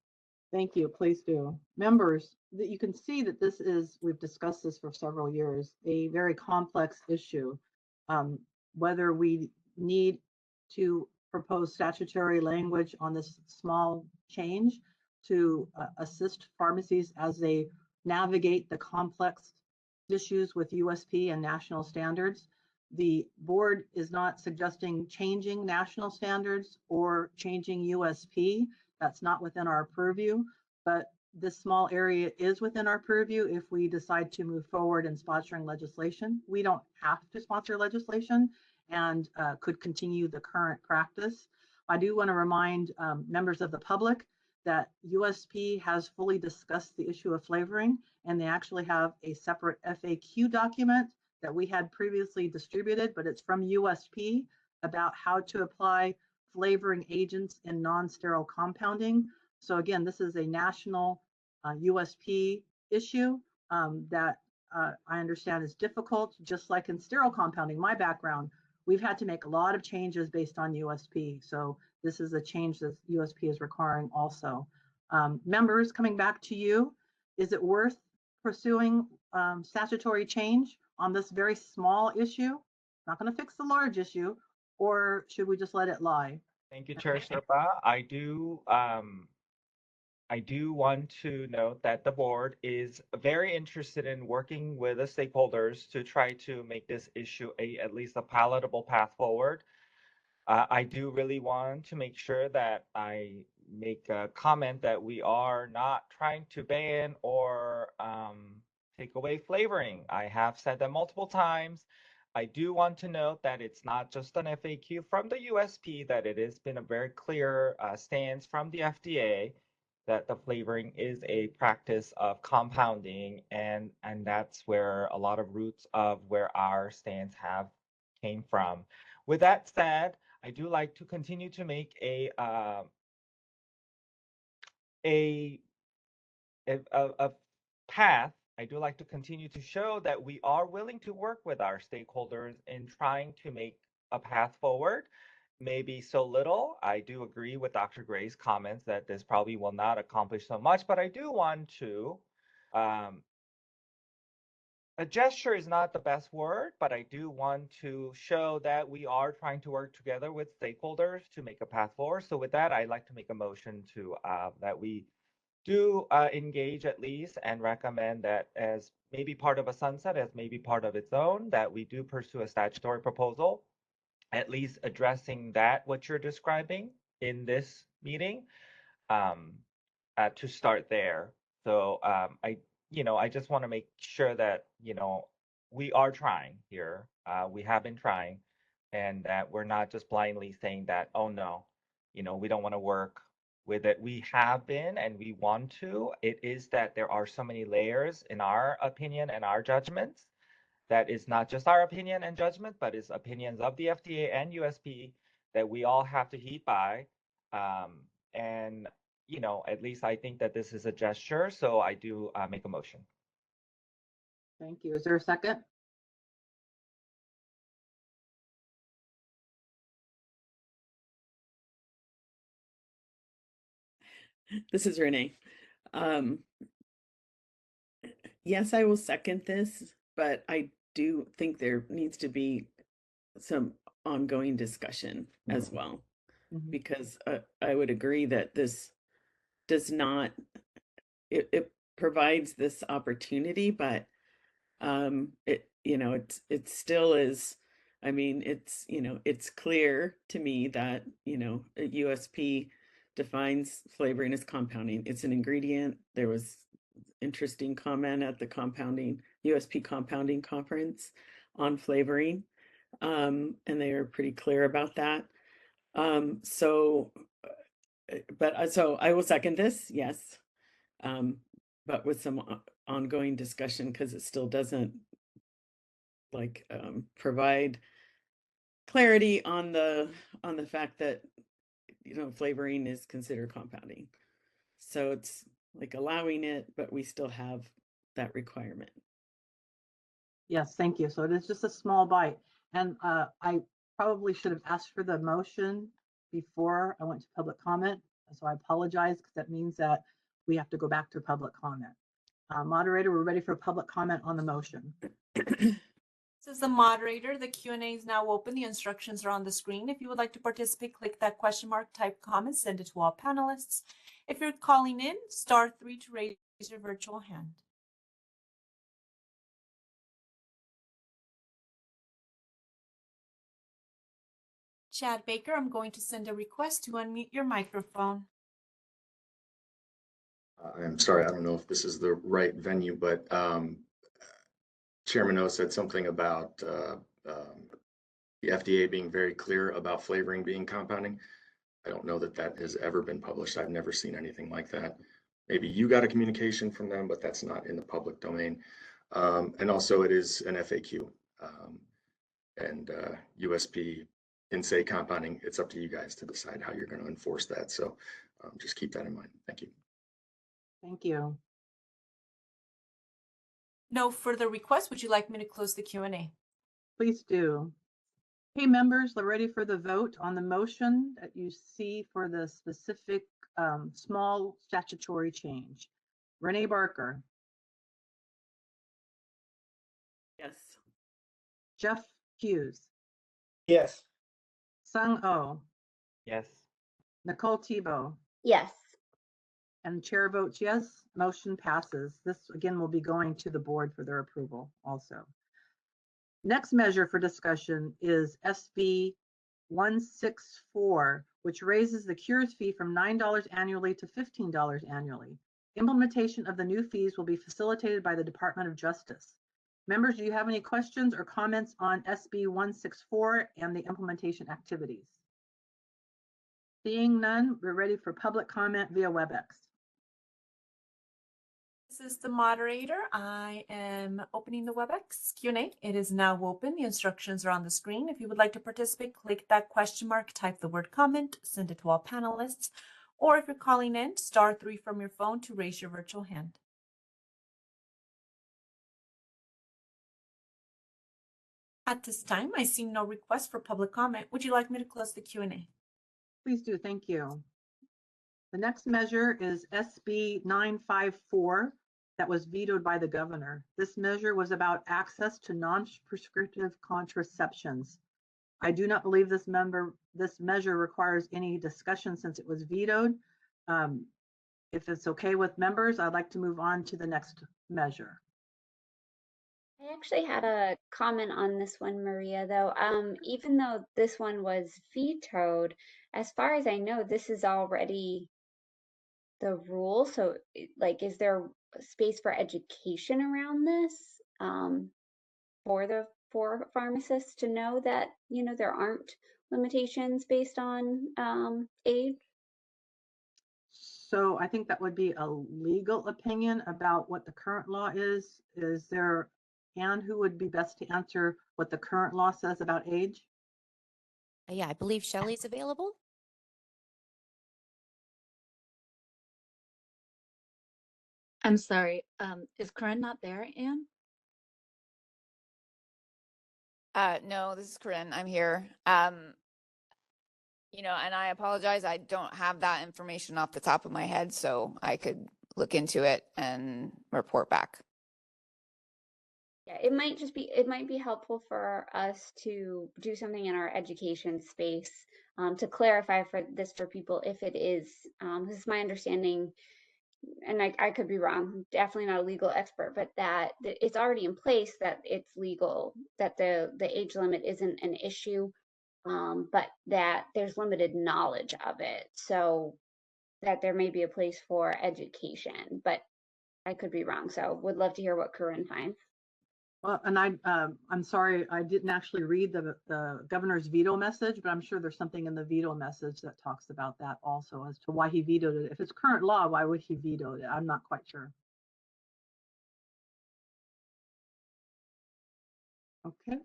Thank you. Please do. Members, that you can see that this is, we've discussed this for several years, a very complex issue. Whether we need to propose statutory language on this small change to assist pharmacies as they navigate the complex issues with USP and national standards. The board is not suggesting changing national standards or changing USP. That's not within our purview, but this small area is within our purview if we decide to move forward in sponsoring legislation. We don't have to sponsor legislation and could continue the current practice. I do want to remind members of the public that USP has fully discussed the issue of flavoring, and they actually have a separate FAQ document that we had previously distributed, but it's from USP about how to apply flavoring agents in non-sterile compounding. So again, this is a national USP issue that I understand is difficult, just like in sterile compounding, my background, we've had to make a lot of changes based on USP. So this is a change that USP is requiring also. Members, coming back to you, is it worth pursuing statutory change on this very small issue? Not going to fix the large issue, or should we just let it lie? Thank you, Chair Serpa. I do I do want to note that the board is very interested in working with the stakeholders to try to make this issue at least a palatable path forward. I do really want to make sure that I make a comment that we are not trying to ban or take away flavoring. I have said that multiple times. I do want to note that it's not just an FAQ from the USP, that it has been a very clear stance from the FDA that the flavoring is a practice of compounding, and that's where a lot of roots of where our stance have came from. With that said, I do like to continue to make a path. I do like to continue to show that we are willing to work with our stakeholders in trying to make a path forward. Maybe so little. I do agree with Dr. Gray's comments that this probably will not accomplish so much, but I do want to a gesture is not the best word, but I do want to show that we are trying to work together with stakeholders to make a path forward. So with that, I'd like to make a motion to that we do engage at least and recommend that as maybe part of a sunset, as maybe part of its own, that we do pursue a statutory proposal, at least addressing that, what you're describing in this meeting, to start there. So I just want to make sure that, we are trying here. We have been trying, and that we're not just blindly saying that, oh no, we don't want to work with it. We have been, and we want to. It is that there are so many layers in our opinion and our judgments that is not just our opinion and judgment, but is opinions of the FDA and USP that we all have to heed by. And at least I think that this is a gesture, so I do make a motion. Thank you. Is there a second? This is Renee. Yes, I will second this, but I do think there needs to be some ongoing discussion as well, because I would agree that this does not, it provides this opportunity, but it still is, I mean, it's clear to me that, a USP defines flavoring as compounding. It's an ingredient. There was interesting comment at the USP compounding conference on flavoring. And they are pretty clear about that. So I will second this, yes. But with some ongoing discussion, because it still doesn't provide clarity on the fact that flavoring is considered compounding. So it's like allowing it, but we still have that requirement. Yes, thank you. So it is just a small bite. And I probably should have asked for the motion before I went to public comment. So I apologize, because that means that we have to go back to public comment. Moderator, we're ready for public comment on the motion. This is the moderator. The Q&A is now open. The instructions are on the screen. If you would like to participate, click that question mark, type comment, send it to all panelists. If you're calling in, *3 to raise your virtual hand. Chad Baker, I'm going to send a request to unmute your microphone. I'm sorry, I don't know if this is the right venue, but Chairman O said something about the FDA being very clear about flavoring being compounding. I don't know that that has ever been published. I've never seen anything like that. Maybe you got a communication from them, but that's not in the public domain. And also it is an FAQ. And USP didn't say compounding. It's up to you guys to decide how you're going to enforce that. So just keep that in mind. Thank you. Thank you. No further requests. Would you like me to close the Q&A? Please do. Hey, members, we're ready for the vote on the motion that you see for the specific small statutory change. Renee Barker. Yes. Jeff Hughes. Yes. Sung Oh. Yes. Nicole Thibault. Yes. And the chair votes yes, motion passes. This again will be going to the board for their approval also. Next measure for discussion is SB 164, which raises the cures fee from $9 annually to $15 annually. Implementation of the new fees will be facilitated by the Department of Justice. Members, do you have any questions or comments on SB 164 and the implementation activities? Seeing none, we're ready for public comment via WebEx. This is the moderator. I am opening the WebEx Q&A. It is now open. The instructions are on the screen. If you would like to participate, click that question mark, type the word comment, send it to all panelists, or if you're calling in, *3 from your phone to raise your virtual hand. At this time, I see no request for public comment. Would you like me to close the Q&A? Please do, thank you. The next measure is SB 954 that was vetoed by the governor. This measure was about access to non-prescriptive contraceptions. I do not believe this measure requires any discussion since it was vetoed. If it's okay with members, I'd like to move on to the next measure. I actually had a comment on this one, Maria, though. Even though this one was vetoed, as far as I know, this is already the rule. So, like, is there space for education around this for pharmacists to know that, you know, there aren't limitations based on age? So I think that would be a legal opinion about what the current law is. Is there, Anne, who would be best to answer what the current law says about age? Yeah, I believe Shelley's available. I'm sorry. Is Corinne not there, Anne? No, this is Corinne. I'm here. You know, and I apologize. I don't have that information off the top of my head, so I could look into it and report back. Yeah, it might be helpful for us to do something in our education space to clarify for people if it is. This is my understanding, and I could be wrong. I'm definitely not a legal expert, but that it's already in place that it's legal, that the age limit isn't an issue, but that there's limited knowledge of it. So that there may be a place for education, but I could be wrong. So would love to hear what Corinne finds. Well, and I'm sorry, I didn't actually read the governor's veto message, but I'm sure there's something in the veto message that talks about that also as to why he vetoed it. If it's current law, why would he veto it? I'm not quite sure. Okay.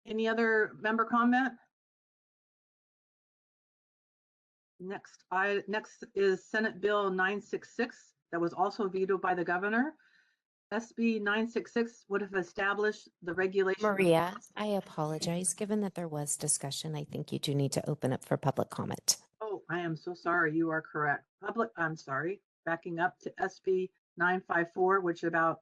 Any other member comment? Next is Senate Bill 966 that was also vetoed by the governor. SB 966 would have established the regulation. Maria, I apologize. Given that there was discussion, I think you do need to open up for public comment. Oh, I am so sorry. You are correct. I'm sorry. Backing up to SB 954, which is about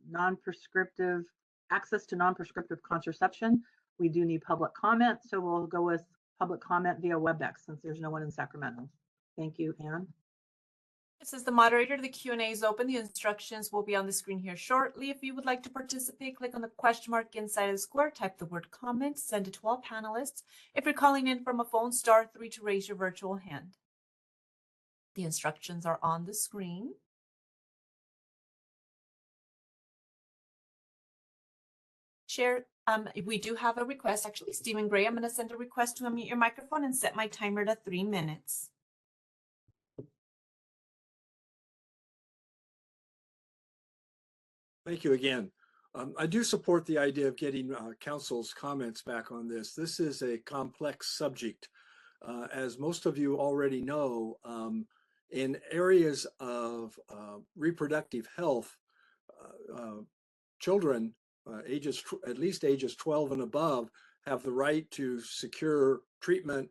non-prescriptive access to non-prescriptive contraception. We do need public comment, so we'll go with public comment via WebEx since there's no one in Sacramento. Thank you, Anne. This is the moderator. The Q&A is open. The instructions will be on the screen here shortly. If you would like to participate, click on the question mark inside of the square, type the word comment, send it to all panelists. If you're calling in from a phone, *3 to raise your virtual hand. The instructions are on the screen. Chair, we do have a request. Actually, Stephen Gray, I'm going to send a request to unmute your microphone and set my timer to 3 minutes. Thank you again. I do support the idea of getting council's comments back on this. This is a complex subject. As most of you already know, in areas of reproductive health, children at least ages 12 and above have the right to secure treatment,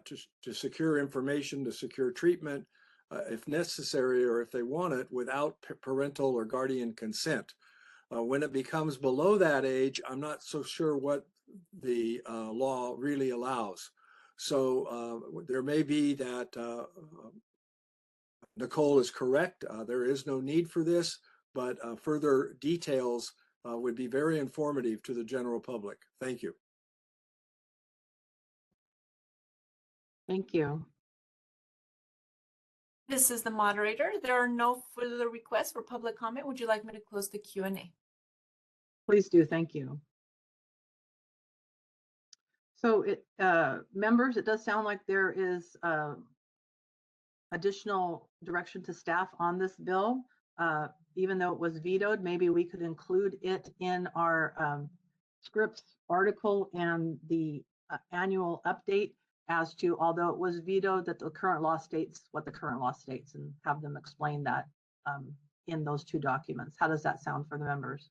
to secure information, to secure treatment, if necessary or if they want it, without parental or guardian consent. When it becomes below that age, I'm not so sure what the law really allows. So there may be that Nicole is correct. There is no need for this, but further details would be very informative to the general public. Thank you. Thank you. This is the moderator. There are no further requests for public comment. Would you like me to close the Q&A? Please do. Thank you. So members, it does sound like there is additional direction to staff on this bill. Even though it was vetoed, maybe we could include it in our scripts article and the annual update as to, although it was vetoed, that the current law states what the current law states, and have them explain that in those two documents. How does that sound for the members?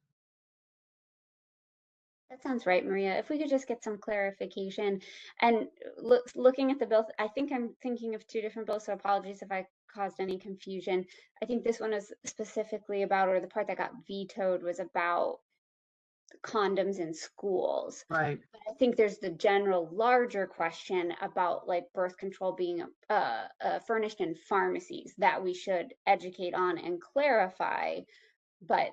That sounds right, Maria. If we could just get some clarification and looking at the bills, I think I'm thinking of two different bills, so apologies if I caused any confusion. I think this one is specifically about, or the part that got vetoed was about condoms in schools. Right. But I think there's the general larger question about like birth control being furnished in pharmacies that we should educate on and clarify, but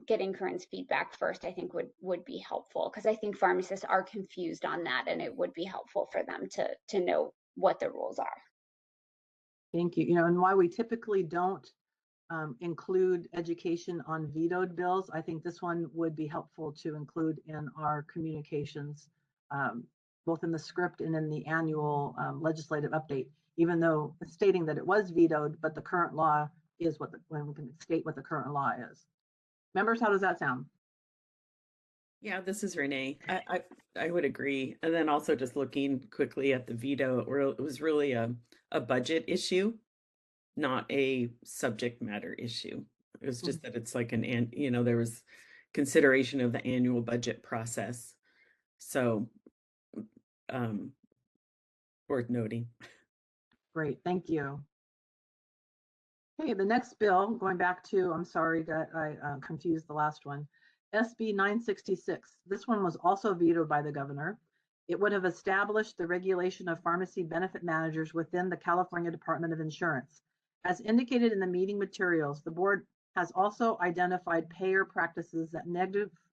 getting current feedback first, I think would be helpful, because I think pharmacists are confused on that, and it would be helpful for them to know what the rules are. Thank you. And why we typically don't include education on vetoed bills, I think this one would be helpful to include in our communications, both in the script and in the annual legislative update, even though stating that it was vetoed, but the current law is when we can state what the current law is. Members, how does that sound? Yeah, this is Renee. I would agree. And then also just looking quickly at the veto, it was really a budget issue, not a subject matter issue. It was just that it's like there was consideration of the annual budget process. So worth noting. Great, thank you. Okay, the next bill, going back to, I'm sorry that I confused the last one, SB 966. This one was also vetoed by the governor. It would have established the regulation of pharmacy benefit managers within the California Department of Insurance. As indicated in the meeting materials, the board has also identified payer practices that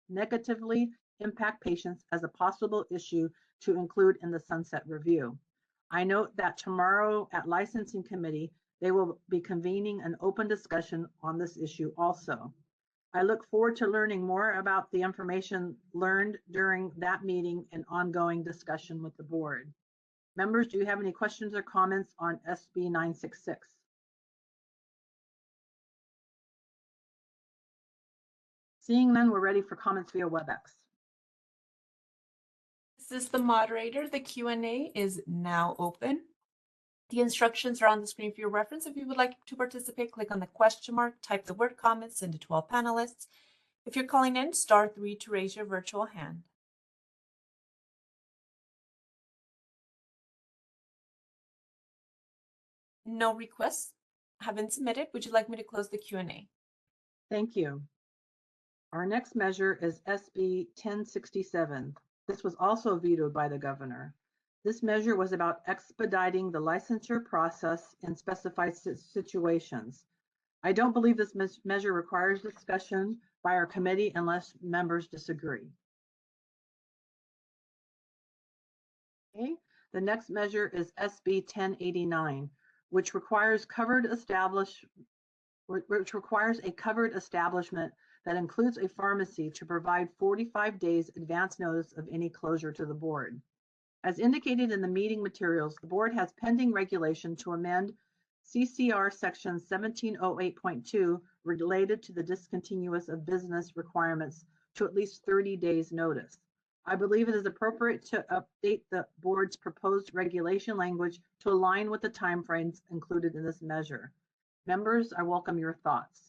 negatively impact patients as a possible issue to include in the sunset review. I note that tomorrow at licensing committee, they will be convening an open discussion on this issue also. I look forward to learning more about the information learned during that meeting and ongoing discussion with the board. Members, do you have any questions or comments on SB 966? Seeing none, we're ready for comments via WebEx. This is the moderator. The Q&A is now open. The instructions are on the screen for your reference. If you would like to participate, click on the question mark, type the word comments, send it to all panelists. If you're calling in, *3 to raise your virtual hand. No requests have been submitted. Would you like me to close the Q&A? Thank you. Our next measure is SB 1067. This was also vetoed by the governor. This measure was about expediting the licensure process in specified situations. I don't believe this measure requires discussion by our committee unless members disagree. Okay. The next measure is SB 1089, which requires a covered establishment that includes a pharmacy to provide 45 days advance notice of any closure to the board. As indicated in the meeting materials, the board has pending regulation to amend CCR section 1708.2 related to the discontinuance of business requirements to at least 30 days notice. I believe it is appropriate to update the board's proposed regulation language to align with the timeframes included in this measure. Members, I welcome your thoughts.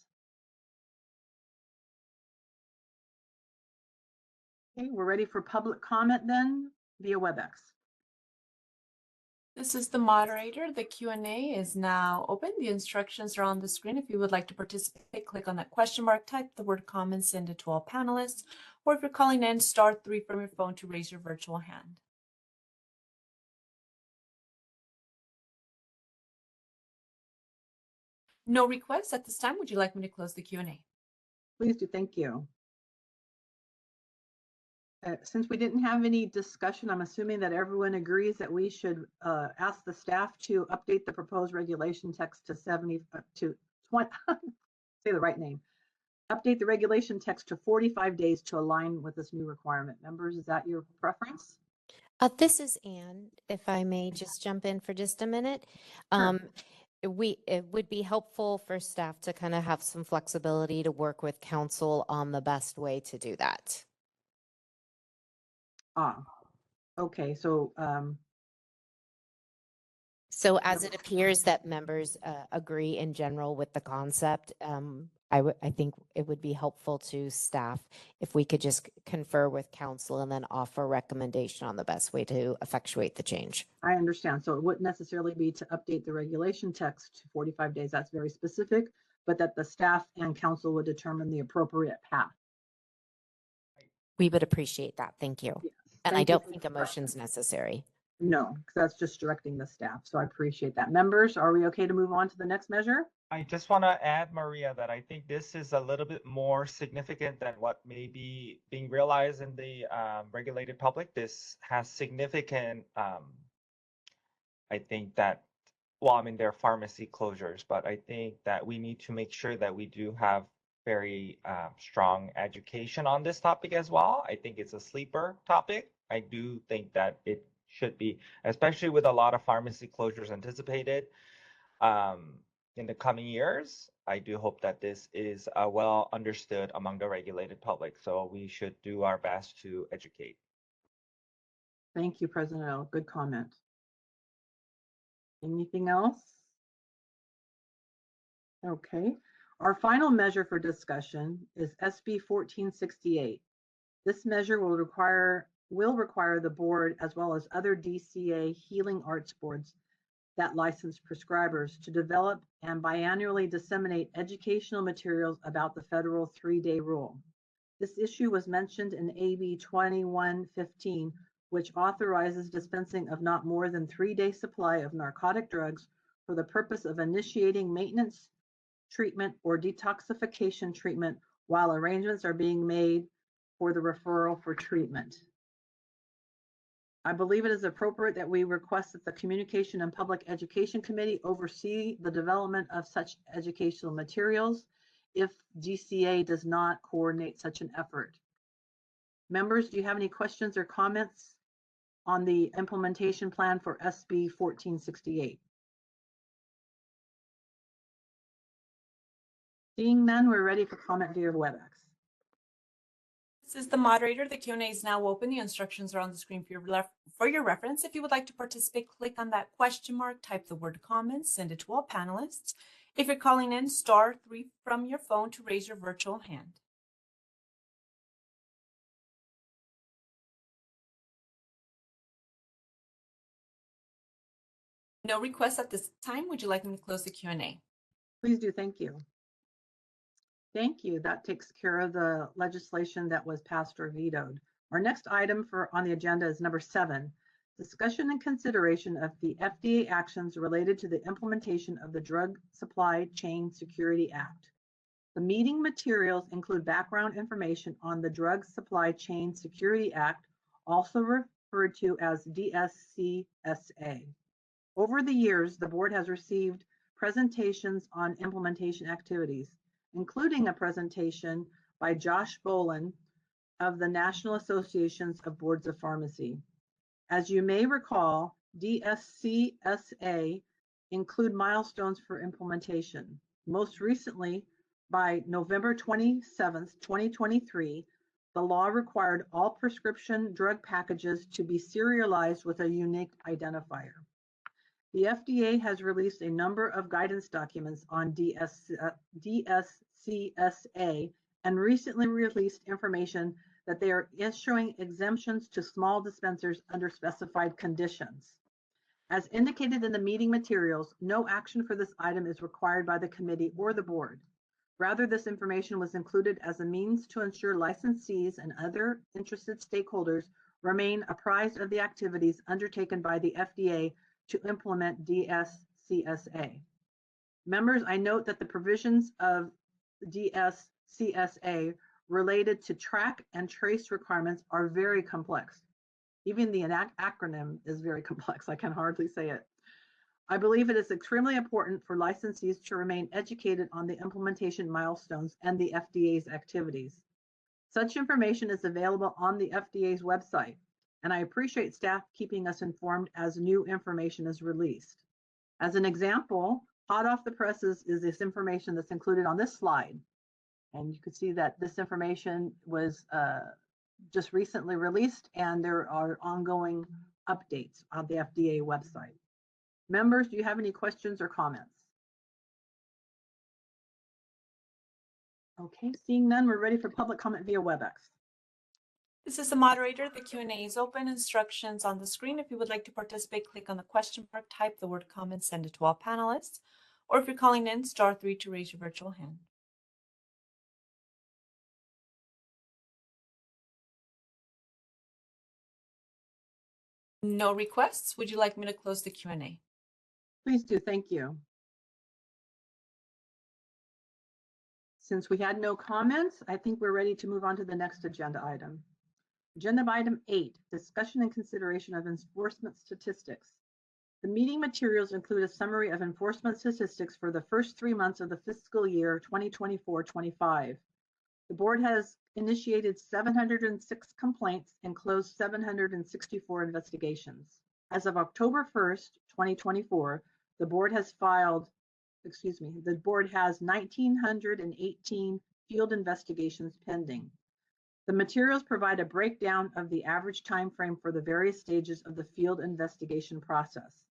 Okay, we're ready for public comment then via WebEx. This is the moderator. The Q&A is now open. The instructions are on the screen. If you would like to participate, click on that question mark, type the word comments, send it to all panelists, or if you're calling in, *3 from your phone to raise your virtual hand. No requests at this time. Would you like me to close the Q&A? Please do, thank you. Since we didn't have any discussion, I'm assuming that everyone agrees that we should ask the staff to update the proposed regulation text to 20, say the right name. Update the regulation text to 45 days to align with this new requirement. Members, is that your preference? This is Anne, if I may just jump in for just a minute. It would be helpful for staff to kind of have some flexibility to work with council on the best way to do that. Okay, so so as it appears that members agree in general with the concept, I think it would be helpful to staff if we could just confer with council and then offer recommendation on the best way to effectuate the change. I understand. So it wouldn't necessarily be to update the regulation text to 45 days. That's very specific, but that the staff and council would determine the appropriate path. We would appreciate that. Thank you. Yes, and thank I don't you think a motion's necessary. No, because that's just directing the staff. So I appreciate that. Members, are we okay to move on to the next measure? I just want to add, Maria, that I think this is a little bit more significant than what may be being realized in the regulated public. This has significant, I think that, well, I mean, there are pharmacy closures, but I think that we need to make sure that we do have very strong education on this topic as well. I think it's a sleeper topic. I do think that it should be, especially with a lot of pharmacy closures anticipated in the coming years. I do hope that this is well understood among the regulated public. So we should do our best to educate. Thank you, President O. Good comment. Anything else? Okay. Our final measure for discussion is SB 1468. This measure will require the board, as well as other DCA healing arts boards that license prescribers, to develop and biannually disseminate educational materials about the federal 3-day rule. This issue was mentioned in AB 2115, which authorizes dispensing of not more than 3-day supply of narcotic drugs for the purpose of initiating maintenance treatment or detoxification treatment while arrangements are being made for the referral for treatment. I believe it is appropriate that we request that the Communication and Public Education Committee oversee the development of such educational materials if DCA does not coordinate such an effort. Members, do you have any questions or comments on the implementation plan for SB 1468? Seeing none, we're ready for comment via WebEx. This is the moderator. The Q&A is now open. The instructions are on the screen for your reference. If you would like to participate, click on that question mark, type the word comments, send it to all panelists. If you're calling in, *3 from your phone to raise your virtual hand. No requests at this time. Would you like me to close the Q&A? Please do. Thank you. Thank you. That takes care of the legislation that was passed or vetoed. Our next item on the agenda is number 7, discussion and consideration of the FDA actions related to the implementation of the Drug Supply Chain Security Act. The meeting materials include background information on the Drug Supply Chain Security Act, also referred to as DSCSA. Over the years, the board has received presentations on implementation activities, including a presentation by Josh Boland of the National Associations of Boards of Pharmacy. As you may recall, DSCSA include milestones for implementation. Most recently, by November 27th, 2023, the law required all prescription drug packages to be serialized with a unique identifier. The FDA has released a number of guidance documents on DSCSA and recently released information that they are issuing exemptions to small dispensers under specified conditions. As indicated in the meeting materials, no action for this item is required by the committee or the board. Rather, this information was included as a means to ensure licensees and other interested stakeholders remain apprised of the activities undertaken by the FDA to implement DSCSA. Members, I note that the provisions of DSCSA related to track and trace requirements are very complex. Even the acronym is very complex. I can hardly say it. I believe it is extremely important for licensees to remain educated on the implementation milestones and the FDA's activities. Such information is available on the FDA's website, and I appreciate staff keeping us informed as new information is released. As an example, hot off the presses is this information that's included on this slide. And you can see that this information was just recently released, and there are ongoing updates on the FDA website. Members, do you have any questions or comments? Okay, seeing none, we're ready for public comment via WebEx. This is the moderator. The Q&A is open. Instructions on the screen. If you would like to participate, click on the question mark, type the word comment, send it to all panelists. Or if you're calling in, *3 to raise your virtual hand. No requests. Would you like me to close the Q&A? Please do, thank you. Since we had no comments, I think we're ready to move on to the next agenda item. Agenda item 8, discussion and consideration of enforcement statistics. The meeting materials include a summary of enforcement statistics for the first 3 months of the fiscal year 2024-25. The board has initiated 706 complaints and closed 764 investigations. As of October 1st, 2024, the board has 1,918 field investigations pending. The materials provide a breakdown of the average time frame for the various stages of the field investigation process.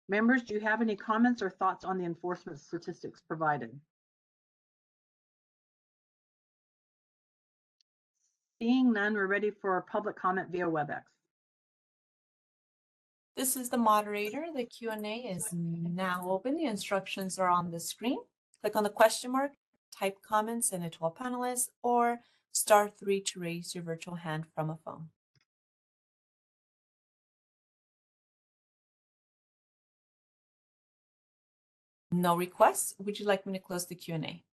Members, do you have any comments or thoughts on the enforcement statistics provided? Seeing none, we're ready for public comment via WebEx. This is the moderator. The Q&A is now open. The instructions are on the screen. Click on the question mark, type comments, send it to all panelists, or *3 to raise your virtual hand from a phone. No requests. Would you like me to close the Q&A?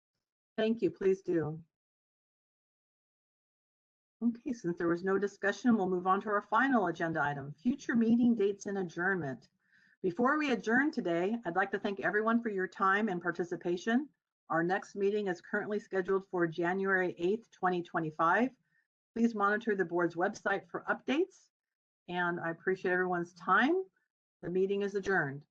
Thank you, please do. Okay, since there was no discussion, we'll move on to our final agenda item, future meeting dates and adjournment. Before we adjourn today, I'd like to thank everyone for your time and participation. Our next meeting is currently scheduled for January 8th, 2025. Please monitor the board's website for updates, and I appreciate everyone's time. The meeting is adjourned.